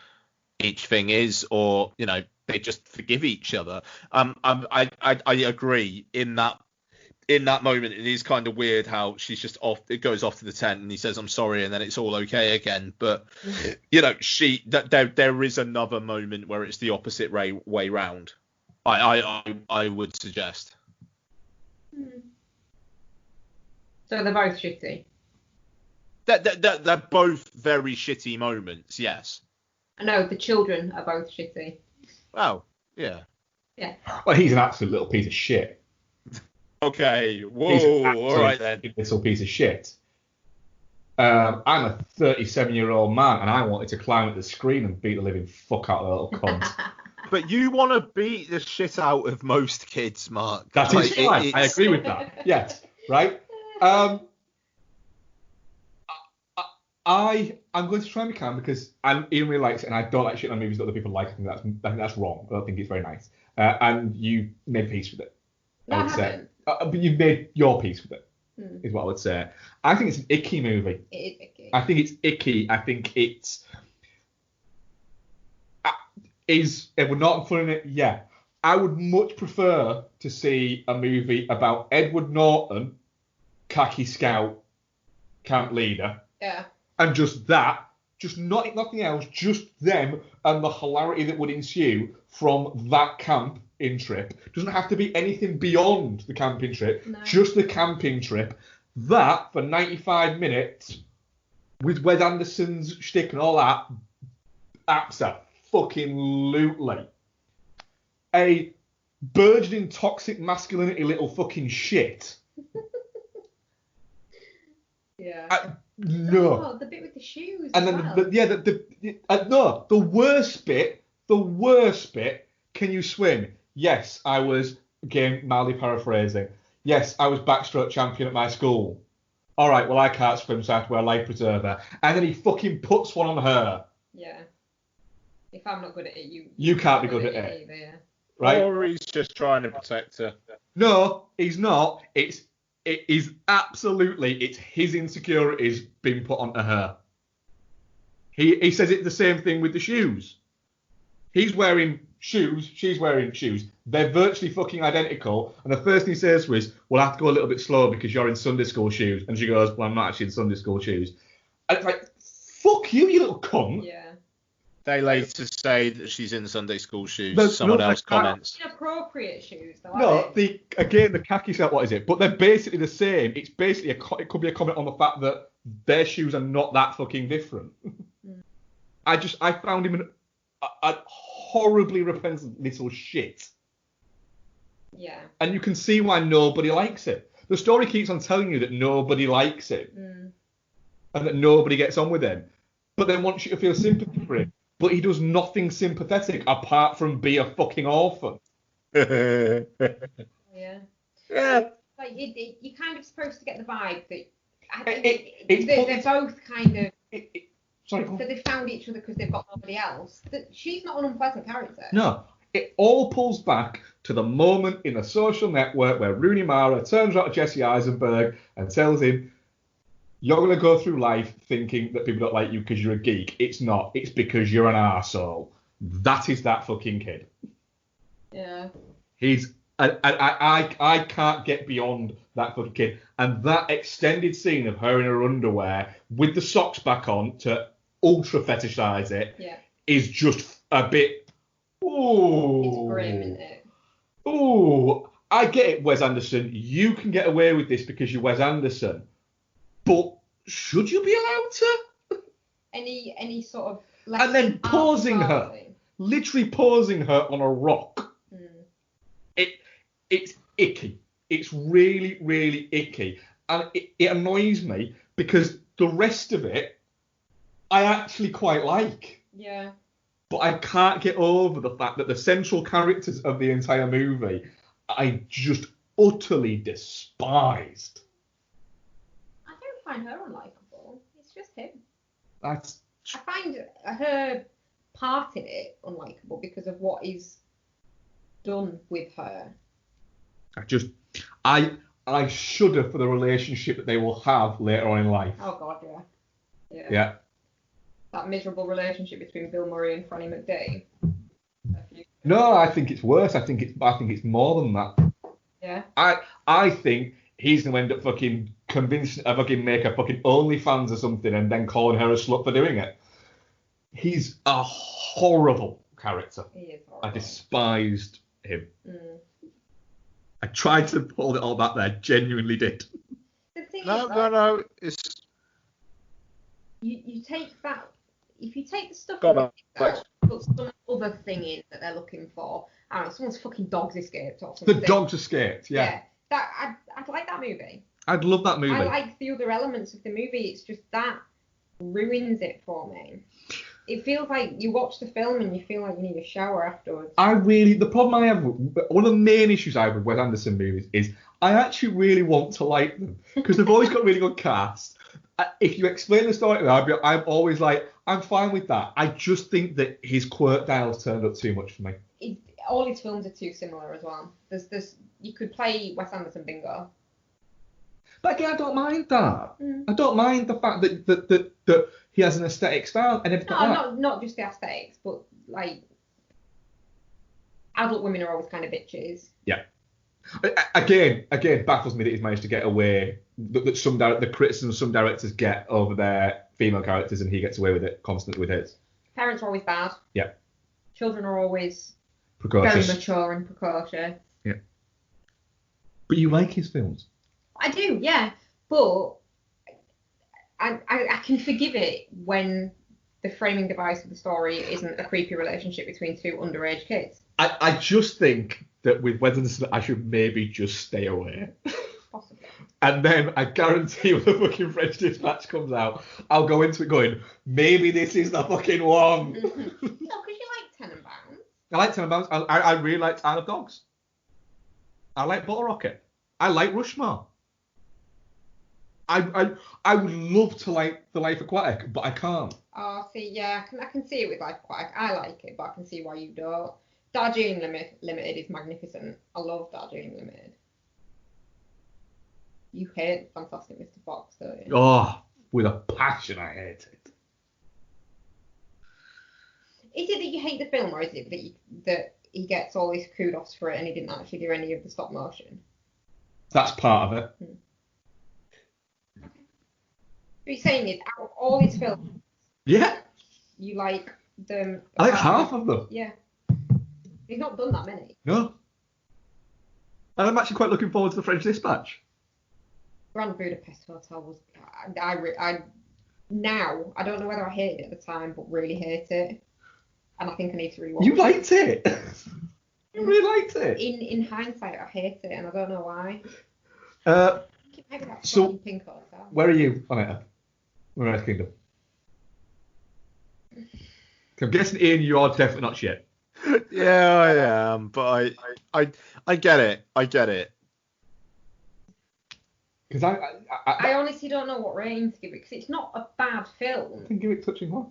each thing is, or they just forgive each other. I agree in that moment. It is kind of weird how she's just off. It goes off to the tent and he says, I'm sorry, and then it's all okay again. But there is another moment where it's the opposite way round. I would suggest. So they're both shitty. They're both very shitty moments. Yes. No, the children are both shitty. Oh, yeah. Yeah. Well, he's an absolute little piece of shit. Okay, whoa, all right then. Little piece of shit. I'm a 37-year-old man, and I wanted to climb at the screen and beat the living fuck out of the little cunt. But you want to beat the shit out of most kids, Mark. That is fine. I agree with that. Yes, right. I'm going to try and be calm because Ian really likes it, and I don't like shit on movies that other people like. I think that's wrong. I don't think it's very nice. And you made peace with it. No, I would say. But you've made your peace with it. Is what I would say. I think it's an icky movie. It is icky. I think it's icky. I think it's we're not fun in it. Yeah, I would much prefer to see a movie about Edward Norton, khaki scout, camp leader. Yeah. And just that, just nothing else, just them and the hilarity that would ensue from that camping trip. Doesn't have to be anything beyond the camping trip, just the camping trip. That for 95 minutes with Wes Anderson's shtick and all that, abso-fucking-lutely. A burgeoning toxic masculinity little fucking shit. Yeah. No. Oh, the bit with the shoes. And then the worst bit. Can you swim? Yes, I was, again, mildly paraphrasing. Yes, I was backstroke champion at my school. All right, well, I can't swim, so I have to wear a life preserver. And then he fucking puts one on her. Yeah. If I'm not good at it, you can't be good at it. Either, yeah. Right? Or he's just trying to protect her. No, he's not. It is absolutely, it's his insecurities being put onto her. He says it the same thing with the shoes. He's wearing shoes, she's wearing shoes. They're virtually fucking identical. And the first thing he says to her is, we'll have to go a little bit slower because you're in Sunday school shoes. And she goes, well, I'm not actually in Sunday school shoes. And it's like, fuck you, you little cunt. Yeah. They later say that she's in Sunday school shoes. Someone else comments. Inappropriate shoes, though. No, the khaki set, what is it? But they're basically the same. It's basically it could be a comment on the fact that their shoes are not that fucking different. I found him a horribly repentant little shit. Yeah. And you can see why nobody likes it. The story keeps on telling you that nobody likes him. And that nobody gets on with him. But then wants you to feel sympathy for him. But he does nothing sympathetic apart from be a fucking orphan. Yeah. Yeah. Like you're kind of supposed to get the vibe that they're both kind of. Sorry. So they found each other because they've got nobody else. She's not an unpleasant character. No, It all pulls back to the moment in a Social Network where Rooney Mara turns around to Jesse Eisenberg and tells him, "You're going to go through life thinking that people don't like you because you're a geek. It's not. It's because you're an arsehole." That is that fucking kid. Yeah. I can't get beyond that fucking kid. And that extended scene of her in her underwear with the socks back on to ultra fetishize it is just a bit. Ooh. It's grim, isn't it? Ooh. I get it, Wes Anderson. You can get away with this because you're Wes Anderson. But should you be allowed to? Any sort of. And then pausing her. Literally pausing her on a rock. It's icky. It's really, really icky. And it annoys me because the rest of it I actually quite like. Yeah. But I can't get over the fact that the central characters of the entire movie I just utterly despised. I don't find her unlikable. It's just him. I find her part in it unlikable because of what is done with her. I shudder for the relationship that they will have later on in life. Oh God, yeah. Yeah. That miserable relationship between Bill Murray and Franny McDay. No, I think it's worse. I think it's more than that. Yeah. I think he's gonna end up fucking convincing her fucking make a fucking OnlyFans or something and then calling her a slut for doing it. He's a horrible character. He is horrible. I despised him. Mm. I tried to hold it all back there. Genuinely did. The thing No. It's you take that. If you take the stuff put some other thing in that they're looking for. I don't know, someone's fucking dogs escaped or something. The dogs escaped. Yeah. That I'd like that movie. I'd love that movie. I like the other elements of the movie. It's just that ruins it for me. It feels like you watch the film and you feel like you need a shower afterwards. The problem I have, one of the main issues I have with Wes Anderson movies is I actually really want to like them because they've always got really good cast. If you explain the story to me, I'm always like, I'm fine with that. I just think that his quirk dial's turned up too much for me. All his films are too similar as well. You could play Wes Anderson bingo. But again, I don't mind that. I don't mind the fact that he has an aesthetic style and everything like that. Not just the aesthetics, but like adult women are always kind of bitches. Yeah. Again, baffles me that he's managed to get away. That the criticism some directors get over their female characters, and he gets away with it constantly with his. Parents are always bad. Yeah. Children are always precocious. Very mature and precocious. Yeah. But you like his films. I do, yeah. But I can forgive it when the framing device of the story isn't a creepy relationship between two underage kids. I just think that with Wes Anderson, I should maybe just stay away. Possibly. And then I guarantee when the fucking French Dispatch comes out, I'll go into it going, maybe this is the fucking one. No, because you like Tenenbaums. I like Tenenbaums. I really like Isle of Dogs. I like Bottle Rocket. I like Rushmore. I would love to like The Life Aquatic, but I can't. Oh, see, yeah, I can see it with Life Aquatic. I like it, but I can see why you don't. Darjeeling Limited is magnificent. I love Darjeeling Limited. You hate Fantastic Mr. Fox, don't you? Oh, with a passion, I hate it. Is it that you hate the film, or is it that he gets all these kudos for it and he didn't actually do any of the stop motion? That's part of it. What you're saying is, out of all his films, yeah, you like them. I like half of them. Yeah. He's not done that many. No. And I'm actually quite looking forward to the French Dispatch. Grand Budapest Hotel was. I now I don't know whether I hated it at the time, but really hate it, and I think I need to rewatch. You liked it. You really liked it. In hindsight, I hate it, and I don't know why. Maybe that's so pink hotel. Where are you on it? Moonrise Kingdom. I'm guessing, Ian, you are definitely not shit. Yeah, I am, but I get it. I get it. Because I honestly don't know what rating to give it, because it's not a bad film. I can give it touching one.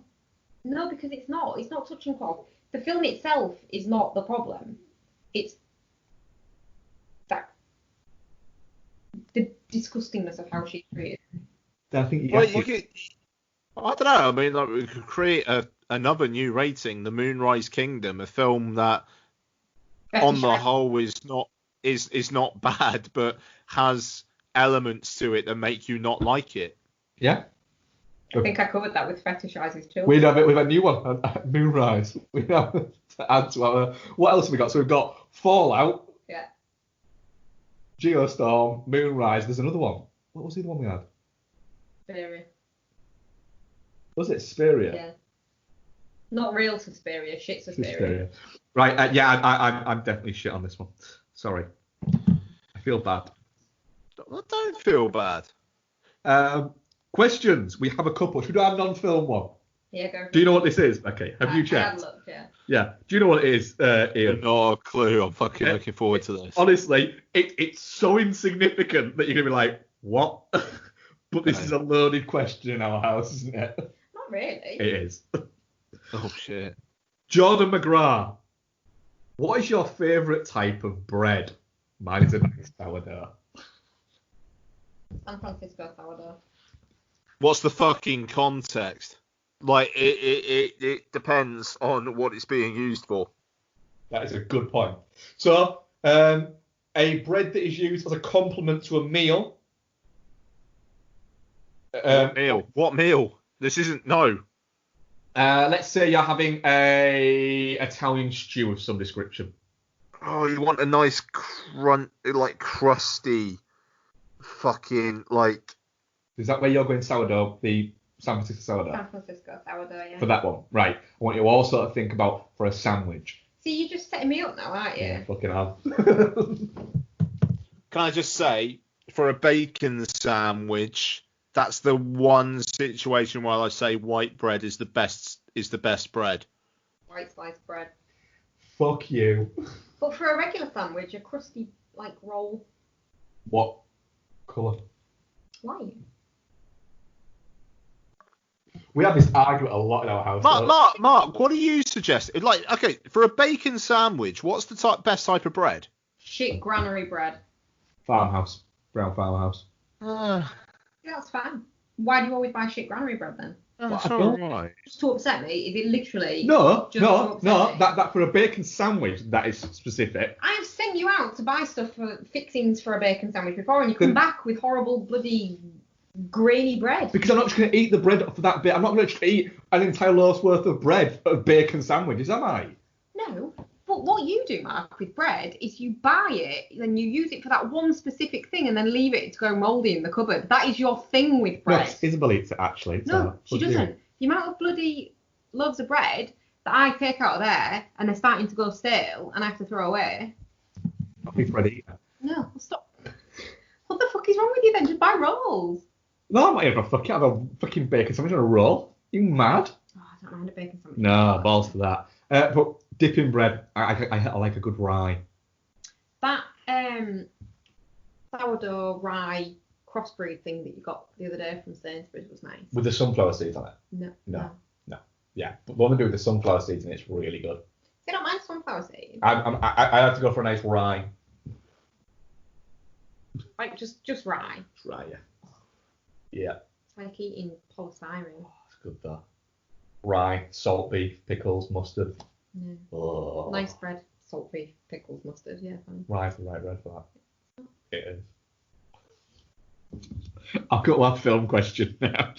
No, because it's not. It's not touching pop. The film itself is not the problem. It's that the disgustingness of how she's treated. I think I don't know. I mean, like, we could create another new rating, The Moonrise Kingdom, a film that, Becky on the Shrek. whole, is not bad, but has elements to it that make you not like it. Yeah. I think I covered that with fetishizes too. We've a new one, Moonrise. We have to add to our. What else have we got? So we've got Fallout. Yeah. Geostorm, Moonrise. There's another one. What was the other one we had? Suspiria. Was it Suspiria? Yeah. Not real Suspiria, shit Suspiria. Right. I'm definitely shit on this one. Sorry. I feel bad. I don't feel bad. Questions. We have a couple. Should we do our non-film one? Yeah, go for it. Do you know what this is? Okay. Have you checked? I had looked, yeah. Yeah. Do you know what it is, Ian? Not a clue. I'm fucking looking forward to this. Honestly, it's so insignificant that you're going to be like, what? But this is a loaded question in our house, isn't it? Not really. It is. Oh, shit. Jordan McGrath. What is your favourite type of bread? Mine is a nice sourdough. San Francisco sourdough. What's the fucking context? Like, it depends on what it's being used for. That is a good point. So, a bread that is used as a complement to a meal. What meal? This isn't, no. Let's say you're having a Italian stew of some description. Oh, you want a nice crusty fucking, like... Is that where you're going sourdough, the San Francisco sourdough? San Francisco sourdough, yeah. For that one, right. I want you also to think about for a sandwich. See, you're just setting me up now, aren't you? Yeah, fucking hell. Can I just say, for a bacon sandwich, that's the one situation where I say white bread is the best bread. White sliced bread. Fuck you. But for a regular sandwich, a crusty, like, roll. What colour? White. We have this argument a lot in our house. Mark, what do you suggest? Like, okay, for a bacon sandwich, what's the best type of bread? Shit granary bread. Farmhouse. Brown farmhouse. Yeah, that's fine. Why do you always buy shit granary bread then? That's alright. Just to upset me? Is it literally... No. Me? That for a bacon sandwich, that is specific. I've sent you out to buy stuff for fixings for a bacon sandwich before, and you come back with horrible bloody grainy bread. Because I'm not just going to eat the bread for that bit. I'm not going to just eat an entire loaf's worth of bread of bacon sandwiches, am I? No. But what you do, Mark, with bread is you buy it, then you use it for that one specific thing, and then leave it to go mouldy in the cupboard. That is your thing with bread. No, Isabel eats it, actually. No, she doesn't. The amount of bloody loaves of bread that I take out of there, and they're starting to go stale, and I have to throw away. I think bread eater. No, stop. What the fuck is wrong with you then? Just buy rolls. No, I'm not even have a fucking bacon sandwich on a roll. You mad? Oh, I don't mind a bacon sandwich. No, balls for that. But dipping bread, I like a good rye. That sourdough rye crossbreed thing that you got the other day from Sainsbury's was nice. With the sunflower seeds on it? No. Yeah, but what they do with the sunflower seeds in it's really good. You don't mind sunflower seeds? I have to go for a nice rye. Like just rye. Rye, yeah. Yeah. It's like eating polystyrene. Oh, it's good though. Rye, salt beef, pickles, mustard. Yeah. Oh. Nice bread, salt beef, pickles, mustard. Yeah, fine. Rye's the right bread for that. It is. I've got one film question now.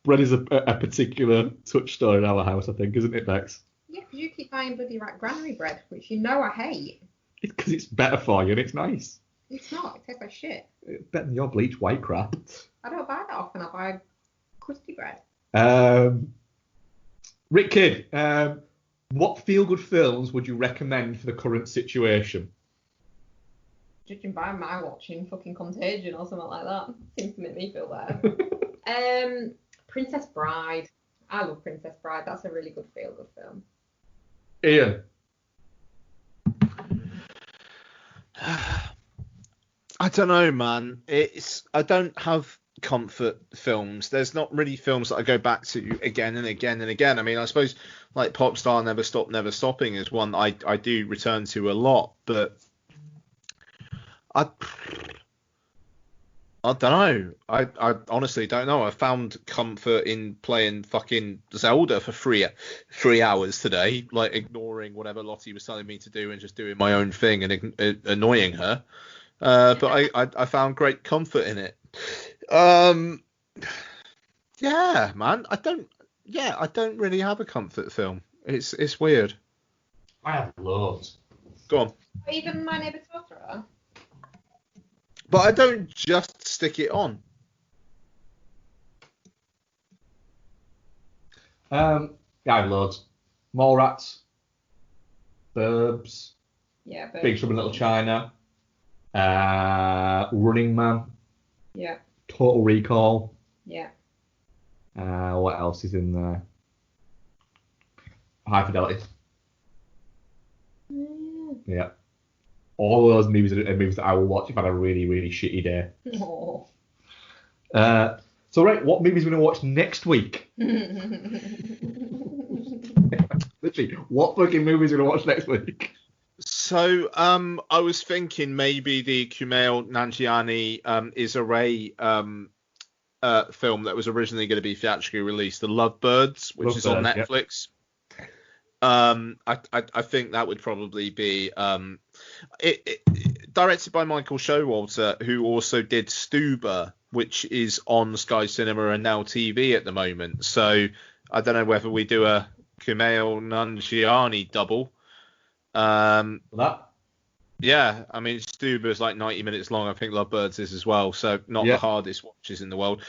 Bread is a particular touchstone in our house, I think, isn't it, Bex? Yeah, because you keep buying bloody granary bread, which you know I hate. It's because it's better for you and it's nice. It's not. It tastes like shit. It's better than your bleached white crap. I don't buy that often. I buy crusty bread. Rick Kidd, what feel-good films would you recommend for the current situation? Judging by my watching fucking Contagion or something like that. Seems to make me feel better. Princess Bride. I love Princess Bride. That's a really good feel-good film. Ian? I don't know, man. I don't have comfort films. There's not really films that I go back to again and again and again. I mean, I suppose like Popstar Never Stop Never Stopping is one I do return to a lot, but I don't know. I honestly don't know. I found comfort in playing fucking Zelda for three hours today, like ignoring whatever Lottie was telling me to do and just doing my own thing and annoying her. But I found great comfort in it. Yeah, man. I don't really have a comfort film. It's weird. I have loads. Go on. Even My Neighbor Totoro. But I don't just stick it on. Yeah, I have loads. Mallrats. Burbs. Yeah, but Big Trouble in Little China. Running Man. yeah, Total Recall. yeah. What else is in there? High Fidelity. Yeah. All those movies are movies that I will watch if I had a really, really shitty day. Oh. So, right, what movies are we going to watch next week? Literally, what fucking movies are we going to watch next week? So, I was thinking maybe the Kumail Nanjiani Issa Rae film that was originally going to be theatrically released, The Lovebirds, which is on Netflix. Yep. I think that would probably be directed by Michael Showalter, who also did Stuber, which is on Sky Cinema and Now TV at the moment. So I don't know whether we do a Kumail Nanjiani double. That? Yeah, I mean, Stuber is like 90 minutes long. I think Lovebirds is as well. So not the hardest watches in the world.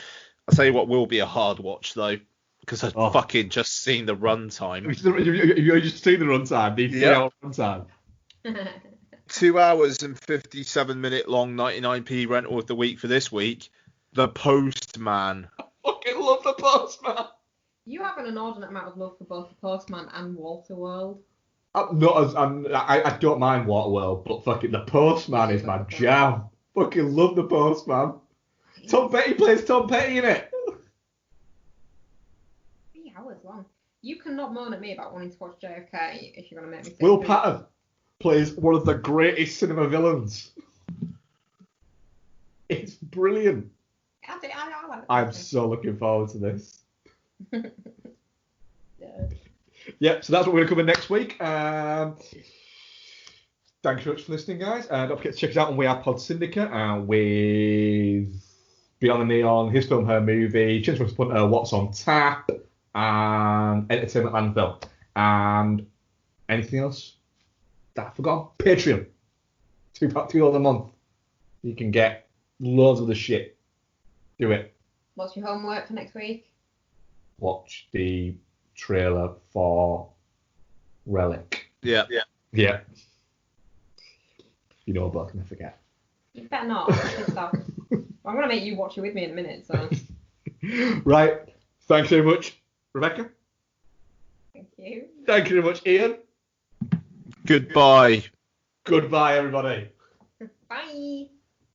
I'll tell you what will be a hard watch, though, because I've fucking just seen the runtime. You just seen the runtime? The 3 hour runtime? 2 hours and 57-minute long 99p rental of the week for this week. The Postman. I fucking love The Postman. You have an inordinate amount of love for both The Postman and Waterworld. I don't mind Waterworld, but fucking The Postman is my jam. Fucking love The Postman. Tom Petty plays Tom Petty in it. 3 hours long. You cannot moan at me about wanting to watch JFK if you're going to make me sit Will through Patton plays one of the greatest cinema villains. It's brilliant. I like I'm so looking forward to this. Yeah. Yeah, so that's what we're going to cover next week. Thanks so much for listening, guys. Don't forget to check us out on We Are Pod Syndicate with Beyond the Neon, His Film, Her Movie, Chintz Punter, What's on Tap, and Entertainment Landfill. And anything else that I forgot? Patreon. $2 a month. You can get loads of the shit. Do it. What's your homework for next week? Watch the trailer for Relic. Yeah. You know what I'm going to forget. You better not. I'm going to make you watch it with me in a minute, so. Right. Thanks very much, Rebecca. Thank you. Thank you very much, Ian. Goodbye. Goodbye, everybody. Bye.